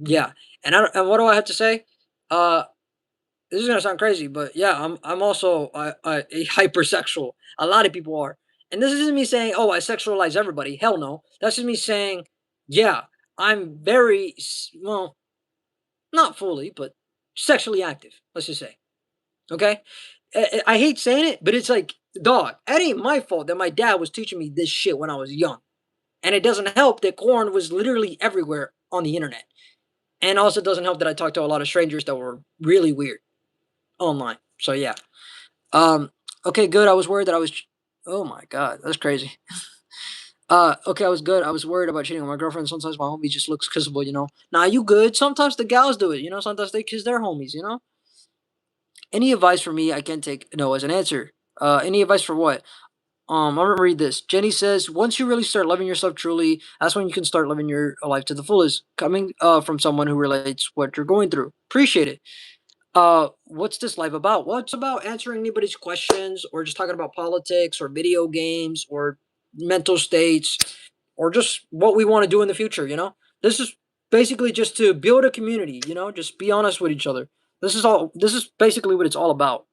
yeah, and what do I have to say? Uh, this is gonna sound crazy, but yeah, I'm also a hypersexual. A lot of people are, and this isn't me saying, oh, I sexualize everybody. Hell no. That's just me saying, yeah, I'm very well, not fully, but sexually active. Let's just say, okay. I hate saying it, but it's like, dog, it ain't my fault that my dad was teaching me this shit when I was young, and it doesn't help that corn was literally everywhere on the internet, and also doesn't help that I talked to a lot of strangers that were really weird online. So yeah. Um, okay, good. I was worried that I was oh my god, that's crazy. Okay, I was good. I was worried about cheating on my girlfriend. Sometimes my homie just looks kissable, you know. Nah, you good. Sometimes the gals do it, you know. Sometimes they kiss their homies, you know. Any advice for me? I can take no as an answer. Any advice for what? I'm gonna read this. Jenny says, once you really start loving yourself truly, that's when you can start living your life to the fullest. Coming from someone who relates what you're going through. Appreciate it. What's this live about? Well, it's about answering anybody's questions or just talking about politics or video games or mental states or just what we want to do in the future, you know? This is basically just to build a community, you know, just be honest with each other. This is basically what it's all about.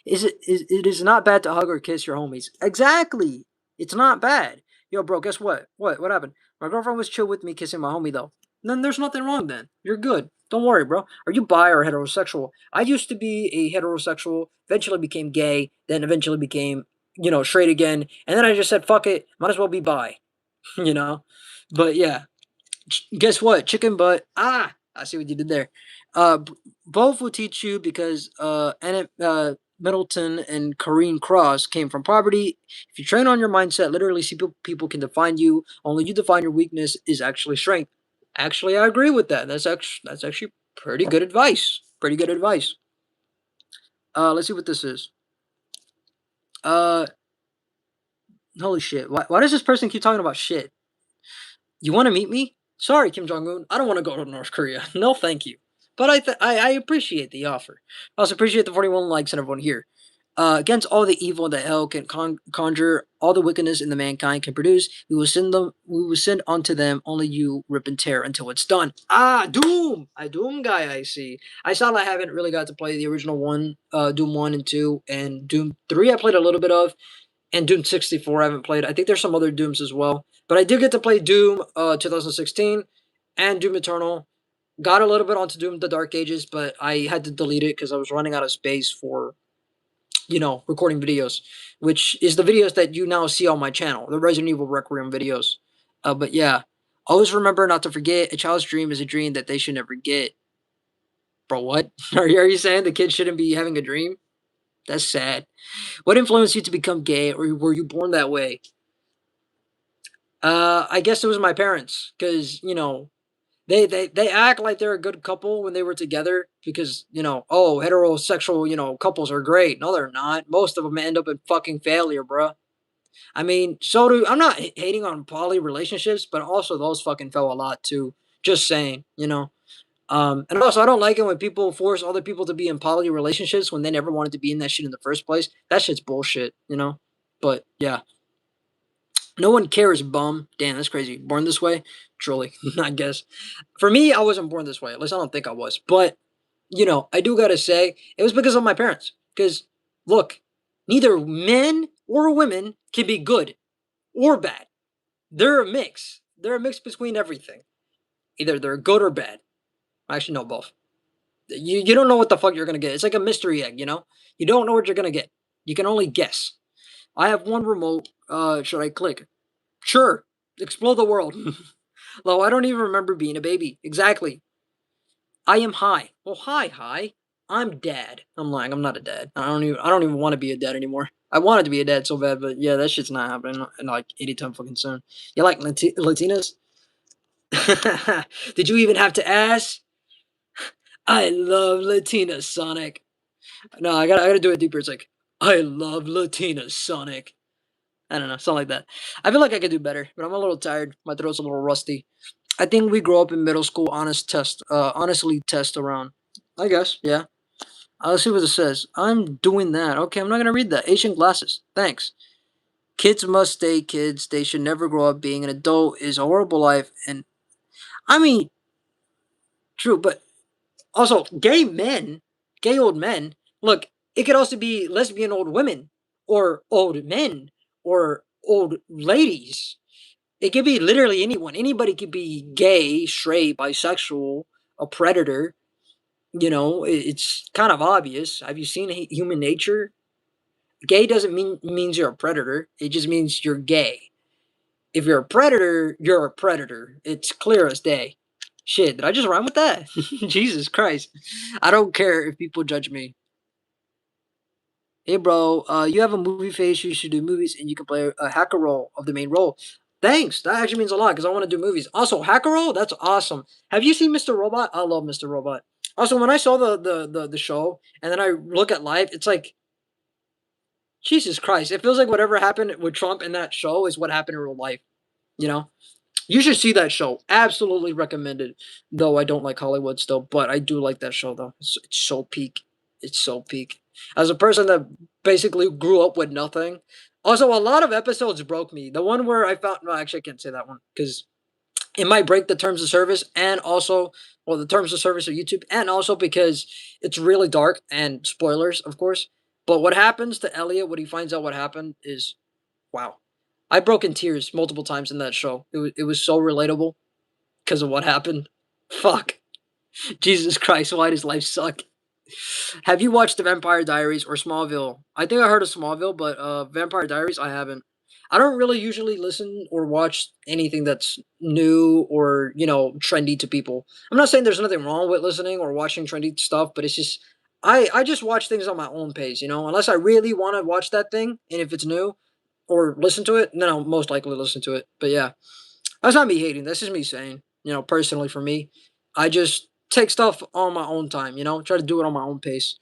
It is not bad to hug or kiss your homies. Exactly. It's not bad. Yo, bro, guess what? What happened? My girlfriend was chill with me kissing my homie though. Then there's nothing wrong then. You're good. Don't worry, bro. Are you bi or heterosexual? I used to be a heterosexual, eventually became gay, then eventually became, you know, straight again. And then I just said, fuck it, might as well be bi, you know? But yeah, guess what? Chicken butt. Ah, I see what you did there. Both will teach you because Middleton and Kareen Cross came from poverty. If you train on your mindset, literally see people can define you. Only you define your weakness is actually strength. Actually, I agree with that. That's actually pretty good advice. Pretty good advice. Let's see what this is. Uh, holy shit. Why does this person keep talking about shit? You want to meet me? Sorry, Kim Jong Un. I don't want to go to North Korea. No, thank you. But I appreciate the offer. I also appreciate the 41 likes and everyone here. Against all the evil that hell can conjure, all the wickedness in the mankind can produce, we will send them. We will send unto them only you rip and tear until it's done. Ah, Doom! A Doom guy. I see. I saw I haven't really got to play the original one, Doom 1 and 2, and Doom 3. I played a little bit of, and Doom 64 I haven't played. I think there's some other Dooms as well. But I did get to play Doom 2016 and Doom Eternal. Got a little bit onto Doom the Dark Ages, but I had to delete it because I was running out of space for, you know, recording videos, which is the videos that you now see on my channel, the Resident Evil Requiem videos. But yeah, always remember not to forget a child's dream is a dream that they should never get. Bro, what? Are you saying the kid shouldn't be having a dream? That's sad. What influenced you to become gay, or were you born that way? I guess it was my parents, because you know they act like they're a good couple when they were together, because you know, oh, heterosexual, you know, couples are great. No, they're not. Most of them end up in fucking failure, bruh. I mean, so do I'm not hating on poly relationships, but also those fucking fell a lot too. Just saying, you know. And also I don't like it when people force other people to be in poly relationships when they never wanted to be in that shit in the first place. That shit's bullshit, you know. But yeah. No one cares, bum. Damn, that's crazy. Born this way? Truly, I guess. For me, I wasn't born this way. At least I don't think I was. But, you know, I do gotta say, it was because of my parents. Because, look, neither men or women can be good or bad. They're a mix. They're a mix between everything. Either they're good or bad. Actually, no, both. You don't know what the fuck you're gonna get. It's like a mystery egg, you know? You don't know what you're gonna get. You can only guess. I have one remote. Should I click? Sure. Explore the world. Lo, I don't even remember being a baby. Exactly. I am high. Well, hi. I'm dad. I'm lying. I'm not a dad. I don't even want to be a dad anymore. I wanted to be a dad so bad, but yeah, that shit's not happening in like 80 times fucking soon. You like Latinas? Did you even have to ask? I love Latinas, Sonic. No, I gotta do it deeper. It's like, I love Latinas, Sonic. I don't know, something like that. I feel like I could do better, but I'm a little tired. My throat's a little rusty. I think we grow up in middle school, honestly test around. I guess, yeah. Let's see what it says. I'm doing that. Okay, I'm not gonna read that. Asian glasses. Thanks. Kids must stay kids. They should never grow up. Being an adult is a horrible life. And I mean, true, but also gay old men. Look, it could also be lesbian old women, or old men, or old ladies. It could be literally anyone. Anybody could be gay, straight, bisexual, a predator. It's kind of obvious. Have you seen Human Nature? Gay doesn't means you're a predator. It just means you're gay. If you're a predator, you're a predator. It's clear as day. Shit, did I just rhyme with that? Jesus Christ. I don't care if people judge me. Hey, bro, you have a movie face. You should do movies, and you can play a hacker role of the main role. Thanks. That actually means a lot because I want to do movies. Also, hacker role. That's awesome. Have you seen Mr. Robot? I love Mr. Robot. Also, when I saw the show and then I look at life, it's like Jesus Christ. It feels like whatever happened with Trump in that show is what happened in real life. You know, you should see that show. Absolutely recommended. Though I don't like Hollywood still, but I do like that show though. It's so peak. It's so peak. As a person that basically grew up with nothing. Also, a lot of episodes broke me. The one where I found no, actually I can't say that one because it might break the terms of service and also well the terms of service of YouTube and also because it's really dark and spoilers, of course. But what happens to Elliot when he finds out what happened is wow. I broke in tears multiple times in that show. It was so relatable because of what happened. Fuck. Jesus Christ, why does life suck? Have you watched The Vampire Diaries or Smallville? I think I heard of Smallville, but Vampire Diaries I haven't. I don't really usually listen or watch anything that's new or, trendy to people. I'm not saying there's nothing wrong with listening or watching trendy stuff, but it's just I just watch things on my own pace, unless I really want to watch that thing and if it's new or listen to it, then I'll most likely listen to it. But yeah, that's not me hating. That's just me saying, personally for me, I just take stuff on my own time, try to do it on my own pace.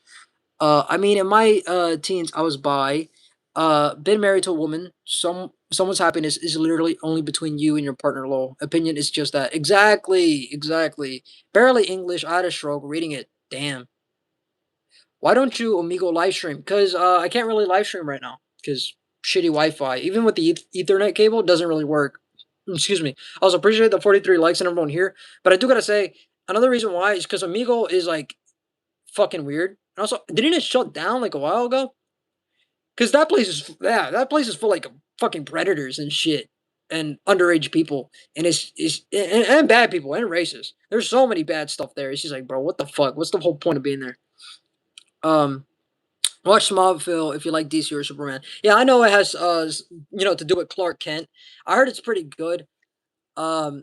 I mean, in my teens, I was bi, been married to a woman. Someone's happiness is literally only between you and your partner. Lol. Opinion is just that. Exactly, exactly. Barely English. I had a stroke reading it. Damn. Why don't you Amigo live stream? Because I can't really live stream right now because shitty Wi-Fi. Even with the Ethernet cable, it doesn't really work. Excuse me. I also appreciate the 43 likes and everyone here, but I do gotta say another reason why is because Amigo is like fucking weird. And also, didn't it shut down like a while ago? Because that place is full like fucking predators and shit and underage people and and bad people and racist. There's so many bad stuff there. It's just like, bro, what the fuck? What's the whole point of being there? Um, Watch Smallville if you like DC or Superman. Yeah, I know it has to do with Clark Kent. I heard it's pretty good. Um,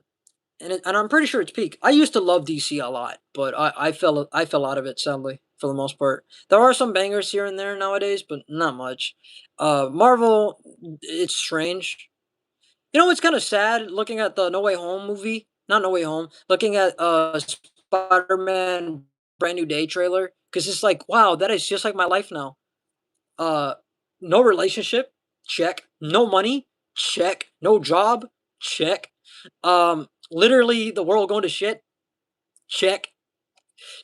and I'm pretty sure it's peak. I used to love DC a lot, but I fell out of it sadly for the most part. There are some bangers here and there nowadays, but not much. Marvel, it's strange. It's kind of sad looking at the No Way Home movie. Not No Way Home. Looking at Spider-Man Brand New Day trailer because it's like, wow, that is just like my life now. Uh, no relationship, check. No money, check. No job, check. Literally the world going to shit, check.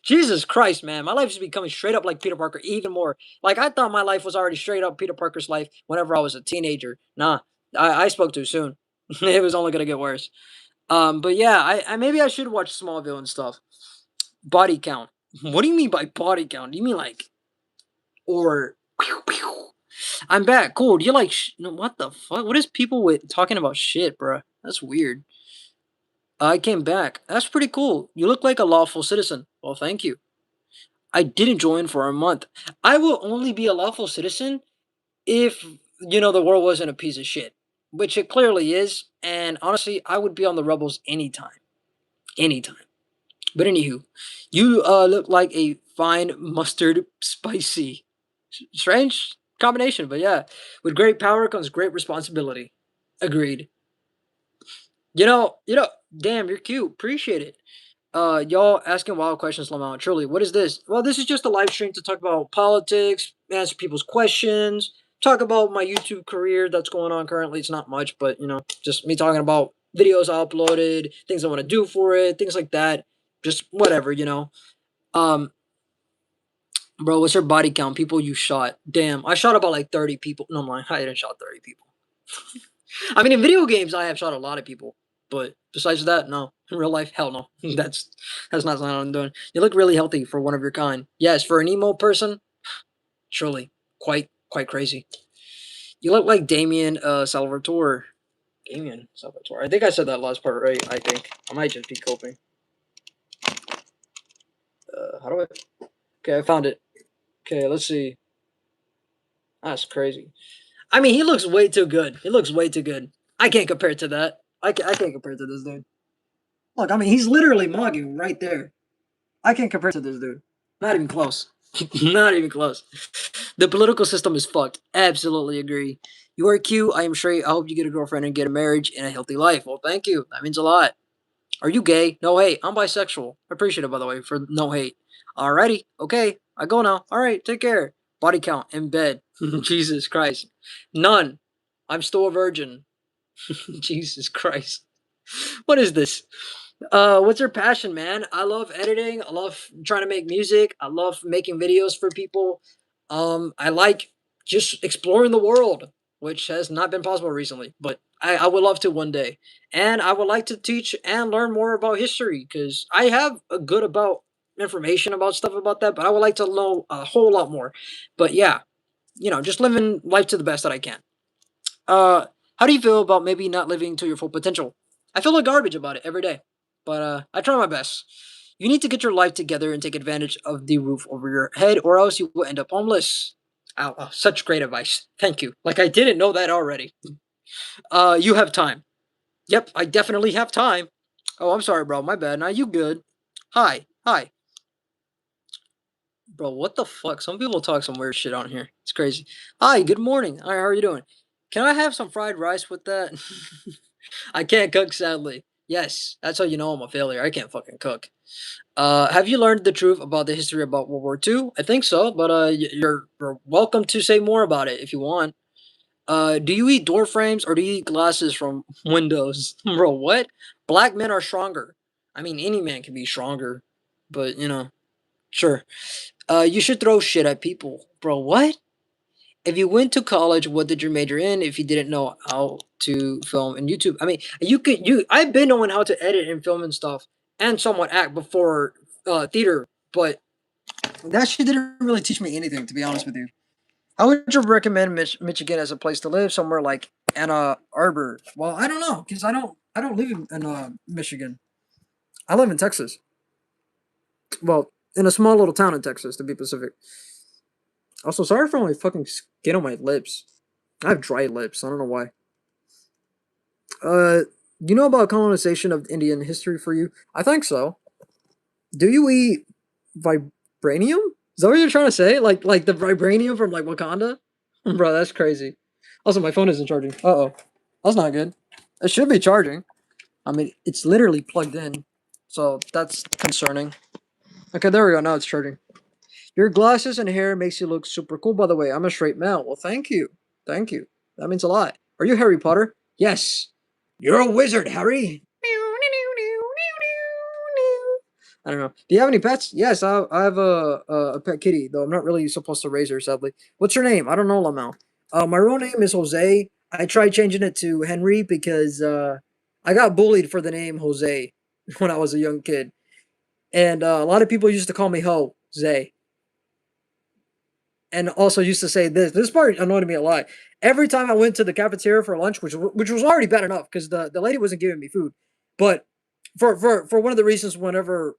Jesus Christ, man, my life is becoming straight up like Peter Parker, even more. Like I thought my life was already straight up Peter Parker's life whenever I was a teenager. Nah, I spoke too soon. It was only gonna get worse. But yeah, I maybe I should watch Smallville and stuff. Body count. What do you mean by body count? Do you mean like or? I'm back. Cool. Do you like no, what the fuck? What is people with talking about shit, bruh? That's weird. I came back. That's pretty cool. You look like a lawful citizen. Well, thank you. I didn't join for a month. I will only be a lawful citizen if the world wasn't a piece of shit, which it clearly is. And honestly, I would be on the rebels anytime, anytime. But anywho, you look like a fine mustard spicy. Strange combination, but yeah. With great power comes great responsibility. Agreed. Damn, you're cute. Appreciate it. Y'all asking wild questions, Lamau. Truly, what is this? Well, this is just a live stream to talk about politics, answer people's questions, talk about my YouTube career that's going on currently. It's not much, but just me talking about videos I uploaded, things I want to do for it, things like that. Just whatever. Um, bro, what's your body count? People you shot? Damn, I shot about like 30 people. No, I'm lying. I didn't shot 30 people. I mean, in video games, I have shot a lot of people, but besides that, no. In real life, hell no. That's not something I'm doing. You look really healthy for one of your kind. Yes, for an emo person, surely quite crazy. You look like Damien Salvatore. Damien Salvatore. I think I said that last part right. I think I might just be coping. How do I? Okay, I found it. Okay, let's see. That's crazy. I mean, he looks way too good. He looks way too good. I can't compare to that. I can't compare to this dude. Look, I mean, he's literally mugging right there. I can't compare to this dude. Not even close. Not even close. The political system is fucked. Absolutely agree. You are cute. I am straight. I hope you get a girlfriend and get a marriage and a healthy life. Well, thank you. That means a lot. Are you gay? No hate. I'm bisexual. I appreciate it, by the way, for no hate. Alrighty. Okay. I go now. All right. Take care. Body count in bed. Jesus Christ. None. I'm still a virgin. Jesus Christ. What is this? What's your passion, man? I love editing. I love trying to make music. I love making videos for people. I like just exploring the world, which has not been possible recently, but I would love to one day. And I would like to teach and learn more about history because I have a good about information about stuff about that, but I would like to know a whole lot more. But yeah, just living life to the best that I can. Uh, how do you feel about maybe not living to your full potential? I feel like garbage about it every day, but I try my best. You need to get your life together and take advantage of the roof over your head, or else you will end up homeless. Ow, oh, such great advice. Thank you. Like I didn't know that already. You have time. Yep, I definitely have time. Oh, I'm sorry, bro. My bad. Now you good? Hi. Bro, what the fuck? Some people talk some weird shit on here. It's crazy. Hi, good morning. Hi, how are you doing? Can I have some fried rice with that? I can't cook, sadly. Yes, that's how you know I'm a failure. I can't fucking cook. Have you learned the truth about the history about World War II? I think so, but you're welcome to say more about it if you want. Do you eat door frames or do you eat glasses from windows? Bro, what? Black men are stronger. I mean, any man can be stronger, but sure. You should throw shit at people. Bro, what? If you went to college, what did you major in if you didn't know how to film and YouTube? I mean, I've been knowing how to edit and film and stuff and somewhat act before theater, but that shit didn't really teach me anything, to be honest with you. How would you recommend Michigan as a place to live? Somewhere like Anna Arbor? Well, I don't know because I don't live in Michigan. I live in Texas. Well, in a small little town in Texas, to be specific. Also, sorry for my fucking skin on my lips. I have dry lips. I don't know why. You know about colonization of Indian history for you? I think so. Do you eat vibranium? Is that what you're trying to say? Like the vibranium from like Wakanda? Bro, that's crazy. Also, my phone isn't charging. Uh oh, that's not good. It should be charging. I mean, it's literally plugged in, so that's concerning. Okay, there we go. Now it's charging. Your glasses and hair makes you look super cool. By the way, I'm a straight male. Well, thank you. That means a lot. Are you Harry Potter? Yes. You're a wizard, Harry. I don't know. Do you have any pets? Yes, I have a pet kitty, though I'm not really supposed to raise her, sadly. What's your name? I don't know, Lamau. My real name is Jose. I tried changing it to Henry because I got bullied for the name Jose when I was a young kid. And a lot of people used to call me Jose. And also used to say this. This part annoyed me a lot. Every time I went to the cafeteria for lunch, which was already bad enough because the lady wasn't giving me food, but for one of the reasons, whenever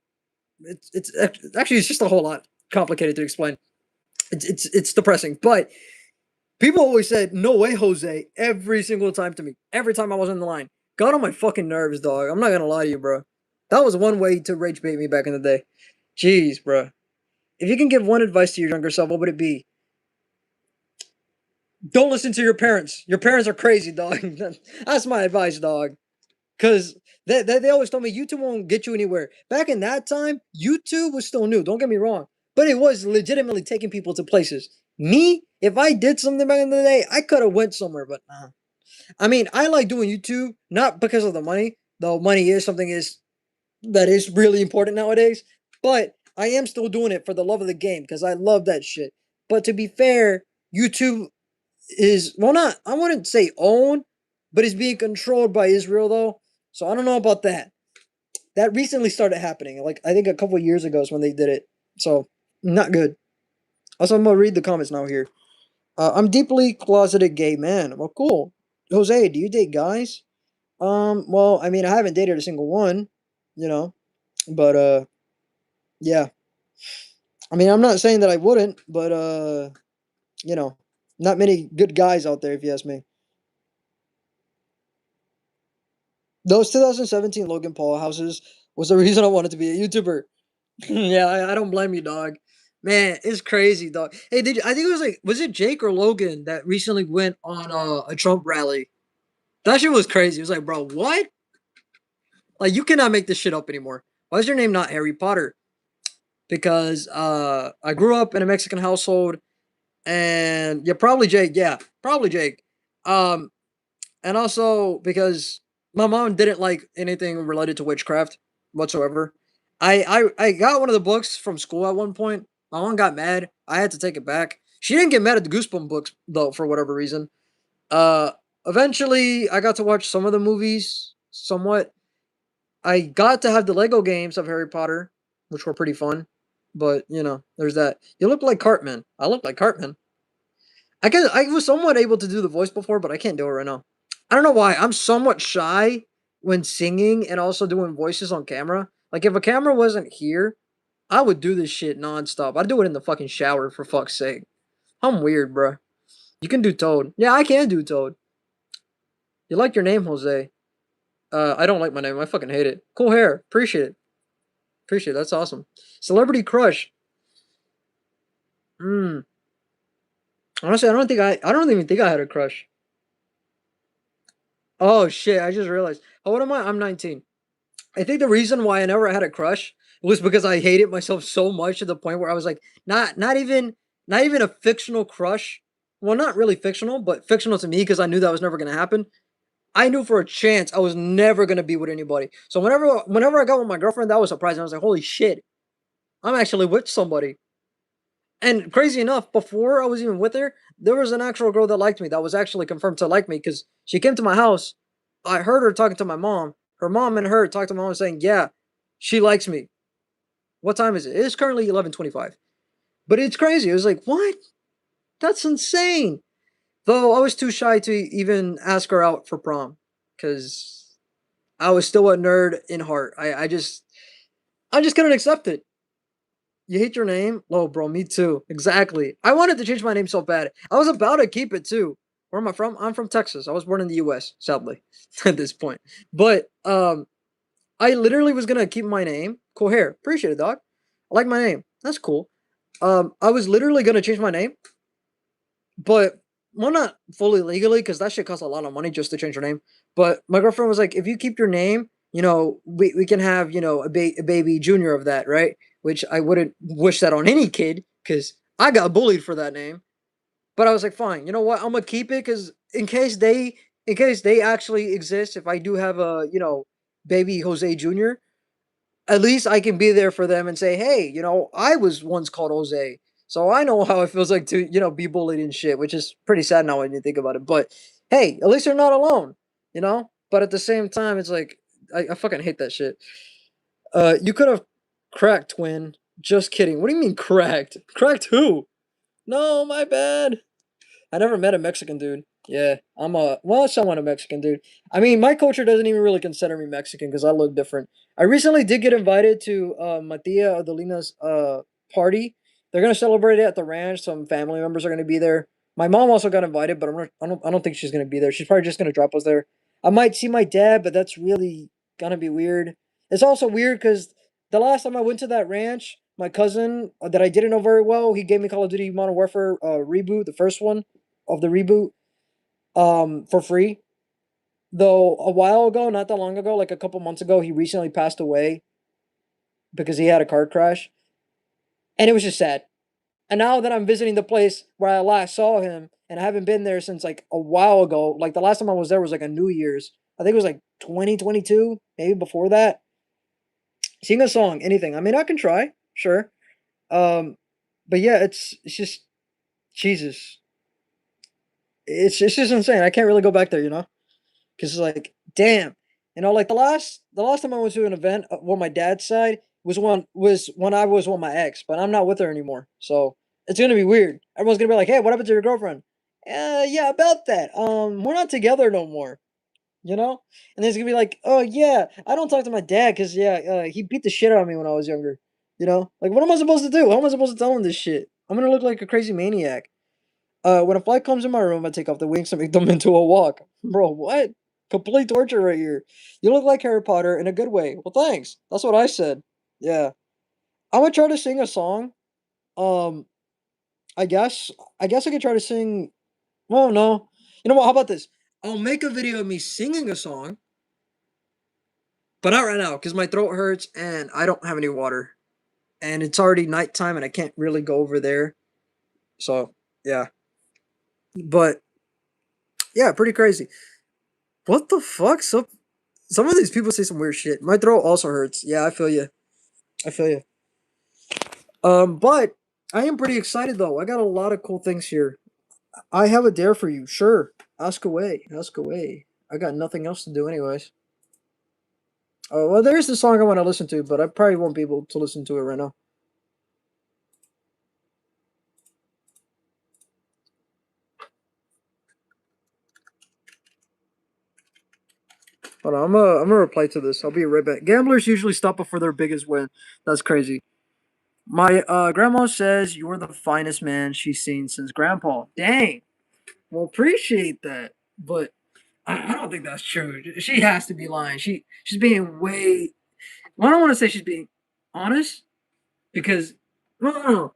it's actually it's just a whole lot complicated to explain. It's depressing, but people always said no way, Jose, every single time to me. Every time I was in the line, got on my fucking nerves, dog. I'm not gonna lie to you, bro. That was one way to rage bait me back in the day. Jeez, bro. If you can give one advice to your younger self, what would it be? Don't listen to your parents. Your parents are crazy, dog. That's my advice, dog. Because they always told me YouTube won't get you anywhere. Back in that time, YouTube was still new. Don't get me wrong. But it was legitimately taking people to places. Me, If I did something back in the day, I could have went somewhere, but nah. I mean, I like doing YouTube not because of the money, though money is something is that is really important nowadays. But I am still doing it for the love of the game because I love that shit. But to be fair, YouTube is well, not I wouldn't say owned, but it's being controlled by Israel though. So I don't know about that. That recently started happening. Like I think a couple of years ago is when they did it. So not good. Also, I'm gonna read the comments now here. I'm deeply closeted gay man. Well, cool. Jose, do you date guys? Well, I mean, I haven't dated a single one, you know, but yeah. I mean, I'm not saying that I wouldn't, but you know, not many good guys out there, if you ask me. Those 2017 Logan Paul houses was the reason I wanted to be a YouTuber. Yeah, I don't blame you, dog. Man, it's crazy, dog. Hey, I think it was like, was it Jake or Logan that recently went on a Trump rally? That shit was crazy. It was like, bro, what? Like, you cannot make this shit up anymore. Why is your name not Harry Potter? Because I grew up in a Mexican household, and yeah, probably Jake. Yeah, probably Jake. Um, and also because my mom didn't like anything related to witchcraft whatsoever. I got one of the books from school at one point. My mom got mad. I had to take it back. She didn't get mad at the Goosebump books though for whatever reason. Uh, Eventually I got to watch some of the movies somewhat. I got to have the Lego games of Harry Potter, which were pretty fun. But you know, there's that. You look like Cartman. I look like Cartman. I was somewhat able to do the voice before, but I can't do it right now. I don't know why. I'm somewhat shy when singing and also doing voices on camera. Like if a camera wasn't here, I would do this shit nonstop. I'd do it in the fucking shower for fuck's sake. I'm weird, bro. You can do Toad. Yeah, I can do Toad. You like your name, Jose? I don't like my name. I fucking hate it. Cool hair. Appreciate it. Appreciate it. That's awesome. Celebrity crush. Hmm. Honestly, I don't even think I had a crush. Oh shit! I just realized. How old am I? I'm 19. I think the reason why I never had a crush was because I hated myself so much to the point where I was like, not even a fictional crush. Well, not really fictional, but fictional to me because I knew that was never gonna happen. I knew for a chance I was never gonna be with anybody. So whenever I got with my girlfriend, that was surprising. I was like, holy shit, I'm actually with somebody. And crazy enough, before I was even with her, there was an actual girl that liked me that was actually confirmed to like me because she came to my house. I heard her talking to my mom. Her mom and her talked to my mom saying, yeah, she likes me. What time is it? It's currently 11:25. But it's crazy. It was like, what? That's insane. Though I was too shy to even ask her out for prom because I was still a nerd in heart. I just couldn't accept it. You hate your name? Oh, bro, me too. Exactly. I wanted to change my name so bad. I was about to keep it too. Where am I from? I'm from Texas. I was born in the US, sadly, at this point. But I literally was gonna keep my name. Cool hair. Appreciate it, dog. I like my name. That's cool. I was literally gonna change my name, but well, not fully legally because that shit costs a lot of money just to change your name. But my girlfriend was like, if you keep your name, you know, we can have a baby junior of that, right? Which I wouldn't wish that on any kid because I got bullied for that name. But I was like, fine, you know what? I'm gonna keep it because in case they actually exist, if I do have a baby Jose Junior, at least I can be there for them and say, hey, I was once called Jose. So I know how it feels like to, be bullied and shit, which is pretty sad now when you think about it. But hey, at least you're not alone, you know? But at the same time, it's like, I fucking hate that shit. You could have cracked, twin. Just kidding. What do you mean cracked? Cracked who? No, my bad. I never met a Mexican dude. Yeah, somewhat a Mexican dude. I mean, my culture doesn't even really consider me Mexican because I look different. I recently did get invited to Matia Adelina's party. They're gonna celebrate it at the ranch. Some family members are gonna be there. My mom also got invited, but I don't think she's gonna be there. She's probably just gonna drop us there. I might see my dad, but that's really gonna be weird. It's also weird because the last time I went to that ranch, my cousin that I didn't know very well, he gave me Call of Duty Modern Warfare reboot, the first one of the reboot, for free. Though a while ago, not that long ago, like a couple months ago, he recently passed away because he had a car crash, and it was just sad. And now that I'm visiting the place where I last saw him, and I haven't been there since like a while ago. Like the last time I was there was like a New Year's. I think it was like 2022, maybe before that. Sing a song, anything. I mean, I can try, sure. Um, but yeah, it's just Jesus. It's just insane. I can't really go back there, because it's like, damn, like the last time I went to an event on my dad's side was when I was with my ex, but I'm not with her anymore, so it's gonna be weird. Everyone's gonna be like, "Hey, what happened to your girlfriend?" Yeah, about that. We're not together no more. And then it's gonna be like, "Oh yeah, I don't talk to my dad because yeah, he beat the shit out of me when I was younger." Like what am I supposed to do? How am I supposed to tell him this shit? I'm gonna look like a crazy maniac. When a fly comes in my room, I take off the wings and make them into a walk. Bro, what? Complete torture right here. You look like Harry Potter in a good way. Well, thanks. That's what I said. Yeah. I'm gonna try to sing a song. Um, I guess. I guess I could try to sing. Oh no. You know what? How about this? I'll make a video of me singing a song, but not right now because my throat hurts and I don't have any water. And it's already nighttime and I can't really go over there. So yeah. But yeah, pretty crazy. What the fuck? Some of these people say some weird shit. My throat also hurts. Yeah, I feel you. I feel you. But I am pretty excited though. I got a lot of cool things here. I have a dare for you. Sure. Ask away. Ask away. I got nothing else to do anyways. Oh, well, there's the song I want to listen to, but I probably won't be able to listen to it right now. Hold on, I'm gonna reply to this. I'll be right back. Gamblers usually stop before their biggest win. That's crazy. My grandma says you're the finest man she's seen since grandpa. Dang. Well, appreciate that. But I don't think that's true. She has to be lying. She's being way. Well, I don't want to say she's being honest because no.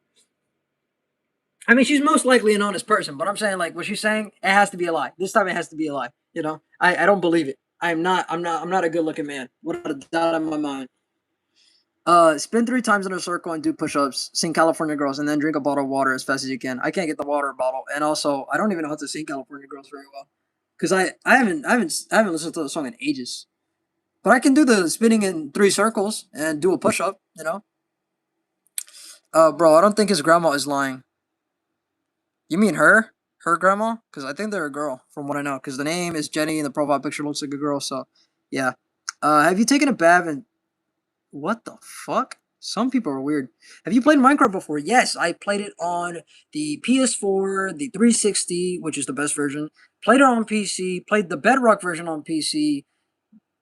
I mean, she's most likely an honest person, but I'm saying like what she's saying, it has to be a lie. This time it has to be a lie. I don't believe it. I'm not a good looking man. Without a doubt in my mind. Spin 3 times in a circle and do push-ups. Sing California Girls and then drink a bottle of water as fast as you can. I can't get the water bottle, and also I don't even know how to sing California Girls very well because I haven't listened to the song in ages. But I can do the spinning in 3 circles and do a push-up. Bro, I don't think his grandma is lying. You mean her? Her grandma? Because I think they're a girl, from what I know. Because the name is Jenny and the profile picture looks like a girl. So, yeah. Have you taken a bath and what the fuck? Some people are weird. Have you played Minecraft before? Yes, I played it on the PS4, the 360, which is the best version. Played it on PC. Played the Bedrock version on PC.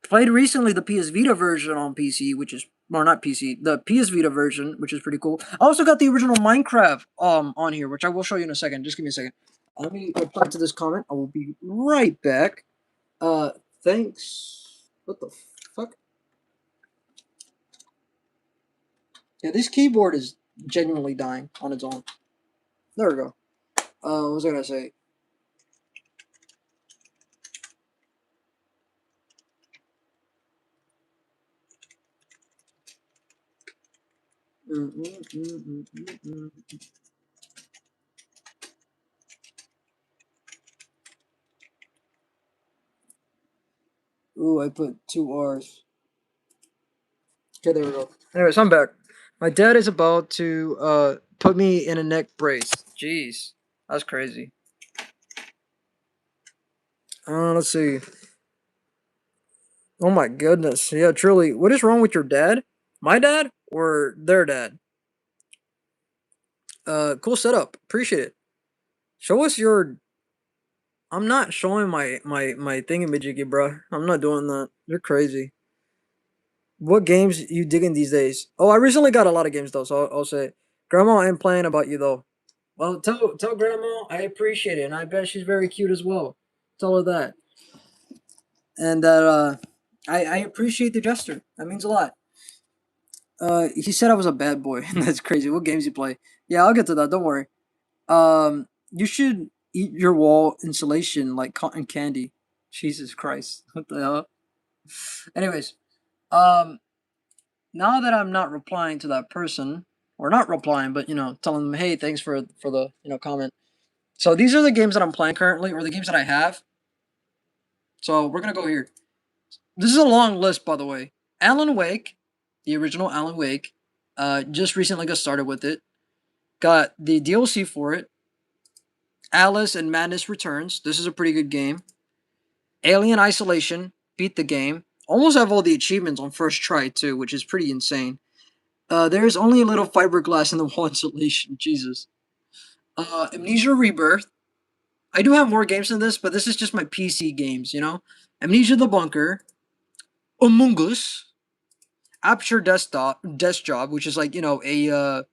Played recently the PS Vita version on PC, which is or not PC, the PS Vita version, which is pretty cool. I also got the original Minecraft on here, which I will show you in a second. Just give me a second. Let me reply to this comment. I will be right back. Uh, thanks. What the fuck? Yeah, this keyboard is genuinely dying on its own. There we go. What was I gonna say? Ooh, I put 2 R's. Okay, there we go. Anyways, I'm back. My dad is about to put me in a neck brace. Jeez, that's crazy. Let's see. Oh my goodness. Yeah, truly. What is wrong with your dad? My dad or their dad? Cool setup. Appreciate it. Show us your. I'm not showing my thingamajiggy, bro. I'm not doing that. You're crazy. What games you digging these days? Oh, I recently got a lot of games though, so I'll say, Grandma, I'm playing about you though. Well, tell Grandma I appreciate it, and I bet she's very cute as well. Tell her that, and that I appreciate the gesture. That means a lot. He said I was a bad boy, and that's crazy. What games you play? Yeah, I'll get to that. Don't worry. You should eat your wall insulation like cotton candy. Jesus Christ, what the hell? Anyways, um, now that I'm not replying to that person, or not replying, but telling them, hey, thanks for the comment. So these are the games that I'm playing currently, or the games that I have. So we're gonna go here. This is a long list, by the way. Alan Wake, the original Alan Wake, just recently got started with it. Got the DLC for it. Alice and Madness Returns. This is a pretty good game. Alien Isolation. Beat the game. Almost have all the achievements on first try too, which is pretty insane. There's only a little fiberglass in the wall insulation. Jesus. Amnesia Rebirth. I do have more games than this, but this is just my PC games. Amnesia the Bunker. Among Us. Aperture Desk Job, which is like a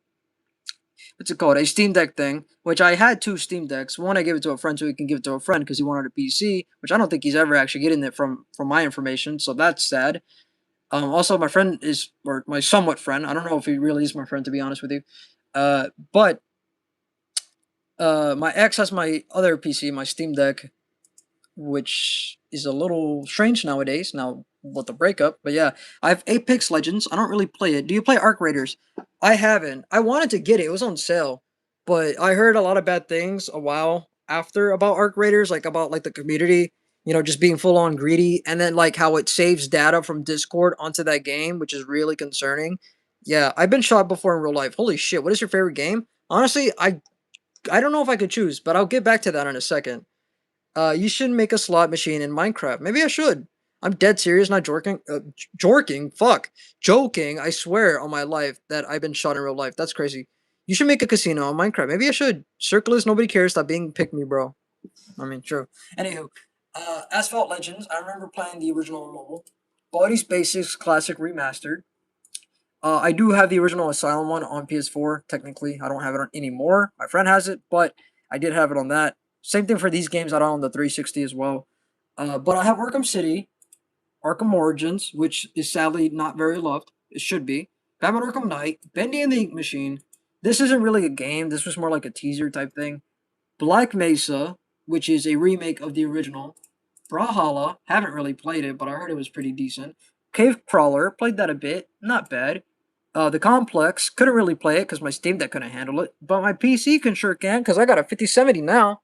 what's it called, a Steam Deck thing. Which I had two Steam Decks. One I gave it to a friend so he can give it to a friend because he wanted a PC, which I don't think he's ever actually getting it from my information. So that's sad. Also, my friend is, or my somewhat friend. I don't know if he really is my friend, to be honest with you. But my ex has my other PC, my Steam Deck, which is a little strange nowadays. Now with the breakup, but yeah, I have Apex Legends. I don't really play it. Do you play Arc Raiders? I haven't. I wanted to get it. It was on sale, but I heard a lot of bad things a while after about Arc Raiders, like about like the community, just being full on greedy, and then like how it saves data from Discord onto that game, which is really concerning. Yeah, I've been shot before in real life. Holy shit! What is your favorite game? Honestly, I don't know if I could choose, but I'll get back to that in a second. You should make a slot machine in Minecraft. Maybe I should. I'm dead serious, not jorking. Jorking? Fuck. Joking. I swear on my life that I've been shot in real life. That's crazy. You should make a casino on Minecraft. Maybe I should. Circlist, nobody cares. Stop being pick me, bro. I mean, true. Anywho, Asphalt Legends. I remember playing the original on mobile. Body's Basics Classic Remastered. I do have the original Asylum one on PS4. Technically, I don't have it on anymore. My friend has it, but I did have it on that. Same thing for these games. I don't on the 360 as well. But I have Arkham City, Arkham Origins, which is sadly not very loved. It should be. Batman Arkham Knight, Bendy and the Ink Machine. This isn't really a game. This was more like a teaser type thing. Black Mesa, which is a remake of the original. Brawlhalla, haven't really played it, but I heard it was pretty decent. Cave Crawler, played that a bit, not bad. The Complex, couldn't really play it because my Steam Deck couldn't handle it, but my PC can sure can because I got a 5070 now.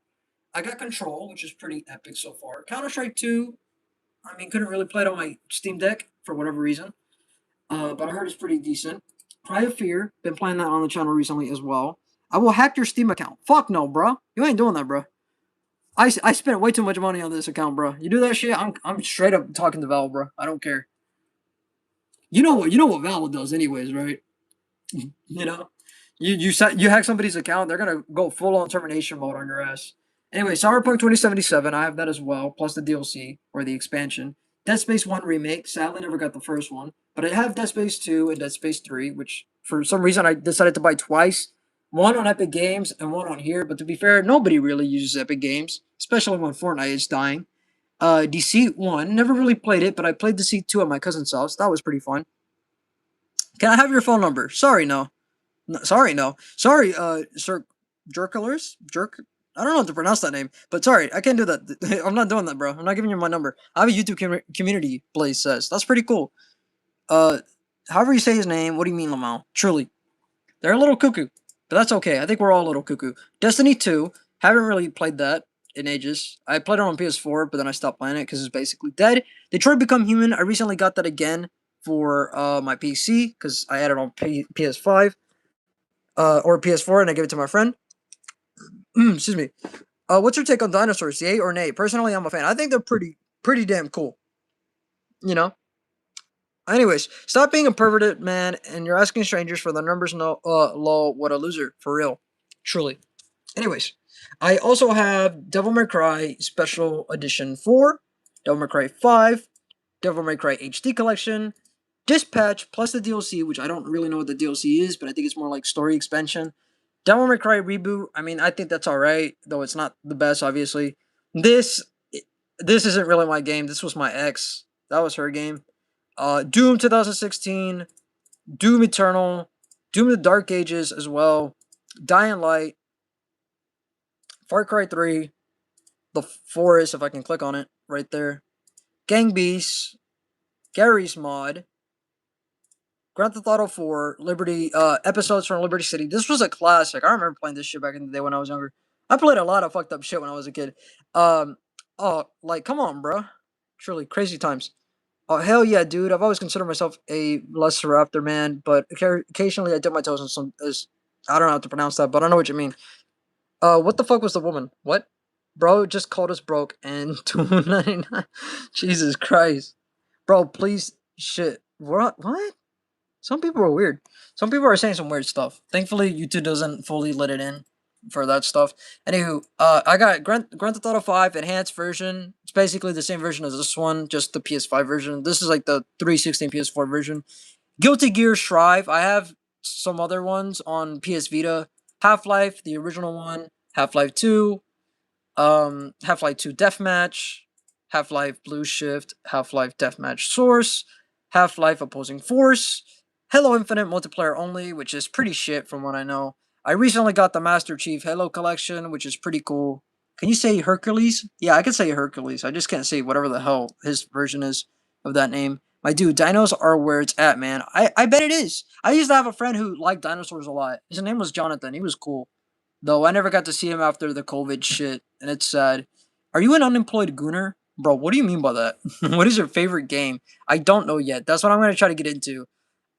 I got Control, which is pretty epic so far. Counter Strike 2, I mean, couldn't really play it on my Steam Deck for whatever reason, but I heard it's pretty decent. Cry of Fear, been playing that on the channel recently as well. I will hack your Steam account. Fuck no, bro. You ain't doing that, bro. I spent way too much money on this account, bro. You do that shit, I'm straight up talking to Val, bro. I don't care. You know what Val does, anyways, right? you know, you hack somebody's account, they're gonna go full on termination mode on your ass. Anyway, Cyberpunk 2077, I have that as well, plus the DLC or the expansion. Dead Space 1 remake, sadly never got the first one, but I have Dead Space 2 and Dead Space 3, which for some reason I decided to buy twice. One on Epic Games and one on here, but to be fair, nobody really uses Epic Games, especially when Fortnite is dying. Deceit 1, never really played it, but I played Deceit 2 at my cousin's house. That was pretty fun. Can I have your phone number? Sorry, no. No, sorry, no. Sorry, Sir Jerkulers? Jerk? I don't know how to pronounce that name, but sorry, I can't do that. I'm not doing that, bro. I'm not giving you my number. I have a YouTube community, Blaze says. That's pretty cool. Uh, However you say his name, what do you mean, Lamau? Truly. They're a little cuckoo, but that's okay. I think we're all a little cuckoo. Destiny 2, haven't really played that in ages. I played it on PS4, but then I stopped playing it because it's basically dead. Detroit Become Human, I recently got that again for my PC because I had it on PS5 or PS4 and I gave it to my friend. Excuse me. What's your take on dinosaurs? Yay or nay? Personally, I'm a fan. I think they're pretty damn cool. You know. Anyways, stop being a perverted man, and you're asking strangers for the numbers. No, lol, what a loser, for real, truly. Anyways, I also have Devil May Cry Special Edition 4, Devil May Cry 5, Devil May Cry HD Collection, Dispatch plus the DLC, which I don't really know what the DLC is, but I think it's more like story expansion. Devil May Cry Reboot, I mean, I think that's alright, though it's not the best, obviously. This this isn't really my game. This was my ex. That was her game. Doom 2016, Doom Eternal, Doom the Dark Ages as well, Dying Light, Far Cry 3, The Forest, if I can click on it, right there, Gang Beasts, Gary's Mod, Grand Theft Auto 4, Liberty, episodes from Liberty City. This was a classic. I remember playing this shit back in the day when I was younger. I played a lot of fucked up shit when I was a kid. Oh, like, come on, bro. Truly, crazy times. Oh, hell yeah, dude. I've always considered myself a lesser raptor man, but occasionally I dip my toes in some, I don't know how to pronounce that, but I know what you mean. What the fuck was the woman? What? Bro just called us broke and 299. Jesus Christ. Bro, please, shit. What? What? Some people are weird. Some people are saying some weird stuff. Thankfully, YouTube doesn't fully let it in for that stuff. Anywho, I got Grand Theft Auto 5 enhanced version. It's basically the same version as this one, just the PS5 version. This is like the 316 PS4 version. Guilty Gear Strive. I have some other ones on PS Vita. Half Life, the original one. Half Life 2. Half Life 2 Deathmatch. Half Life Blue Shift. Half Life Deathmatch Source. Half Life Opposing Force. Halo Infinite multiplayer only, which is pretty shit from what I know. I recently got the Master Chief Halo collection, which is pretty cool. Can you say Hercules? Yeah, I can say Hercules. I just can't say whatever the hell his version is of that name. My dude, dinos are where it's at, man. I bet it is. I used to have a friend who liked dinosaurs a lot. His name was Jonathan. He was cool. Though I never got to see him after the COVID shit, and it's sad. Are you an unemployed gooner? Bro, what do you mean by that? What is your favorite game? I don't know yet. That's what I'm going to try to get into.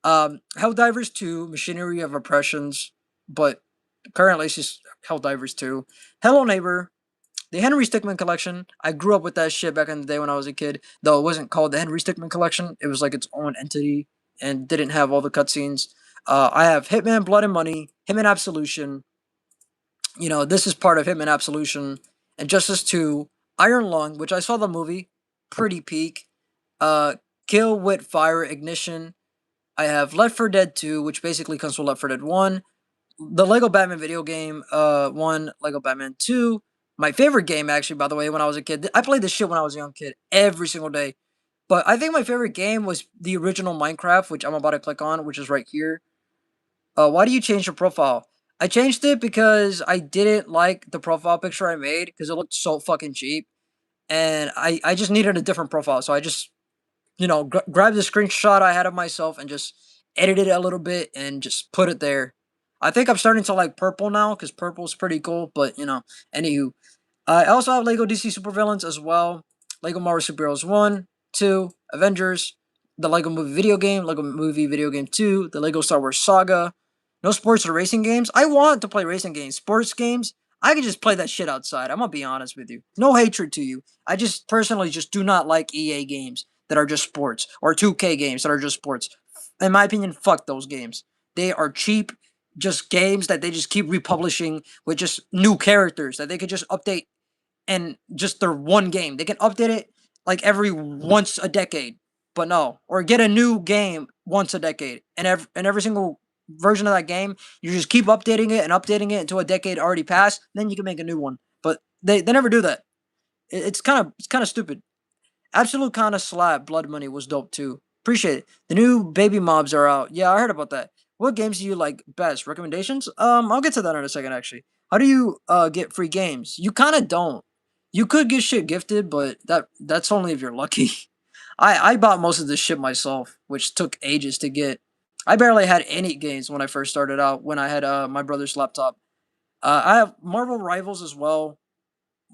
Helldivers 2, Machinery of Oppressions, but currently it's just Helldivers 2. Hello Neighbor, the Henry Stickmin Collection. I grew up with that shit back in the day when I was a kid, though it wasn't called the Henry Stickmin Collection. It was like its own entity and didn't have all the cutscenes. I have Hitman Blood and Money, Hitman Absolution. You know, this is part of Hitman Absolution, and Justice 2, Iron Lung, which I saw the movie, pretty peak. Uh, Kill with Fire Ignition, I have Left 4 Dead 2, which basically comes from Left 4 Dead 1. The Lego Batman video game, 1, Lego Batman 2. My favorite game, actually, by the way, when I was a kid. I played this shit when I was a young kid every single day. But I think my favorite game was the original Minecraft, which I'm about to click on, which is right here. Why do you change your profile? I changed it because I didn't like the profile picture I made because it looked so fucking cheap. And I just needed a different profile. So I just grab the screenshot I had of myself and just edit it a little bit and just put it there. I think I'm starting to like purple now because purple's pretty cool. But anywho, I also have Lego DC Supervillains as well. Lego Marvel Superheroes 1, 2, Avengers, the Lego Movie video game, Lego Movie video game 2, the Lego Star Wars Saga. No sports or racing games. I want to play racing games. Sports games, I could just play that shit outside. I'm gonna be honest with you. No hatred to you. I just personally just do not like EA games that are just sports or 2K games that are just sports. In my opinion, fuck those games. They are cheap, just games that they just keep republishing with just new characters that they could just update and just their one game. They can update it like every once a decade, but no, or get a new game once a decade, and every single version of that game, you just keep updating it until a decade already passed. Then you can make a new one, but they never do that. It's kind of stupid. Absolute kind of slap. Blood Money was dope too. Appreciate it. The new baby mobs are out. Yeah, I heard about that. What games do you like best? Recommendations? I'll get to that in a second. Actually, how do you get free games? You kind of don't. You could get shit gifted, but that's only if you're lucky. I bought most of this shit myself, which took ages to get. I barely had any games when I first started out. When I had my brother's laptop, I have Marvel Rivals as well.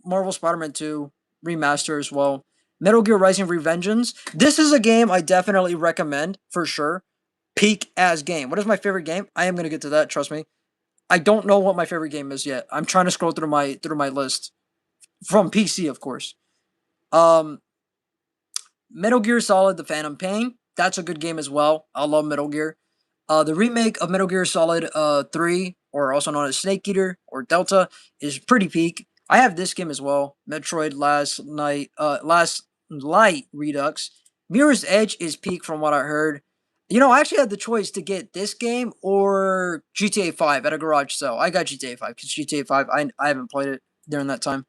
Marvel Spider-Man 2 remaster as well. Metal Gear Rising Revengeance. This is a game I definitely recommend for sure. Peak as game. What is my favorite game? I am gonna get to that. Trust me. I don't know what my favorite game is yet. I'm trying to scroll through my list from PC, of course. Um, Metal Gear Solid: The Phantom Pain. That's a good game as well. I love Metal Gear. The remake of Metal Gear Solid 3, or also known as Snake Eater or Delta, is pretty peak. I have this game as well. Metroid Last Light Redux. Mirror's Edge is peak from what I heard. I actually had the choice to get this game or GTA 5 at a garage sale. I got GTA 5 because GTA 5, I haven't played it during that time.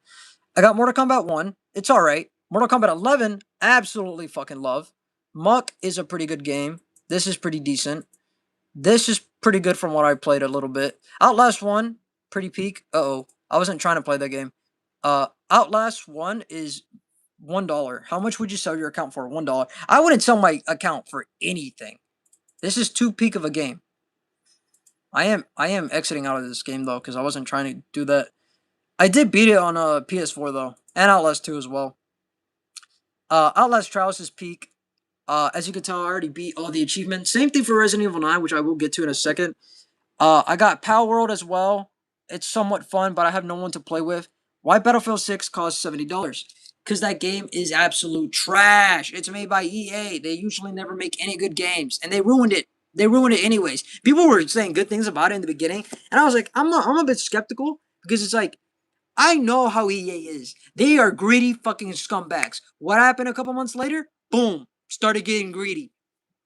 I got Mortal Kombat 1. It's alright. Mortal Kombat 11, absolutely fucking love. Muck is a pretty good game. This is pretty decent. This is pretty good from what I played a little bit. Outlast 1, pretty peak. Uh-oh. I wasn't trying to play that game. Outlast 1 is $1. How much would you sell your account for? $1. I wouldn't sell my account for anything. This is too peak of a game. I am exiting out of this game though because I wasn't trying to do that. I did beat it on PS4 though, and Outlast 2 as well. Outlast Trials is peak. As you can tell, I already beat all the achievements. Same thing for Resident Evil 9, which I will get to in a second. I got Pal World as well. It's somewhat fun, but I have no one to play with. Why Battlefield 6 costs $70? Because that game is absolute trash. It's made by EA. They usually never make any good games, and they ruined it. They ruined it anyways. People were saying good things about it in the beginning, and I was like, I'm a bit skeptical because it's like I know how EA is. They are greedy fucking scumbags. What happened a couple months later? Boom, started getting greedy.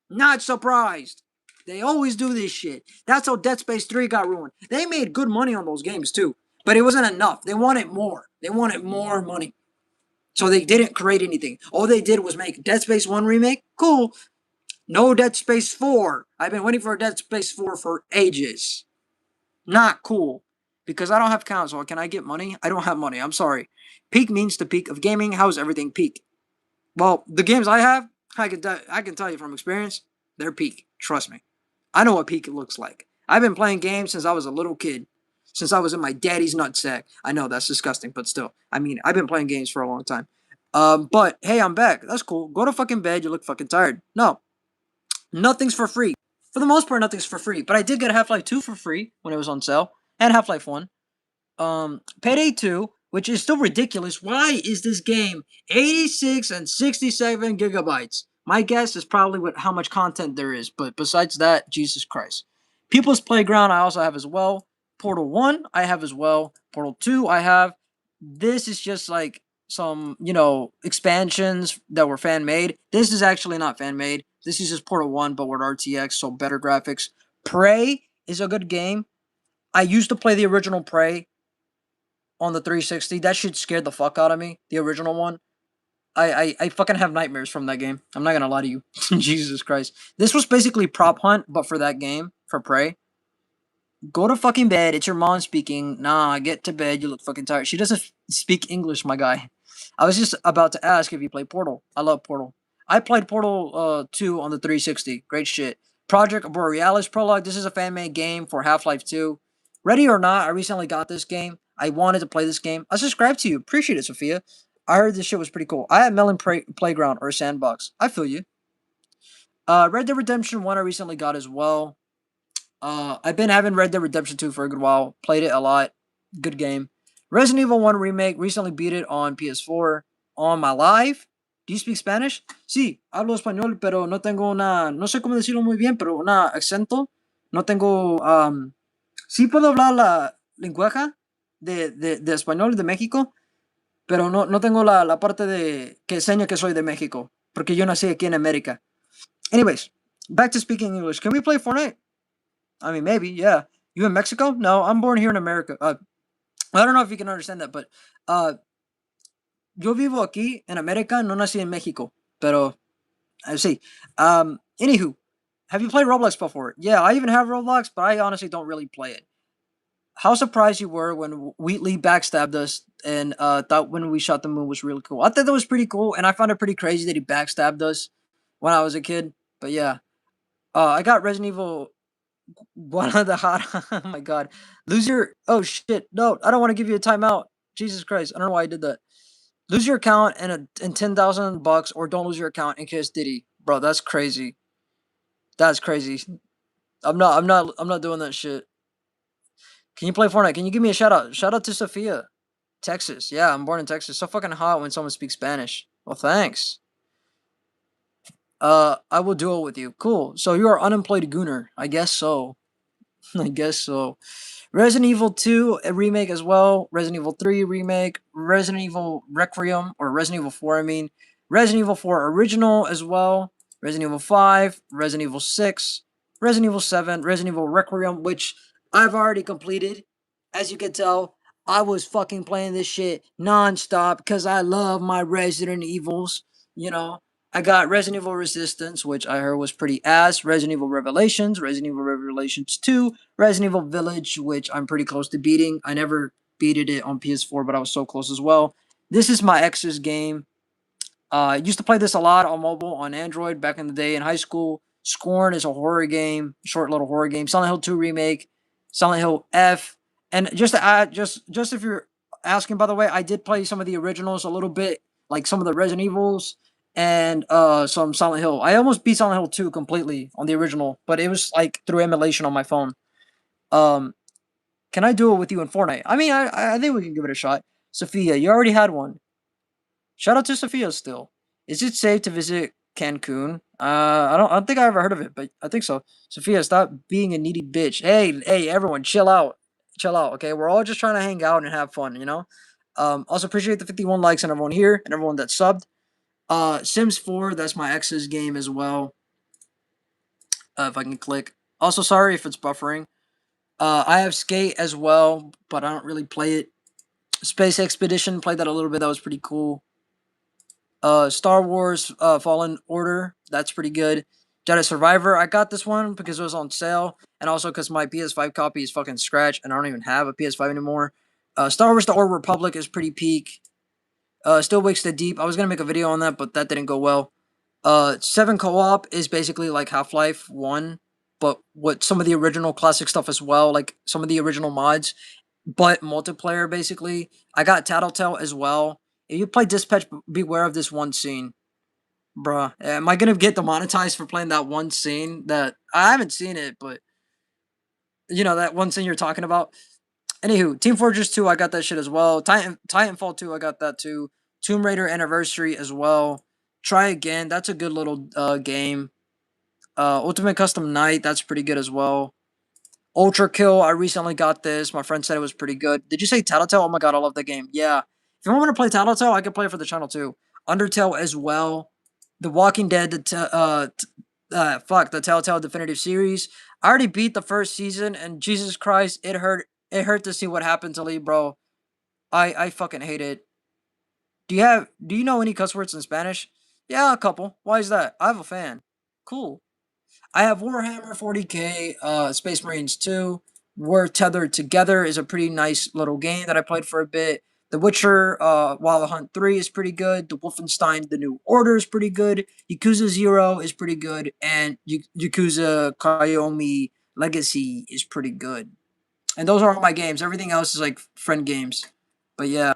Not surprised. They always do this shit. That's how Dead Space 3 got ruined. They made good money on those games too, but it wasn't enough. They wanted more. They wanted more money. So they didn't create anything. All they did was make Dead Space 1 remake. Cool. No Dead Space 4. I've been waiting for Dead Space 4 for ages. Not cool. Because I don't have console. Can I get money? I don't have money. I'm sorry. Peak means the peak of gaming. How is everything peak? Well, the games I have, I can tell you from experience, they're peak. Trust me. I know what peak looks like. I've been playing games since I was a little kid. Since I was in my daddy's nutsack. I know that's disgusting, but still. I mean, I've been playing games for a long time. But hey, I'm back. That's cool. Go to fucking bed. You look fucking tired. No, nothing's for free. For the most part, nothing's for free. But I did get Half-Life 2 for free when it was on sale, and Half-Life 1. Payday 2, which is still ridiculous. Why is this game 86 and 67 gigabytes? My guess is probably what how much content there is, but besides that, Jesus Christ. People's Playground I also have as well. Portal 1 I have as well. Portal 2 I have. This is just like some, expansions that were fan made. This is actually not fan made. This is just Portal 1 but with RTX, so better graphics. Prey is a good game. I used to play the original Prey on the 360. That shit scared the fuck out of me. The original one. I fucking have nightmares from that game. I'm not gonna lie to you. Jesus Christ. This was basically Prop Hunt, but for that game, for Prey. Go to fucking bed. It's your mom speaking. Nah, get to bed. You look fucking tired. She doesn't speak English, my guy. I was just about to ask if you play Portal. I love Portal. I played Portal 2 on the 360. Great shit. Project Borealis Prologue. This is a fan-made game for Half-Life 2. Ready or not, I recently got this game. I wanted to play this game. I subscribed to you. Appreciate it, Sophia. I heard this shit was pretty cool. I had Melon Playground or Sandbox. I feel you. Red Dead Redemption 1 I recently got as well. I've been having Red Dead Redemption 2 for a good while. Played it a lot. Good game. Resident Evil 1 Remake. Recently beat it on PS4. On my live. Do you speak Spanish? Sí, hablo español, pero no tengo una... No sé cómo decirlo muy bien, pero una acento. No tengo... sí puedo hablar la lenguaje de español de México, pero no tengo la parte de que enseña que soy de México, porque yo nací aquí en América. Anyways, back to speaking English. Can we play Fortnite? I mean, maybe, yeah. You in Mexico? No, I'm born here in America. I don't know if you can understand that, but yo vivo aquí en América, no nací en México, pero sí. Anywho, have you played Roblox before? Yeah, I even have Roblox, but I honestly don't really play it. How surprised you were when Wheatley backstabbed us and thought when we shot the moon was really cool. I thought that was pretty cool, and I found it pretty crazy that he backstabbed us when I was a kid. But yeah, I got Resident Evil one of the hot. Oh my god, lose your. Oh shit, no, I don't want to give you a timeout. Jesus Christ, I don't know why I did that. Lose your account and $10,000, or don't lose your account in case Diddy, bro. That's crazy. That's crazy. I'm not doing that shit. Can you play Fortnite? Can you give me a shout out? Shout out to Sophia, Texas. Yeah, I'm born in Texas. So fucking hot when someone speaks Spanish. Well, thanks. I will duel with you. Cool. So you are unemployed gooner. I guess so. I guess so. Resident Evil 2 a remake as well. Resident Evil 3 remake. Resident Evil Requiem or Resident Evil 4. I mean, Resident Evil 4 original as well. Resident Evil 5. Resident Evil 6. Resident Evil 7. Resident Evil Requiem, which I've already completed. As you can tell, I was fucking playing this shit nonstop because I love my Resident Evils. You know, I got Resident Evil Resistance, which I heard was pretty ass. Resident Evil Revelations, Resident Evil Revelations 2, Resident Evil Village, which I'm pretty close to beating. I never beated it on PS4, but I was so close as well. This is my ex's game. I used to play this a lot on mobile, on Android back in the day in high school. Scorn is a horror game, short little horror game. Silent Hill 2 remake, Silent Hill F, and just to add, just if you're asking, by the way, I did play some of the originals a little bit, like some of the Resident Evils and some Silent Hill. I almost beat Silent Hill 2 completely on the original, but it was like through emulation on my phone. Um, can I do it with you in Fortnite? I mean, I think we can give it a shot. Sophia, you already had one. Shout out to Sophia still. Is it safe to visit Cancun? I don't think I ever heard of it, but I think so. Sophia, stop being a needy bitch. Hey, everyone, chill out. Okay, we're all just trying to hang out and have fun, you know. Also appreciate the 51 likes and everyone here and everyone that subbed. Sims 4, that's my ex's game as well. If I can click. Also, sorry if it's buffering. I have Skate as well, but I don't really play it. Space Expedition, played that a little bit. That was pretty cool. Star Wars Fallen Order, that's pretty good. Jedi Survivor, I got this one because it was on sale, and also because my PS5 copy is fucking scratched, and I don't even have a PS5 anymore. Star Wars: The Old Republic is pretty peak. Still Wakes the Deep. I was gonna make a video on that, but that didn't go well. 7 Co-op is basically like Half-Life 1, but with some of the original classic stuff as well, like some of the original mods, but multiplayer basically. I got Tattletale as well. If you play Dispatch, beware of this one scene. Bruh, am I gonna get demonetized for playing that one scene that I haven't seen it, but you know that one scene you're talking about? Anywho, Team Fortress 2, I got that shit as well. Titanfall 2, I got that too. Tomb Raider Anniversary as well. Try Again, that's a good little game. Ultimate Custom Night, that's pretty good as well. Ultra Kill, I recently got this. My friend said it was pretty good. Did you say Tattletale? Oh my god, I love that game. Yeah. If you want me to play Tattletale, I can play it for the channel too. Undertale as well. The Walking Dead, the Telltale Definitive Series. I already beat the first season, and Jesus Christ, it hurt. It hurt to see what happened to Lee, bro. I fucking hate it. Do you know any cuss words in Spanish? Yeah, a couple. Why is that? I have a fan. Cool. I have Warhammer 40k, Space Marines 2. We're Tethered Together is a pretty nice little game that I played for a bit. The Witcher, Wild Hunt 3 is pretty good. The Wolfenstein, The New Order is pretty good. Yakuza 0 is pretty good. And Yakuza Kiyomi Legacy is pretty good. And those are all my games. Everything else is like friend games. But yeah,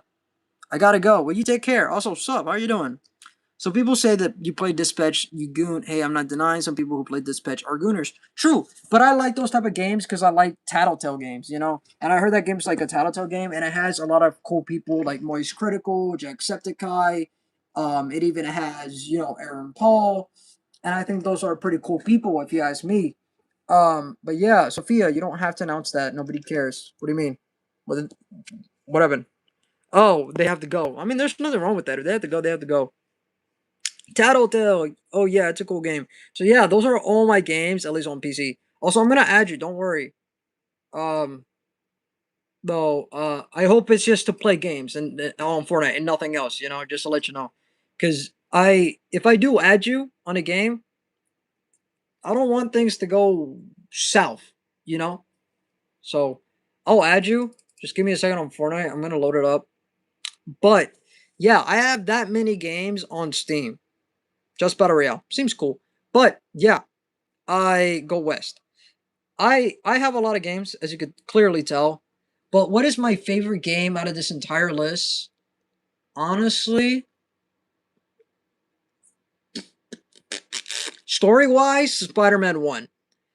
I gotta go. Well, you take care. Also, sup? How are you doing? So people say that you play Dispatch, you goon. Hey, I'm not denying some people who play Dispatch are gooners. True, but I like those type of games because I like Tattletale games, you know. And I heard that game's like a Tattletale game, and it has a lot of cool people like Moist Critical, Jacksepticeye. It even has Aaron Paul, and I think those are pretty cool people if you ask me. But yeah, Sophia, you don't have to announce that. Nobody cares. What do you mean? What happened? Oh, they have to go. I mean, there's nothing wrong with that. If they have to go, they have to go. Tattletale. Oh yeah, it's a cool game. So yeah, those are all my games, at least on PC. Also, I'm gonna add you. Don't worry. Um, though, I hope it's just to play games and on Fortnite and nothing else. You know, just to let you know, because if I do add you on a game, I don't want things to go south. You know, so I'll add you. Just give me a second on Fortnite. I'm gonna load it up. But yeah, I have that many games on Steam. Just Battle Royale seems cool. But yeah, I go west. I have a lot of games, as you could clearly tell. But what is my favorite game out of this entire list? Honestly, story wise, Spider-Man 1.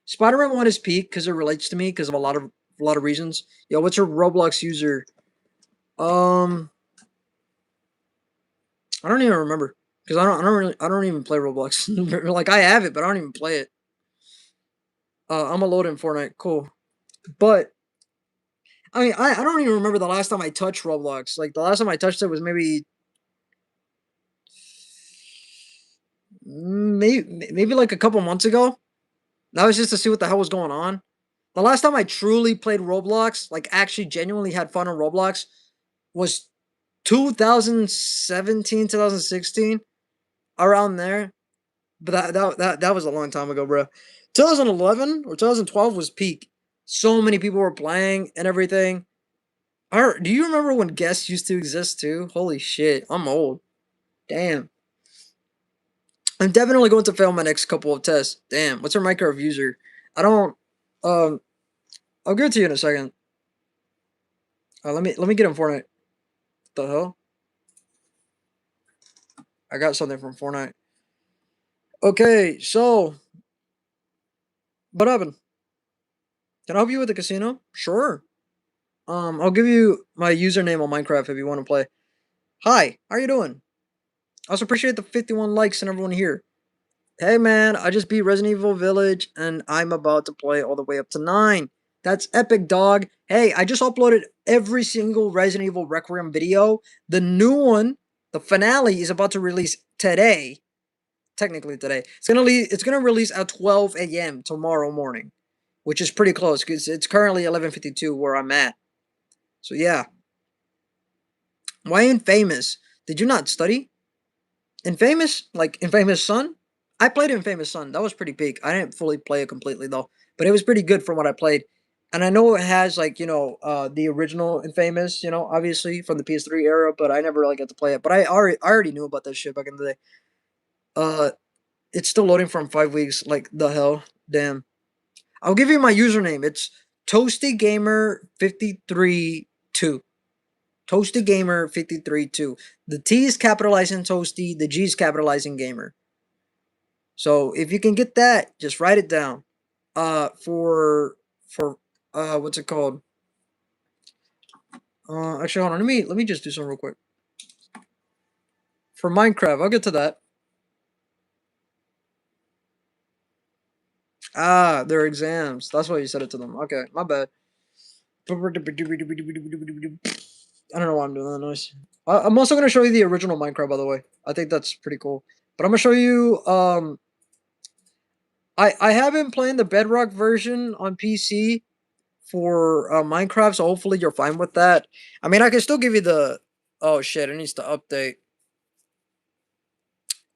Spider-Man 1 is peak because it relates to me because of a lot of reasons. Yo, what's your Roblox user? Um I don't even remember. Because I don't even play Roblox. Like I have it, but I don't even play it. I'm a load in Fortnite. Cool. But I mean, I don't even remember the last time I touched Roblox. Like the last time I touched it was maybe like a couple months ago. That was just to see what the hell was going on. The last time I truly played Roblox, like actually genuinely had fun on Roblox, was 2017, 2016, around there. But that was a long time ago, bro. 2011 or 2012 was peak. So many people were playing and everything. Do you remember when guests used to exist too? Holy shit, I'm old. Damn. I'm definitely going to fail my next couple of tests. Damn, what's our Minecraft user? I don't. Um, I'll give it to you in a second. Let me get him Fortnite. What the hell? I got something from Fortnite. Okay, so what happened? Can I help you with the casino? Sure. I'll give you my username on Minecraft if you want to play. Hi, how you doing? I also appreciate the 51 likes and everyone here. Hey man, I just beat Resident Evil Village and I'm about to play all the way up to 9. That's epic, dog. Hey, I just uploaded every single Resident Evil Requiem video. The new one, the finale, is about to release today. Technically today. It's gonna release at 12 a.m. tomorrow morning, which is pretty close because it's currently 11:52 where I'm at. So yeah. Why Infamous? Did you not study? Infamous? Like Infamous Son? I played Infamous Son. That was pretty big. I didn't fully play it completely though, but it was pretty good from what I played. And I know it has like the original Infamous, obviously from the PS3 era, but I never really got to play it. But I already knew about that shit back in the day. Uh, it's still loading from 5 weeks. Like the hell, damn. I'll give you my username. It's ToastyGamer532. ToastyGamer532. The T is capitalizing Toasty. The G is capitalizing Gamer. So if you can get that, just write it down. For what's it called? Actually, hold on. Let me just do something real quick. For Minecraft, I'll get to that. Ah, their exams. That's why you said it to them. Okay, my bad. I don't know why I'm doing that noise. I'm also gonna show you the original Minecraft, by the way. I think that's pretty cool. But I'm gonna show you. I have been playing the Bedrock version on PC for Minecraft, so hopefully you're fine with that. I mean, I can still give you the. Oh shit! It needs to update.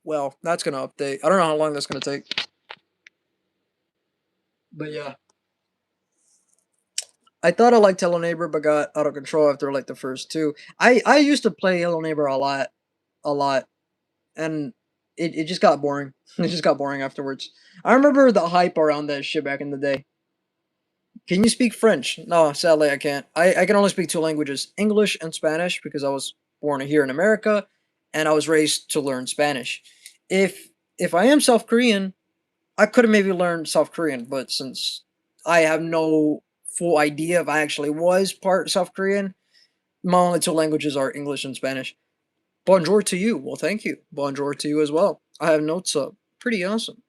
Well, that's gonna update. I don't know how long that's gonna take, but yeah. I thought I liked Hello Neighbor, but got out of control after like the first two. I used to play Hello Neighbor a lot, and it just got boring. It just got boring afterwards. I remember the hype around that shit back in the day. Can you speak French? No, sadly I can't. I can only speak two languages, English and Spanish, because I was born here in America, and I was raised to learn Spanish. If if I am South Korean, I could have maybe learned South Korean, but since I have no full idea if I actually was part South Korean, my only two languages are English and Spanish. Bonjour to you. Well, thank you. Bonjour to you as well. I have notes up. Pretty awesome.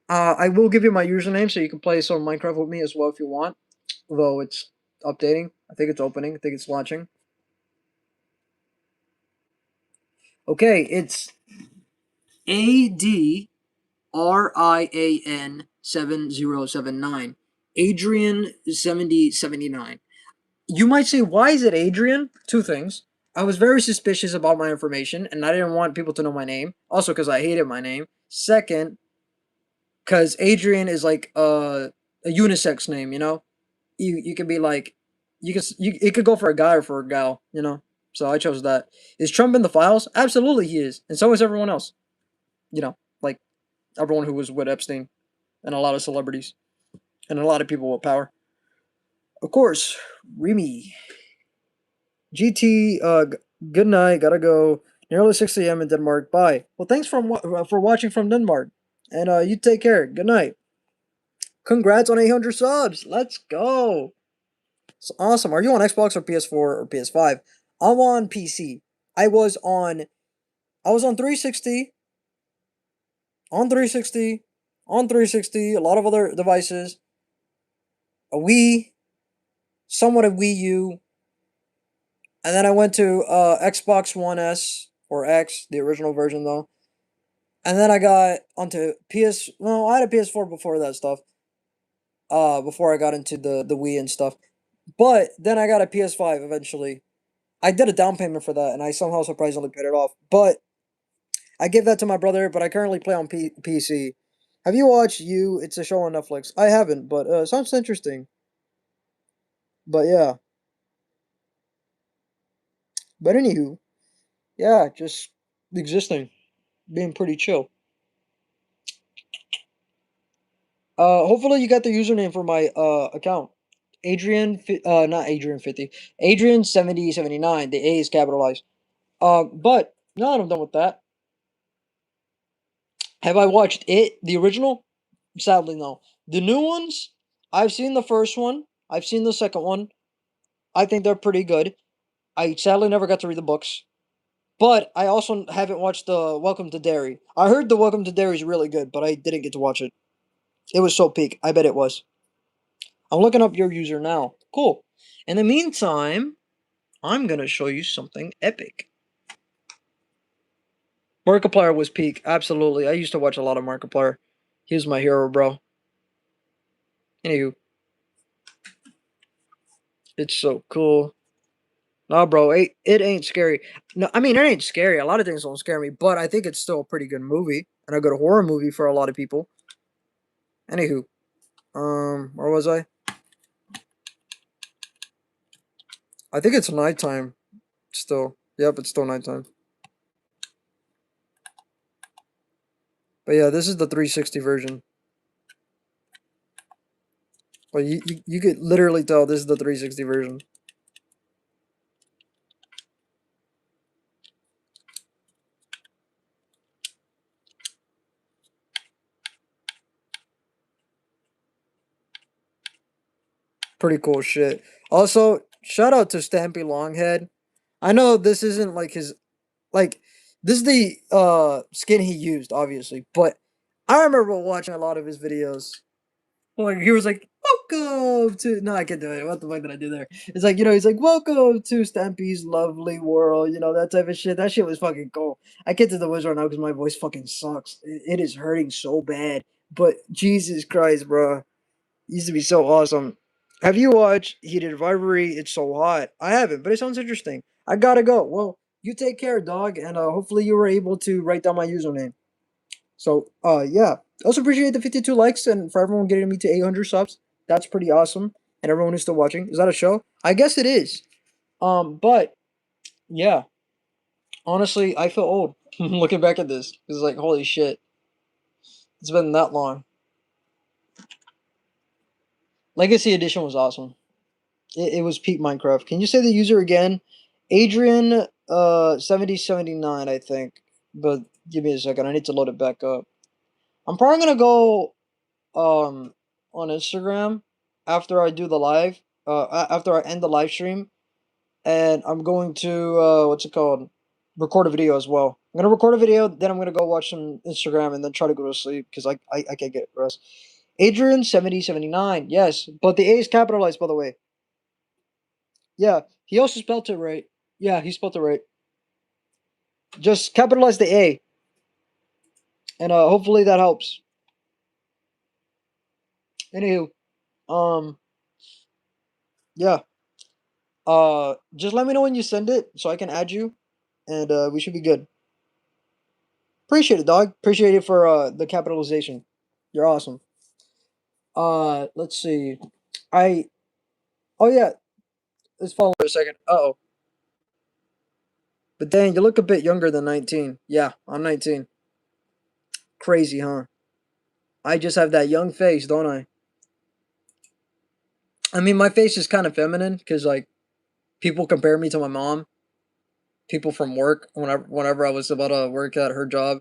I will give you my username so you can play some Minecraft with me as well if you want. Though it's updating. I think it's opening. I think it's launching. Okay, it's ADRIAN7079. Adrian 7079. You might say, why is it Adrian? Two things. I was very suspicious about my information, and I didn't want people to know my name. Also, because I hated my name. Second, because Adrian is like a unisex name. You could be like, it could go for a guy or for a gal. So I chose that. Is Trump in the files? Absolutely, he is, and so is everyone else. Like everyone who was with Epstein, and a lot of celebrities, and a lot of people with power. Of course, Remy. GT, good night. Gotta go. Nearly 6 a.m. in Denmark. Bye. Well, thanks for watching from Denmark. And you take care. Good night. Congrats on 800 subs. Let's go. It's awesome. Are you on Xbox or PS4 or PS5? I'm on PC. I was on I was on 360, on 360, on 360, a lot of other devices, a Wii, somewhat of Wii U, and then I went to Xbox One S or X, the original version though. And then I got onto PS. No, I had a PS4 before that stuff. Before I got into the Wii and stuff. But then I got a PS5 eventually. I did a down payment for that, and I somehow surprisingly paid it off. But I gave that to my brother. But I currently play on PC. Have you watched You? It's a show on Netflix. I haven't, but sounds interesting. But yeah. But anywho, yeah, just existing, being pretty chill. Hopefully you got the username for my account. Not Adrian 50. Adrian 7079. The A is capitalized. But now that I'm done with that, have I watched it, the original? Sadly, no. The new ones, I've seen the first one. I've seen the second one. I think they're pretty good. I sadly never got to read the books. But I also haven't watched the Welcome to Derry. I heard the Welcome to Derry is really good, but I didn't get to watch it. It was so peak. I bet it was. I'm looking up your user now. Cool. In the meantime, I'm gonna show you something epic. Markiplier was peak. Absolutely. I used to watch a lot of Markiplier. He was my hero, bro. Anywho, it's so cool. Nah, bro, it ain't scary. No, I mean it ain't scary. A lot of things don't scare me, but I think it's still a pretty good movie and a good horror movie for a lot of people. Anywho, where was I? I think it's nighttime still. Yep, it's still nighttime. But yeah, this is the 360 version. But you could literally tell this is the 360 version. Pretty cool shit. Also, shout out to Stampy Longhead. I know this isn't like his like this is the skin he used, obviously, but I remember watching a lot of his videos. Like he was like, "Welcome to." No, I can't do it. What the fuck did I do there? It's like he's like, "Welcome to Stampy's lovely world." That type of shit. That shit was fucking cool. I can't do the voice right now because my voice fucking sucks. It is hurting so bad. But Jesus Christ, bro, used to be so awesome. Have you watched Heated Rivalry? It's so hot. I haven't, but it sounds interesting. I gotta go. Well, you take care, dog, and hopefully you were able to write down my username. So, yeah. Also appreciate the 52 likes and for everyone getting me to 800 subs. That's pretty awesome. And everyone who's still watching. Is that a show? I guess it is. But yeah. Honestly, I feel old looking back at this. It's like, holy shit. It's been that long. Legacy Edition was awesome. It was peak Minecraft. Can you say the user again? Adrian 7079, I think. But give me a second. I need to load it back up. I'm probably gonna go on Instagram after I do the live. After I end the live stream, and I'm going to what's it called? Record a video as well. I'm gonna record a video, then I'm gonna go watch some Instagram, and then try to go to sleep because I can't get rest. Adrian 7079, yes, but the A is capitalized, by the way. Yeah, he also spelled it right. Yeah, he spelled it right. Just capitalize the A, and hopefully that helps. Anywho, um, yeah. Just let me know when you send it so I can add you, and we should be good. Appreciate it, dog. Appreciate it for the capitalization. You're awesome. Let's see. I oh yeah, let's follow for a second. Oh, but dang, you look a bit younger than 19. Yeah, I'm 19. Crazy, huh? I just have that young face, don't I? I mean, my face is kind of feminine because like people compare me to my mom. People from work, whenever I was about to work at her job,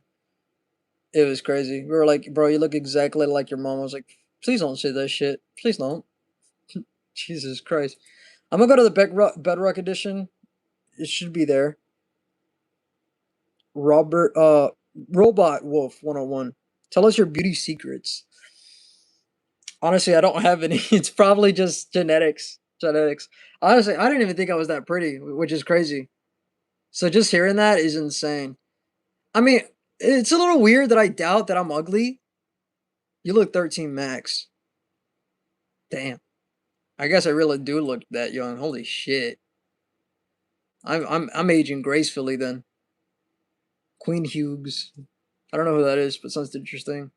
it was crazy. We were like, "Bro, you look exactly like your mom." I was like, "Please don't say that shit. Please don't." Jesus Christ. I'm gonna go to the Bedrock edition. It should be there. Robert Robot Wolf 101. Tell us your beauty secrets. Honestly, I don't have any. It's probably just genetics. Genetics. Honestly, I didn't even think I was that pretty, which is crazy. So just hearing that is insane. I mean, it's a little weird that I doubt that I'm ugly. You look 13 max. Damn. I guess I really do look that young. Holy shit. I'm aging gracefully then. Queen Hughes. I don't know who that is, but sounds interesting.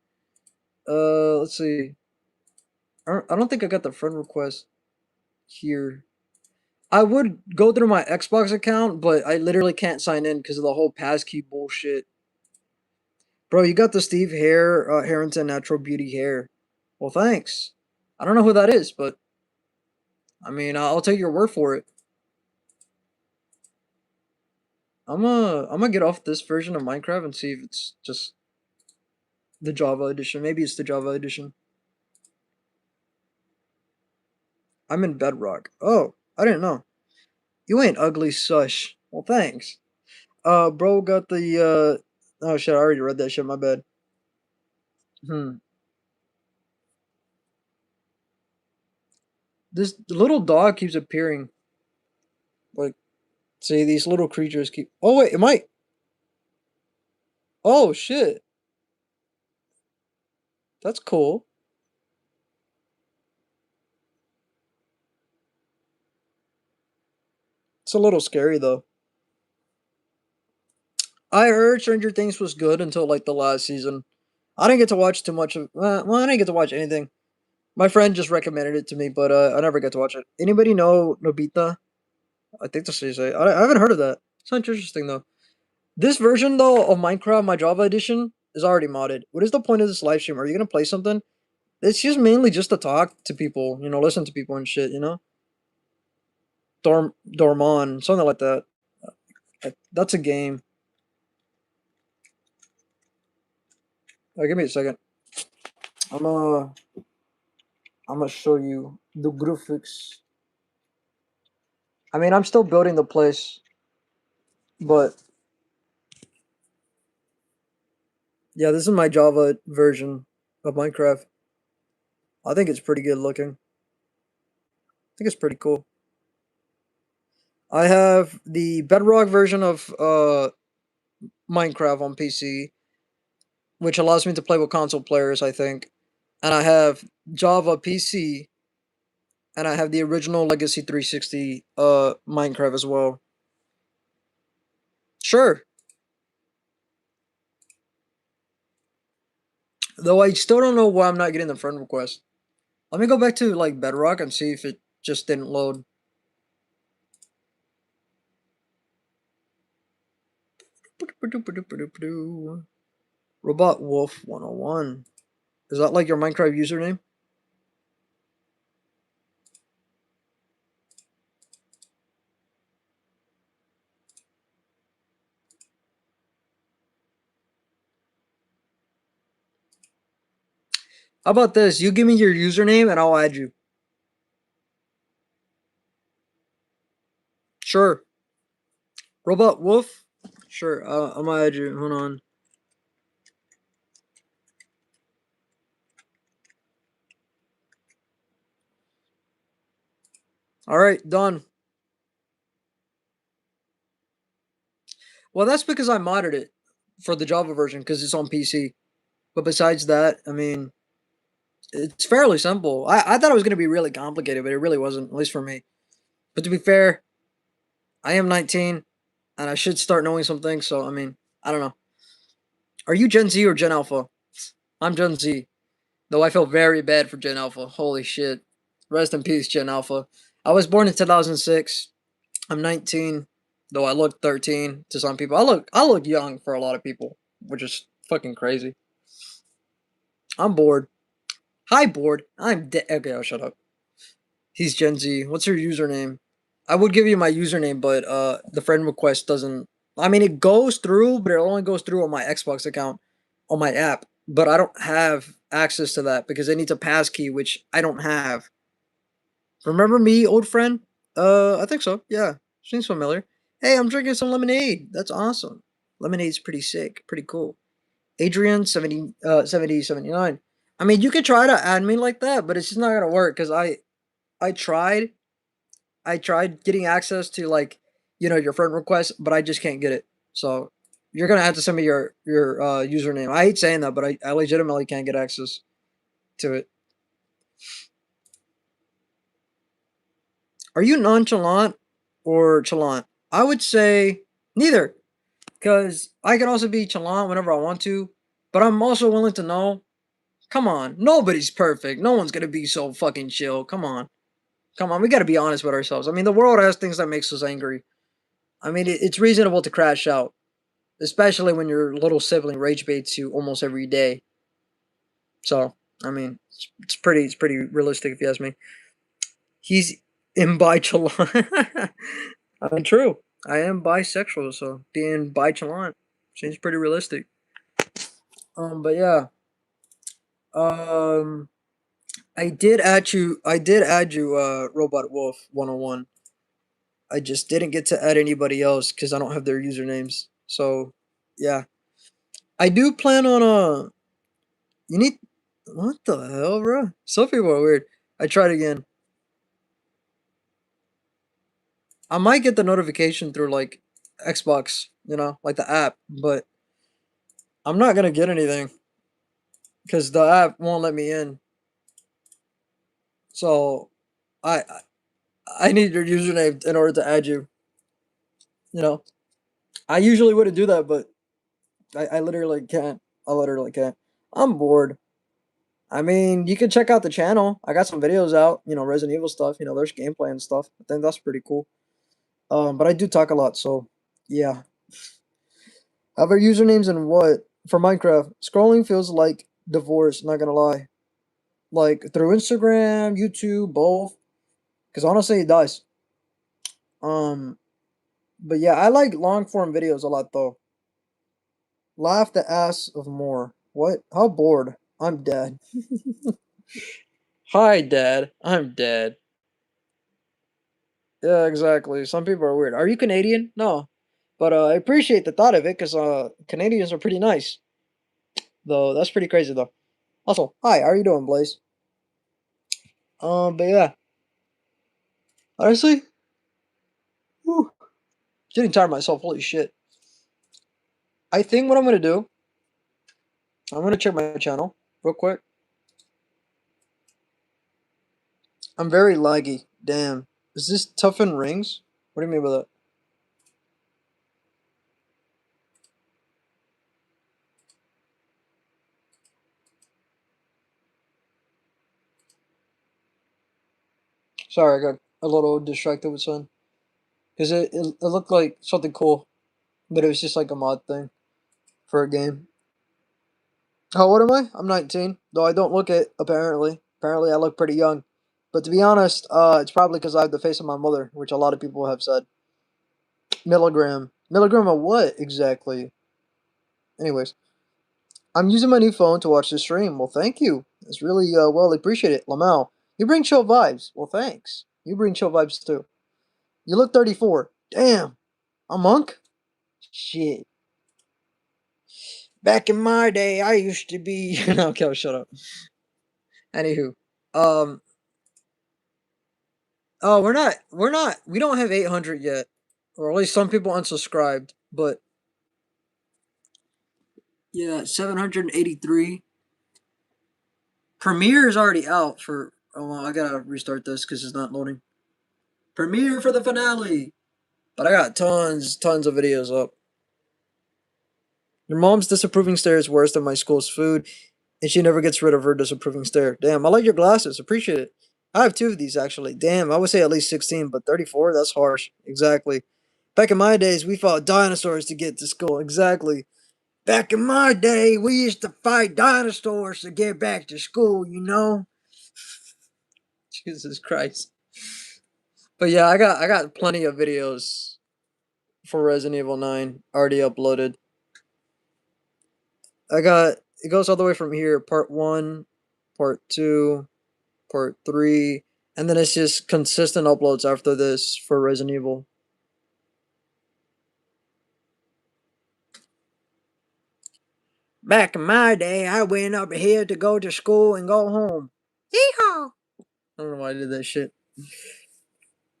Let's see. I don't think I got the friend request here. I would go through my Xbox account, but I literally can't sign in because of the whole passkey bullshit. Bro, you got the Steve Harrington natural beauty hair. Well, thanks. I don't know who that is, but I mean, I'll take your word for it. I'm gonna get off this version of Minecraft and see if it's just the Java edition. Maybe it's the Java edition. I'm in Bedrock. Oh, I didn't know. You ain't ugly, sush. Well, thanks. Bro got the Oh shit! I already read that shit. My bad. Hmm. This little dog keeps appearing. Like, see, these little creatures keep. Oh wait, it might. Oh shit! That's cool. It's a little scary though. I heard Stranger Things was good until like the last season. I didn't get to watch too much of. Well, I didn't get to watch anything. My friend just recommended it to me, but I never got to watch it. Anybody know Nobita? I think that's what you say. I haven't heard of that. Sounds interesting though. This version though of Minecraft, my Java edition, is already modded. What is the point of this live stream? Are you gonna play something? It's just mainly just to talk to people, listen to people and shit, Dormon, something like that. That's a game. Give me a second. I'm uh I'm gonna show you the graphics. I mean, I'm still building the place, but yeah, this is my Java version of Minecraft. I think it's pretty good looking. I think it's pretty cool. I have the Bedrock version of Minecraft on PC, which allows me to play with console players, I think. And I have Java PC, and I have the original Legacy 360 Minecraft as well. Sure. Though I still don't know why I'm not getting the friend request. Let me go back to like Bedrock and see if it just didn't load. Robot Wolf 101. Is that like your Minecraft username? How about this? You give me your username and I'll add you. Sure. Robot Wolf? Sure. I'm gonna add you. Hold on. Alright, done. Well, that's because I modded it for the Java version because it's on PC. But besides that, I mean, it's fairly simple. I thought it was going to be really complicated, but it really wasn't, at least for me. But to be fair, I am 19 and I should start knowing some things. So, I mean, I don't know. Are you Gen Z or Gen Alpha? I'm Gen Z, though I feel very bad for Gen Alpha. Holy shit. Rest in peace, Gen Alpha. I was born in 2006. I'm 19, though I look 13 to some people. I look young for a lot of people, which is fucking crazy. I'm bored. Hi, bored. I'm dead. Okay, I'll shut up. He's Gen Z. What's your username? I would give you my username, but the friend request doesn't. I mean, it goes through, but it only goes through on my Xbox account, on my app. But I don't have access to that because it needs a passkey, which I don't have. Remember me, old friend? I think so. Yeah, seems familiar. Hey, I'm drinking some lemonade. That's awesome. Lemonade's pretty sick, pretty cool. Adrian 7079. I mean, you could try to add me like that, but it's just not gonna work because I tried getting access to like your friend request, but I just can't get it. So you're gonna have to send me your username. I hate saying that, but I legitimately can't get access to it. Are you nonchalant or chalant? I would say neither, because I can also be chalant whenever I want to, but I'm also willing to know. Come on, nobody's perfect. No one's gonna be so fucking chill. Come on, come on. We gotta be honest with ourselves. I mean, the world has things that makes us angry. I mean, it's reasonable to crash out, especially when your little sibling rage baits you almost every day. So I mean, it's pretty realistic if you ask me. He's imbichalant. I mean, true. I am bisexual, so being bichalant seems pretty realistic. But yeah. Um, I did add you. I did add you, Robot Wolf 101. I just didn't get to add anybody else because I don't have their usernames. So, yeah, I do plan on. You need. What the hell, bro? Some people are weird. I tried again. I might get the notification through like Xbox, like the app, but I'm not gonna get anything because the app won't let me in. So, I I need your username in order to add you. You know, I usually wouldn't do that, but I literally can't. I literally can't. I'm bored. I mean, you can check out the channel. I got some videos out, Resident Evil stuff. There's gameplay and stuff. I think that's pretty cool. But I do talk a lot, so yeah. Have our usernames and what for Minecraft? Scrolling feels like divorce. Not gonna lie, like through Instagram, YouTube, both. Because honestly, it does. Um, but yeah, I like long form videos a lot though. Laugh the ass of more. What? How bored? I'm dead. Hi, Dad. I'm dead. Yeah, exactly. Some people are weird. Are you Canadian? No, but I appreciate the thought of it because Canadians are pretty nice. Though that's pretty crazy though. Also, hi. How are you doing, Blaze? But yeah, honestly, whew, getting tired of myself. Holy shit. I think what I'm gonna do, I'm gonna check my channel real quick. I'm very laggy. Damn. Is this toughen rings? What do you mean by that? Sorry, I got a little distracted with something. Because it looked like something cool, but it was just like a mod thing for a game. How old am I? I'm 19, though I don't look it, apparently. Apparently, I look pretty young. But to be honest, it's probably because I have the face of my mother, which a lot of people have said. Milligram. Milligram of what exactly? Anyways, I'm using my new phone to watch the stream. Well, thank you. It's really well appreciated. Lamau, you bring chill vibes. Well, thanks. You bring chill vibes too. You look 34. Damn, a monk? Shit. Back in my day, I used to be. No, okay, shut up. Anywho, um, oh, we don't have 800 yet, or at least some people unsubscribed. But yeah, 783. Premiere is already out for. Oh, well, I gotta restart this because it's not loading. Premiere for the finale. But I got tons of videos up. Your mom's disapproving stare is worse than my school's food, and she never gets rid of her disapproving stare. Damn, I like your glasses. Appreciate it. I have two of these actually. Damn, I would say at least 16, but 34, that's harsh. Exactly. Back in my days, we fought dinosaurs to get to school. Exactly. Back in my day, we used to fight dinosaurs to get back to school. Jesus Christ. But yeah, I got plenty of videos for Resident Evil 9 already uploaded. I got it goes all the way from here, part 1, part 2, part 3, and then it's just consistent uploads after this for Resident Evil. Back in my day, I went up here to go to school and go home. Yeehaw! I don't know why I did that shit.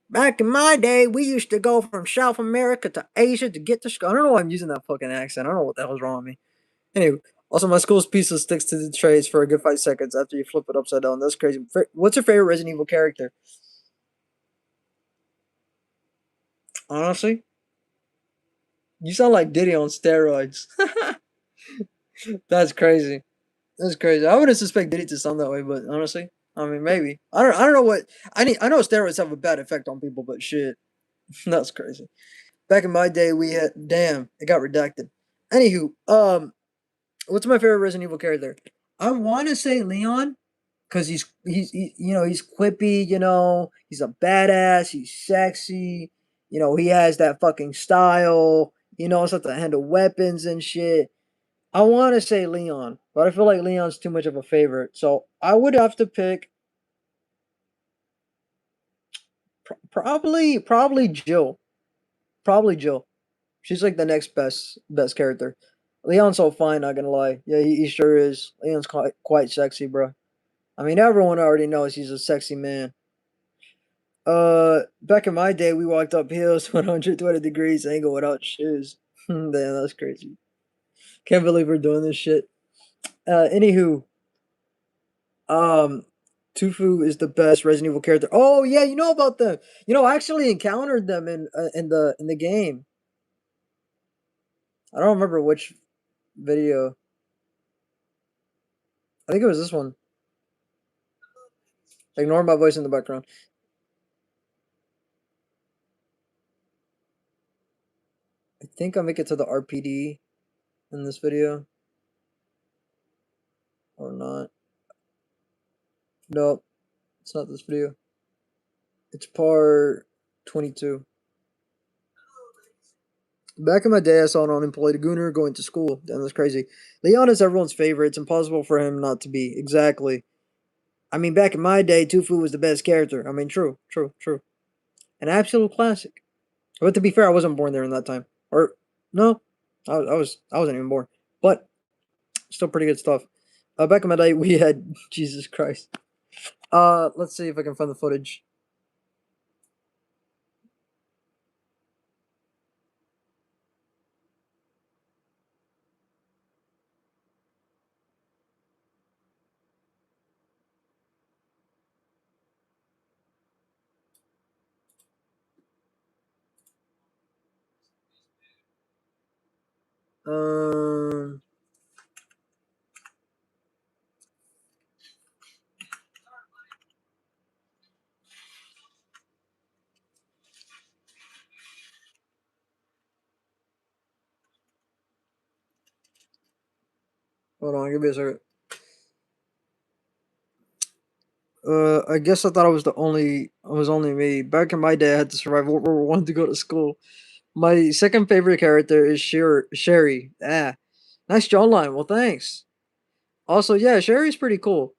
Back in my day, we used to go from South America to Asia to get to school. I don't know why I'm using that fucking accent. I don't know what the hell's wrong with me. Anyway, also my school's pizza sticks to the trays for a good 5 seconds after you flip it upside down. That's crazy. What's your favorite Resident Evil character? Honestly, you sound like Diddy on steroids. That's crazy. That's crazy. I wouldn't suspect Diddy to sound that way, but honestly, I mean, maybe. I don't know what I need. I know steroids have a bad effect on people, but shit, that's crazy. Back in my day, we had damn, it got redacted. Anywho, what's my favorite Resident Evil character? I want to say Leon because he's quippy. He's a badass. He's sexy. He has that fucking style. He knows how to handle weapons and shit. I want to say Leon, but I feel like Leon's too much of a favorite. So I would have to pick probably Jill. Probably Jill. She's like the next best character. Leon's so fine, not gonna lie. Yeah, he sure is. Leon's quite sexy, bro. I mean, everyone already knows he's a sexy man. Back in my day, we walked up hills 120 degrees angle without shoes. Damn, that's crazy. Can't believe we're doing this shit. Anywho, um, Tufu is the best Resident Evil character. Oh yeah, you know about them. I actually encountered them in the game. I don't remember which video. I think it was this one. Ignore my voice in the background. I think I make it to the RPD in this video or not. Nope, it's not this video. It's part 22. Back in my day, I saw an unemployed gooner going to school. Damn, that's crazy. Leon is everyone's favorite. It's impossible for him not to be. Exactly. I mean, back in my day, Tufu was the best character. I mean, true, true, true. An absolute classic. But to be fair, I wasn't born there in that time. Or no, I wasn't even born. But still pretty good stuff. Back in my day, we had Jesus Christ. Let's see if I can find the footage. Um, Hold on, give me a second. I guess I thought I was only me. Back in my day, I had to survive World War One to go to school. My second favorite character is Sherry. Ah, nice jawline. Well, thanks. Also, yeah, Sherry's pretty cool,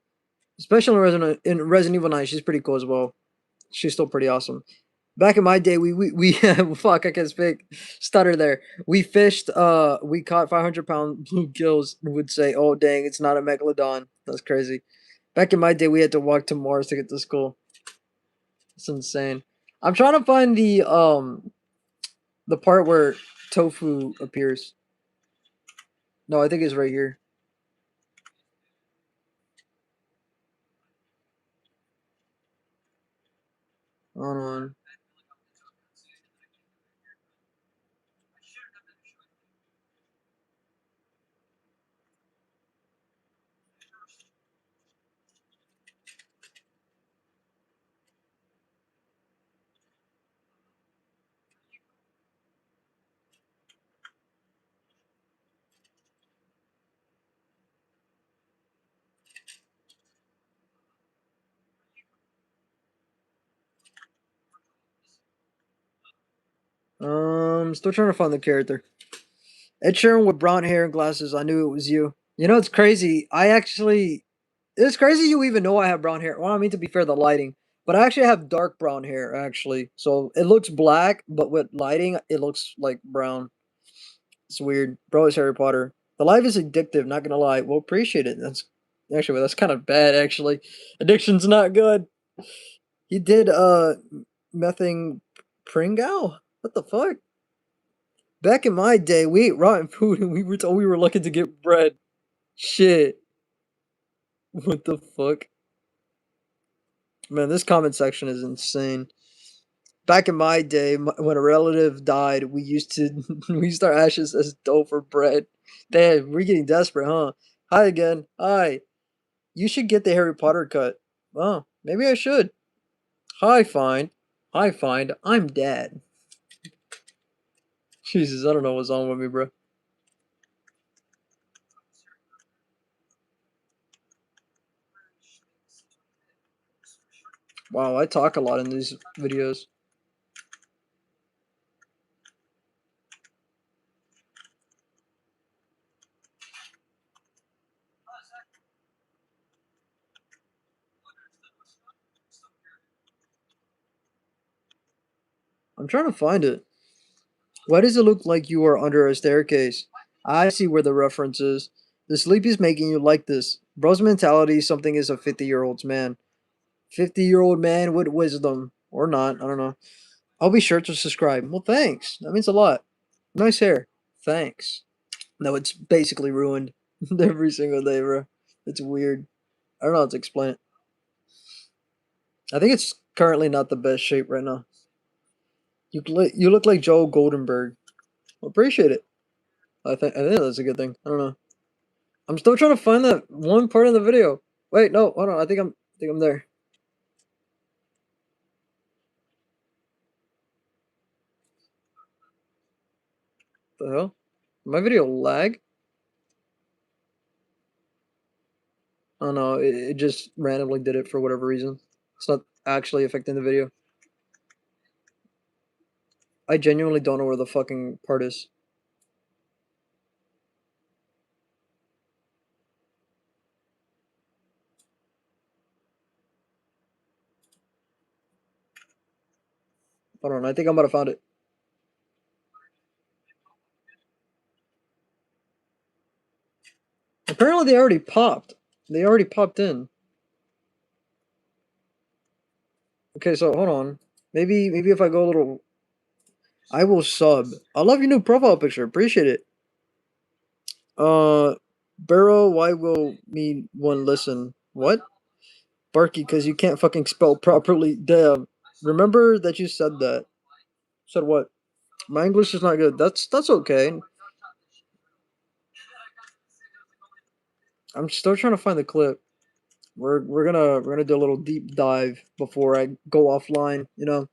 especially in Resident Evil 9. She's pretty cool as well. She's still pretty awesome. Back in my day, we fuck, I can't speak, stutter there. We fished. We caught 500-pound bluegills. Would say, oh dang, it's not a megalodon. That's crazy. Back in my day, we had to walk to Mars to get to school. It's insane. I'm trying to find the part where Tofu appears. No, I think it's right here. Hold on. Still trying to find the character. Ed Sheeran with brown hair and glasses. I knew it was you. It's crazy. It's crazy you even know I have brown hair. Well, I mean, to be fair, the lighting. But I actually have dark brown hair, actually. So it looks black, but with lighting, it looks like brown. It's weird. Bro, it's Harry Potter. The life is addictive, not gonna lie. Well, appreciate it. That's kind of bad, actually. Addiction's not good. He did, mething Pringle? What the fuck? Back in my day, we ate rotten food and we were told we were lucky to get bread. Shit. What the fuck? Man, this comment section is insane. Back in my day, when a relative died, we used to we used our ashes as dough for bread. Damn, we're getting desperate, huh? Hi again. Hi. You should get the Harry Potter cut. Oh, maybe I should. Hi, find. Hi, find. I'm dead. Jesus, I don't know what's on with me, bro. Wow, I talk a lot in these videos. I'm trying to find it. Why does it look like you are under a staircase? I see where the reference is. The sleep is making you like this. Bro's mentality something is a 50-year-old's man. 50-year-old man with wisdom. Or not, I don't know. I'll be sure to subscribe. Well, thanks. That means a lot. Nice hair. Thanks. No, it's basically ruined every single day, bro. It's weird. I don't know how to explain it. I think it's currently not the best shape right now. You look like Joe Goldenberg. Appreciate it. I think that's a good thing. I don't know. I'm still trying to find that one part of the video. Wait, no, hold on. I think I'm there. The hell? My video lag? Oh no, it just randomly did it for whatever reason. It's not actually affecting the video. I genuinely don't know where the fucking part is. Hold on, I think I might have found it. Apparently they already popped. They already popped in. Okay, so hold on. Maybe if I go a little, I will sub. I love your new profile picture. Appreciate it. Uh, Barrow, why will me one listen? What? Barky, because you can't fucking spell properly. Damn. Remember that you said that. Said what? My English is not good. That's okay. I'm still trying to find the clip. We're gonna do a little deep dive before I go offline. You know,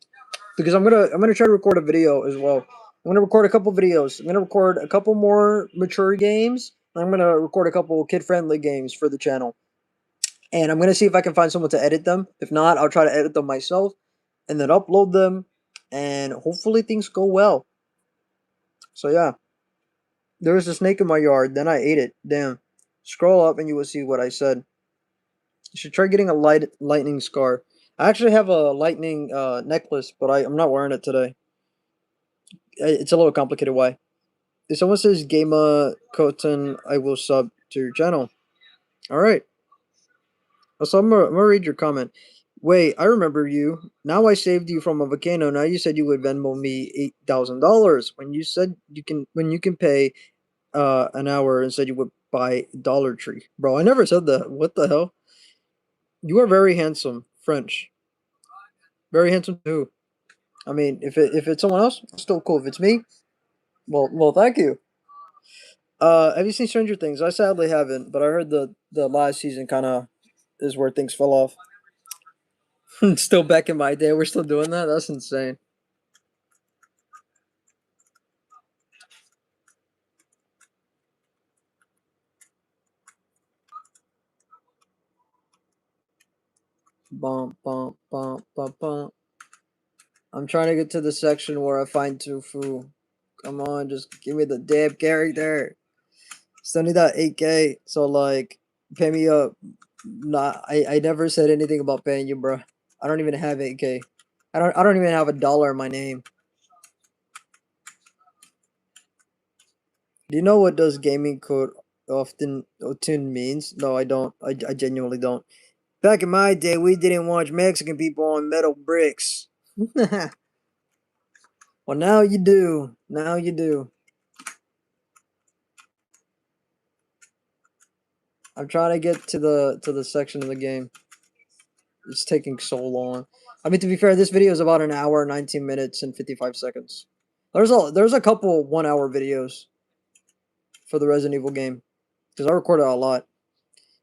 because I'm gonna try to record a video as well. I'm gonna record a couple videos. I'm gonna record a couple more mature games. I'm gonna record a couple kid friendly games for the channel, and I'm gonna see if I can find someone to edit them. If not, I'll try to edit them myself, and then upload them, and hopefully things go well. So yeah, there was a snake in my yard. Then I ate it. Damn. Scroll up and you will see what I said. You should try getting a lightning scar. I actually have a lightning necklace, but I'm not wearing it today. It's a little complicated. Why? If someone says Gama Koten, I will sub to your channel. All right. So I'm gonna read your comment. Wait, I remember you. Now I saved you from a volcano. Now you said you would Venmo me $8,000 when you said you can pay an hour and said you would buy Dollar Tree. Bro, I never said that. What the hell? You are very handsome. French. Very handsome too. I mean, if it's someone else, still cool. If it's me, well, thank you. Have you seen Stranger Things? I sadly haven't, but I heard the last season kind of is where things fell off. Still back in my day, we're still doing that. That's insane. Bump bump bump bump bump. I'm trying to get to the section where I find Tofu. Come on, just give me the damn character. Still need that 8K. So like, pay me up. Not, I never said anything about paying you, bro. I don't even have 8K. I don't even have $1 in my name. Do you know what does gaming code often means? No, I don't. I genuinely don't. Back in my day, we didn't watch Mexican people on metal bricks. Well, now you do. Now you do. I'm trying to get to the section of the game. It's taking so long. I mean, to be fair, this video is about an hour, 19 minutes, and 55 seconds. There's a couple 1 hour videos for the Resident Evil game because I recorded a lot.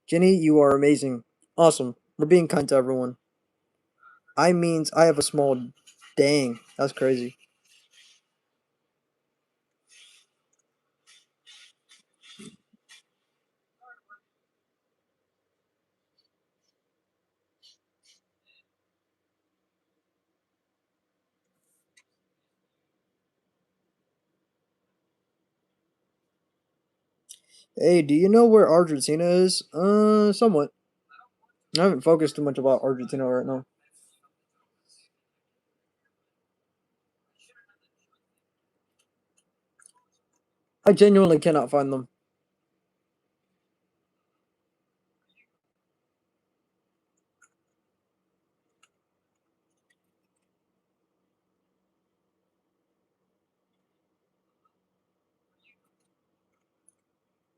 Jenny, you are amazing, awesome. We're being kind to everyone. I means I have a small. Dang, that's crazy. Hey, do you know where Argentina is? Somewhat. I haven't focused too much about Argentina right now. I genuinely cannot find them.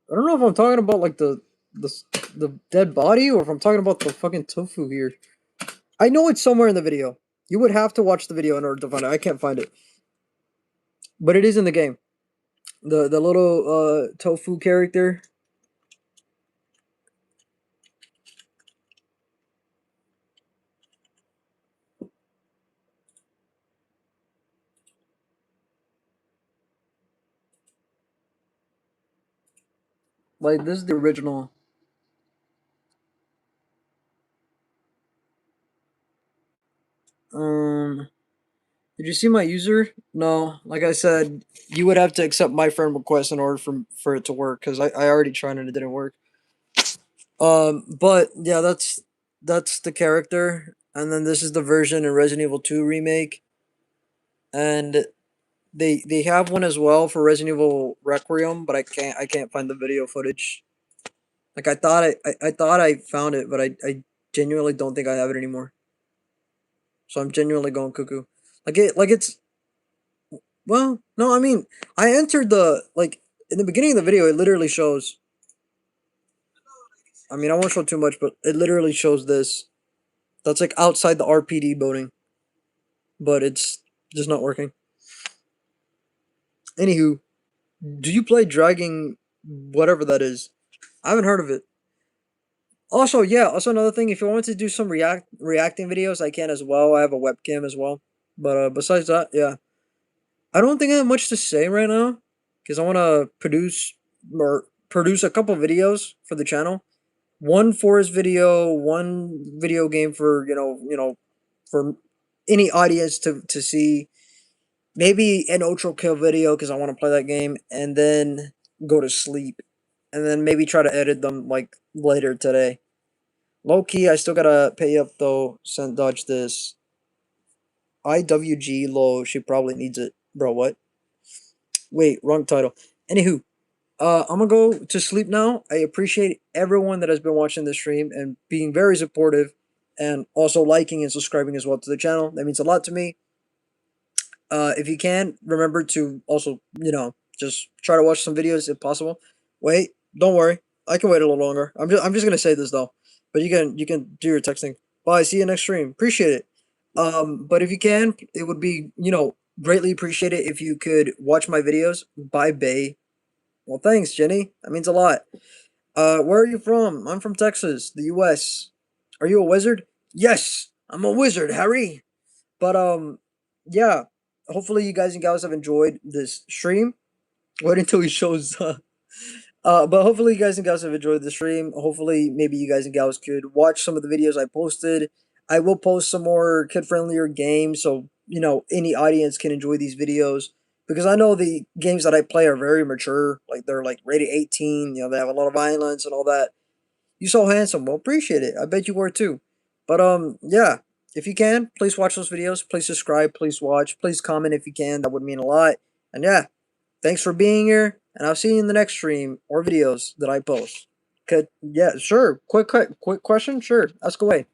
I don't know if I'm talking about like the the dead body or if I'm talking about the fucking tofu here. I know it's somewhere in the video. You would have to watch the video in order to find it. I can't find it, but it is in the game. The little tofu character. Like this is the original. Um, did you see my user? No. Like I said, you would have to accept my friend request in order for it to work because I already tried and it didn't work. But yeah, that's the character, and then this is the version in Resident Evil 2 remake, and they have one as well for Resident Evil Requiem, but I can't find the video footage. Like I thought I found it, but I genuinely don't think I have it anymore. So I'm genuinely going cuckoo. It's well, no, I mean I entered the like in the beginning of the video. It literally shows. I mean I won't show too much, but it literally shows this. That's like outside the RPD building, but it's just not working. Anywho, do you play Dragging whatever that is? I haven't heard of it. Also, yeah, also another thing, if you want to do some reacting videos, I can as well. I have a webcam as well. But besides that, yeah. I don't think I have much to say right now because I want to produce a couple videos for the channel. One forest video, one video game for, for any audience to see. Maybe an Ultra Kill video because I want to play that game and then go to sleep. And then maybe try to edit them like later today. Low key, I still gotta pay up though. Send dodge this. IWG low. She probably needs it. Bro, what? Wait, wrong title. Anywho, I'm gonna go to sleep now. I appreciate everyone that has been watching this stream and being very supportive and also liking and subscribing as well to the channel. That means a lot to me. If you can, remember to also, just try to watch some videos if possible. Wait, don't worry. I can wait a little longer. I'm just gonna say this though. But you can do your texting. Bye, see you next stream. Appreciate it. But if you can, it would be, greatly appreciated if you could watch my videos. Bye Bay. Well, thanks, Jenny. That means a lot. Where are you from? I'm from Texas, the US. Are you a wizard? Yes, I'm a wizard, Harry. But yeah. Hopefully you guys and gals have enjoyed this stream. Wait until he shows. But hopefully you guys and gals have enjoyed the stream. Hopefully maybe you guys and gals could watch some of the videos I posted. I will post some more kid friendlier games so any audience can enjoy these videos because I know the games that I play are very mature. Like they're like rated 18. They have a lot of violence and all that. You so handsome. Well, appreciate it. I bet you were too. But yeah. If you can, please watch those videos. Please subscribe. Please watch. Please comment if you can. That would mean a lot. And yeah, thanks for being here. And I'll see you in the next stream or videos that I post. Yeah, sure. Quick question. Sure, ask away.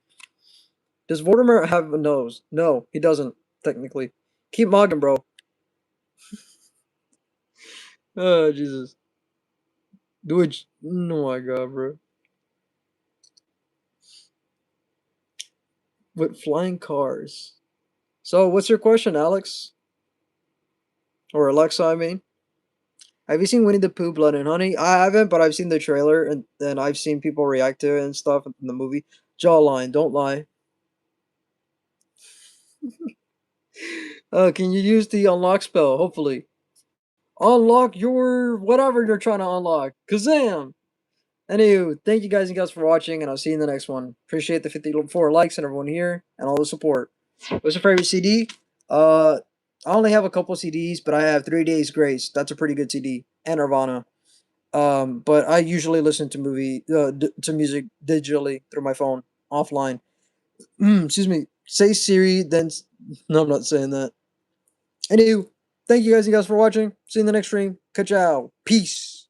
Does Voldemort have a nose? No, he doesn't. Technically, keep mogging, bro. Oh Jesus. Do it. Oh my God, bro. With flying cars. So, what's your question, Alex? Or Alexa, I mean. Have you seen Winnie the Pooh, Blood and Honey? I haven't, but I've seen the trailer and then I've seen people react to it and stuff in the movie. Jawline, don't lie. Can you use the unlock spell? Hopefully, unlock your whatever you're trying to unlock. Kazam! Anywho, thank you guys and gals for watching, and I'll see you in the next one. Appreciate the 54 likes and everyone here and all the support. What's your favorite CD? I only have a couple CDs, but I have 3 Days Grace. That's a pretty good CD. And Nirvana. But I usually listen to to music digitally through my phone offline. Excuse me. Say Siri, then no, I'm not saying that. Anywho, thank you guys for watching. See you in the next stream. Ka-chow. Peace.